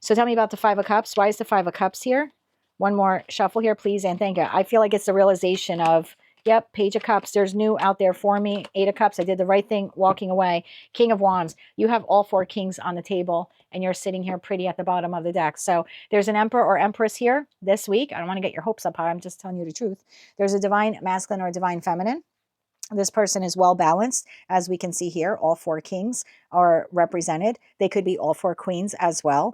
So tell me about the 5 of Cups. Why is the 5 of Cups here? One more shuffle here, please, and thank you. I feel like it's the realization of, yep, Page of Cups. There's new out there for me. 8 of Cups. I did the right thing walking away. King of Wands. You have all 4 kings on the table, and you're sitting here pretty at the bottom of the deck. So there's an Emperor or Empress here this week. I don't want to get your hopes up high. I'm just telling you the truth. There's a divine masculine or a divine feminine. This person is well balanced. As we can see here, all 4 kings are represented. They could be all 4 queens as well.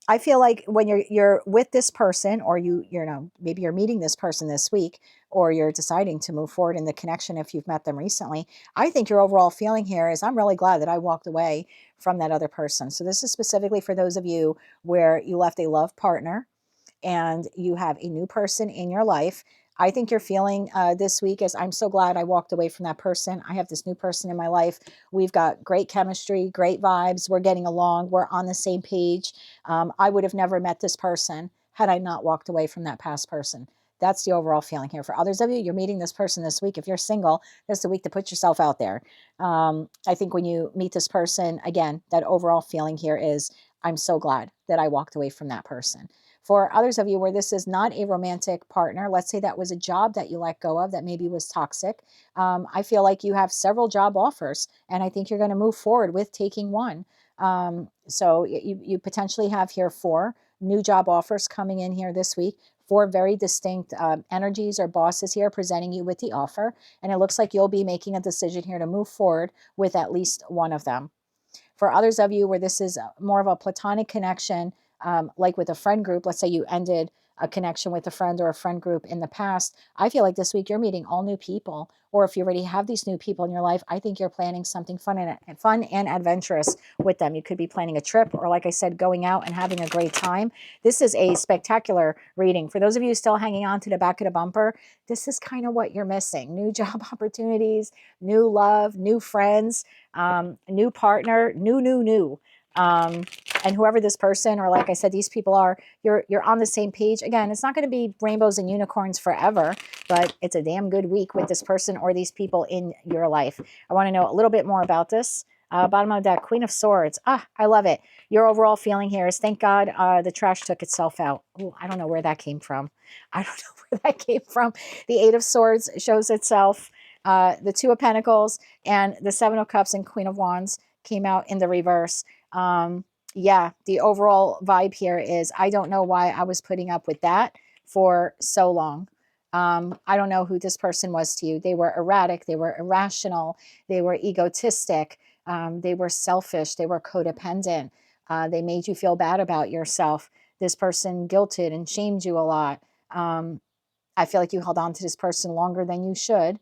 I feel like when you're with this person, or you know, maybe you're meeting this person this week, or you're deciding to move forward in the connection if you've met them recently, I think your overall feeling here is, I'm really glad that I walked away from that other person. So this is specifically for those of you where you left a love partner and you have a new person in your life. I think you're feeling this week is, I'm so glad I walked away from that person. I have this new person in my life. We've got great chemistry, great vibes. We're getting along. We're on the same page. I would have never met this person had I not walked away from that past person. That's the overall feeling here. For others of you, you're meeting this person this week. If you're single, this is the week to put yourself out there. I think when you meet this person, again, that overall feeling here is, I'm so glad that I walked away from that person. For others of you where this is not a romantic partner, let's say that was a job that you let go of that maybe was toxic. I feel like you have several job offers, and I think you're going to move forward with taking one. So you potentially have here 4 new job offers coming in here this week. 4 very distinct energies or bosses here presenting you with the offer. And it looks like you'll be making a decision here to move forward with at least one of them. For others of you where this is more of a platonic connection, like with a friend group, let's say you ended a connection with a friend or a friend group in the past, I feel like this week you're meeting all new people. Or if you already have these new people in your life, I think you're planning something fun and adventurous with them. You could be planning a trip, or like I said, going out and having a great time. This is a spectacular reading. For those of you still hanging on to the back of the bumper, this is kind of what you're missing. New job opportunities, new love, new friends, new partner, new. And whoever this person, or like I said, these people are, you're on the same page. Again, it's not going to be rainbows and unicorns forever, but it's a damn good week with this person or these people in your life. I want to know a little bit more about this. Bottom of that, Queen of Swords. I love it. Your overall feeling here is, thank God the trash took itself out. Ooh, I don't know where that came from. I don't know where that came from. The 8 of Swords shows itself. The 2 of Pentacles and the 7 of Cups and Queen of Wands came out in the reverse. Yeah, the overall vibe here is, I don't know why I was putting up with that for so long. I don't know who this person was to you. They were erratic. They were irrational. They were egotistic. They were selfish. They were codependent. They made you feel bad about yourself. This person guilted and shamed you a lot. I feel like you held on to this person longer than you should.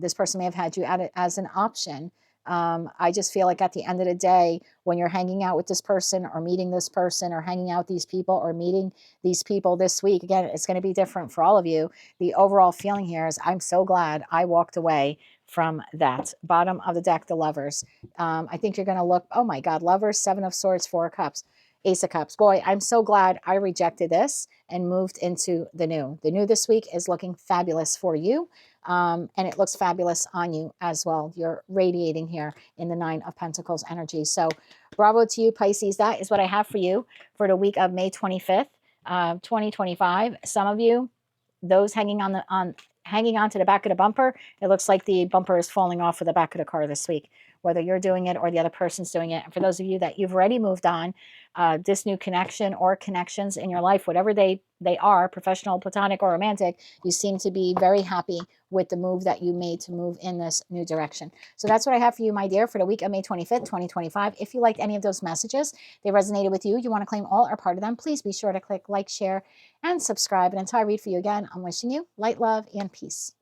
This person may have had you at it as an option. I just feel like at the end of the day, when you're hanging out with this person or meeting this person or hanging out with these people or meeting these people this week, again, it's going to be different for all of you. The overall feeling here is, I'm so glad I walked away from that. Bottom of the deck, the Lovers. I think you're going to look, oh my God, Lovers, 7 of Swords, 4 of Cups. Ace of Cups. Boy, I'm so glad I rejected this and moved into the new. The new this week is looking fabulous for you. And it looks fabulous on you as well. You're radiating here in the 9 of Pentacles energy. So bravo to you, Pisces. That is what I have for you for the week of May 25th, 2025. Some of you, those hanging on to the back of the bumper, it looks like the bumper is falling off of the back of the car this week, whether you're doing it or the other person's doing it. And for those of you that you've already moved on, this new connection or connections in your life, whatever they are, professional, platonic, or romantic, you seem to be very happy with the move that you made to move in this new direction. So that's what I have for you, my dear, for the week of May 25th, 2025. If you liked any of those messages, they resonated with you, you want to claim all or part of them, please be sure to click like, share, and subscribe. And until I read for you again, I'm wishing you light, love, and peace.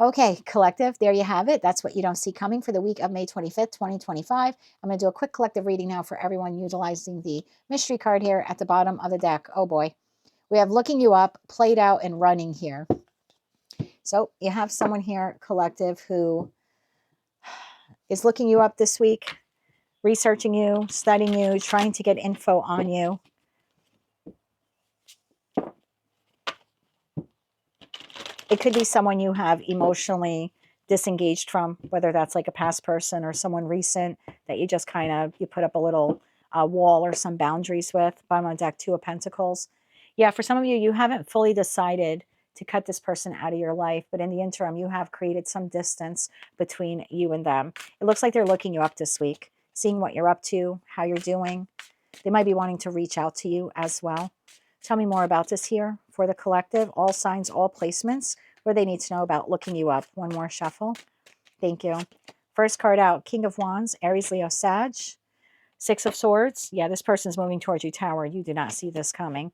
Okay, collective, there you have it. That's what you don't see coming for the week of May 25th, 2025. I'm going to do a quick collective reading now for everyone utilizing the mystery card here at the bottom of the deck. Oh boy. We have looking you up, played out, and running here. So you have someone here, collective, who is looking you up this week, researching you, studying you, trying to get info on you. It could be someone you have emotionally disengaged from, whether that's like a past person or someone recent that you just kind of, you put up a little wall or some boundaries with. Bottom of the deck, 2 of Pentacles. Yeah, for some of you, you haven't fully decided to cut this person out of your life, but in the interim, you have created some distance between you and them. It looks like they're looking you up this week, seeing what you're up to, how you're doing. They might be wanting to reach out to you as well. Tell me more about this here for the collective. All signs, all placements, where they need to know about looking you up. One more shuffle. Thank you. First card out, King of Wands, Aries, Leo, Sag. Six of Swords. Yeah, this person's moving towards you, Tower. You do not see this coming.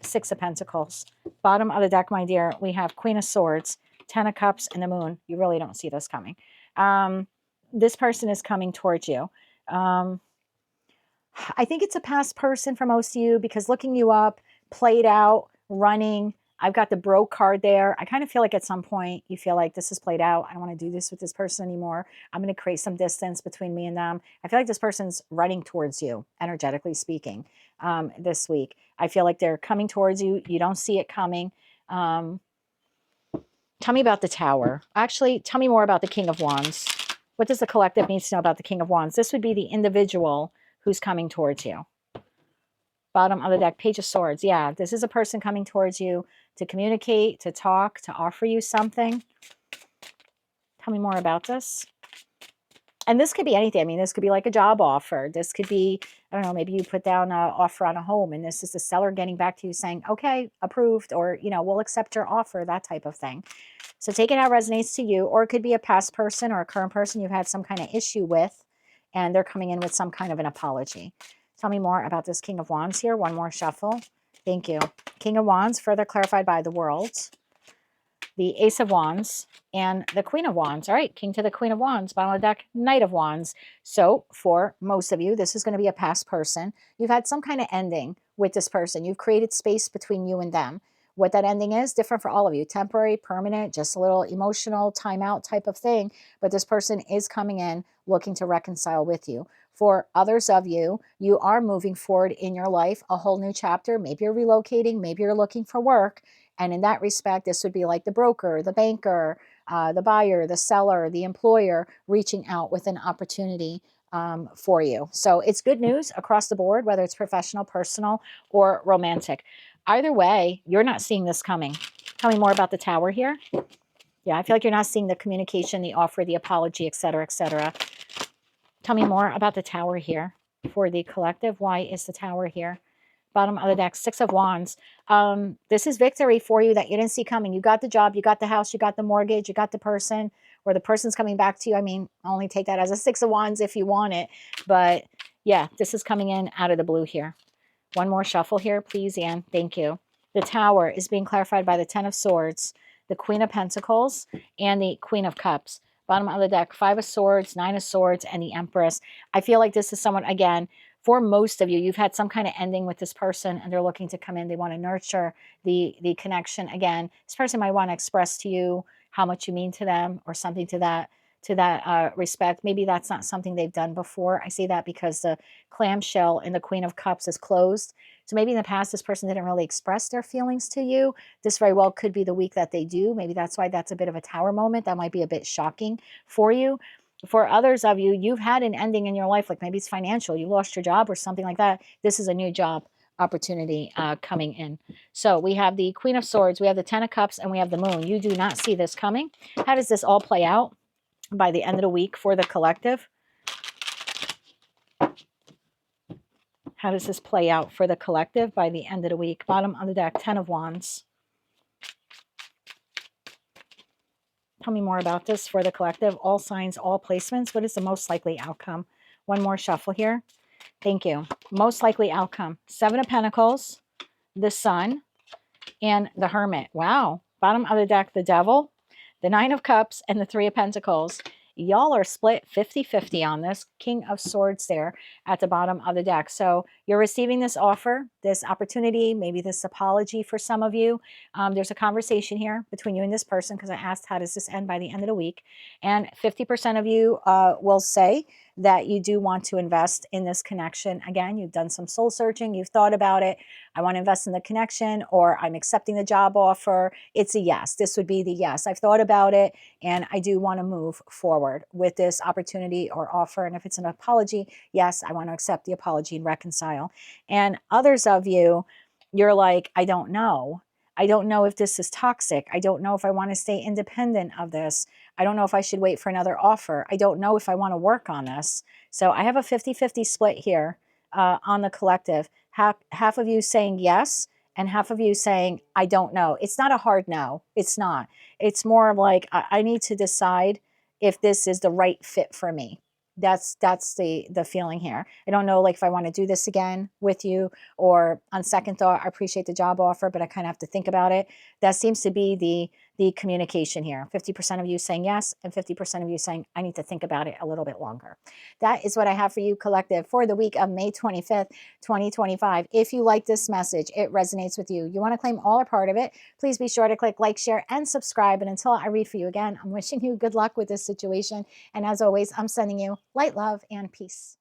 Six of Pentacles. Bottom of the deck, my dear, we have Queen of Swords, Ten of Cups, and the Moon. You really don't see this coming. This person is coming towards you. I think it's a past person for most of you because looking you up, played out, running. I've got the Broke card there. I kind of feel like at some point you feel like this is played out. I don't want to do this with this person anymore. I'm going to create some distance between me and them. I feel like this person's running towards you, energetically speaking, this week. I feel like they're coming towards you. You don't see it coming. Tell me about the Tower. Actually, tell me more about the King of Wands. What does the collective need to know about the King of Wands? This would be the individual who's coming towards you. Bottom of the deck, Page of Swords. Yeah, this is a person coming towards you to communicate, to talk, to offer you something. Tell me more about this. And this could be anything. I mean, this could be like a job offer. This could be, I don't know, maybe you put down an offer on a home and this is the seller getting back to you saying, okay, approved, or, you know, we'll accept your offer, that type of thing. So take it how it resonates to you, or it could be a past person or a current person you've had some kind of issue with, and they're coming in with some kind of an apology. Tell me more about this King of Wands here. One more shuffle. Thank you. King of Wands, further clarified by the World. The Ace of Wands and the Queen of Wands. All right, King to the Queen of Wands. Bottom of the deck, Knight of Wands. So for most of you, this is going to be a past person. You've had some kind of ending with this person. You've created space between you and them. What that ending is, different for all of you. Temporary, permanent, just a little emotional timeout type of thing. But this person is coming in looking to reconcile with you. For others of you, you are moving forward in your life, a whole new chapter. Maybe you're relocating, maybe you're looking for work. And in that respect, this would be like the broker, the banker, the buyer, the seller, the employer reaching out with an opportunity for you. So it's good news across the board, whether it's professional, personal, or romantic. Either way, you're not seeing this coming. Tell me more about the Tower here. Yeah, I feel like you're not seeing the communication, the offer, the apology, etc., etc. Tell me more about the Tower here for the collective. Why is the Tower here? Bottom of the deck, Six of Wands. This is victory for you that you didn't see coming. You got the job, you got the house, you got the mortgage, you got the person, or the person's coming back to you. I mean, only take that as a Six of Wands if you want it. But yeah, this is coming in out of the blue here. One more shuffle here, please, Anne. Thank you. The Tower is being clarified by the Ten of Swords, the Queen of Pentacles, and the Queen of Cups. Bottom of the deck, Five of Swords, Nine of Swords, and the Empress. I feel like this is someone, again, for most of you, you've had some kind of ending with this person and they're looking to come in. They want to nurture the connection. Again, this person might want to express to you how much you mean to them or something to that respect. Maybe that's not something they've done before. I say that because the clamshell in the Queen of Cups is closed. So maybe in the past, this person didn't really express their feelings to you. This very well could be the week that they do. Maybe that's why that's a bit of a Tower moment. That might be a bit shocking for you. For others of you, you've had an ending in your life, like maybe it's financial. You lost your job or something like that. This is a new job opportunity coming in. So we have the Queen of Swords, we have the Ten of Cups, and we have the Moon. You do not see this coming. How does this all play out by the end of the week for the collective? How does this play out for the collective by the end of the week? Bottom of the deck, Ten of Wands. Tell me more about this for the collective. All signs, all placements. What is the most likely outcome? One more shuffle here. Thank you. Most likely outcome. Seven of Pentacles, the Sun, and the Hermit. Wow. Bottom of the deck, the Devil, the Nine of Cups, and the Three of Pentacles. Y'all are split 50-50 on this. King of Swords there at the bottom of the deck. So you're receiving this offer, this opportunity, maybe this apology for some of you. There's a conversation here between you and this person because I asked, how does this end by the end of the week? And 50% of you will say that you do want to invest in this connection. Again, you've done some soul searching. You've thought about it. I want to invest in the connection, or I'm accepting the job offer. It's a yes. This would be the yes. I've thought about it and I do want to move forward with this opportunity or offer. And if it's an apology, yes, I want to accept the apology and reconcile. And others of you, you're like, I don't know. I don't know if this is toxic. I don't know if I want to stay independent of this. I don't know if I should wait for another offer. I don't know if I want to work on this. So I have a 50-50 split here on the collective. Half of you saying yes, and half of you saying, I don't know. It's not a hard no. It's not. It's more like, I need to decide if this is the right fit for me. That's the feeling here. I don't know, like, if I want to do this again with you, or on second thought, I appreciate the job offer, but I kind of have to think about it. That seems to be the communication here. 50% of you saying yes, and 50% of you saying, I need to think about it a little bit longer. That is what I have for you, collective, for the week of May 25th, 2025. If you like this message, it resonates with you, you want to claim all or part of it, please be sure to click like, share, and subscribe. And until I read for you again, I'm wishing you good luck with this situation. And as always, I'm sending you light, love, and peace.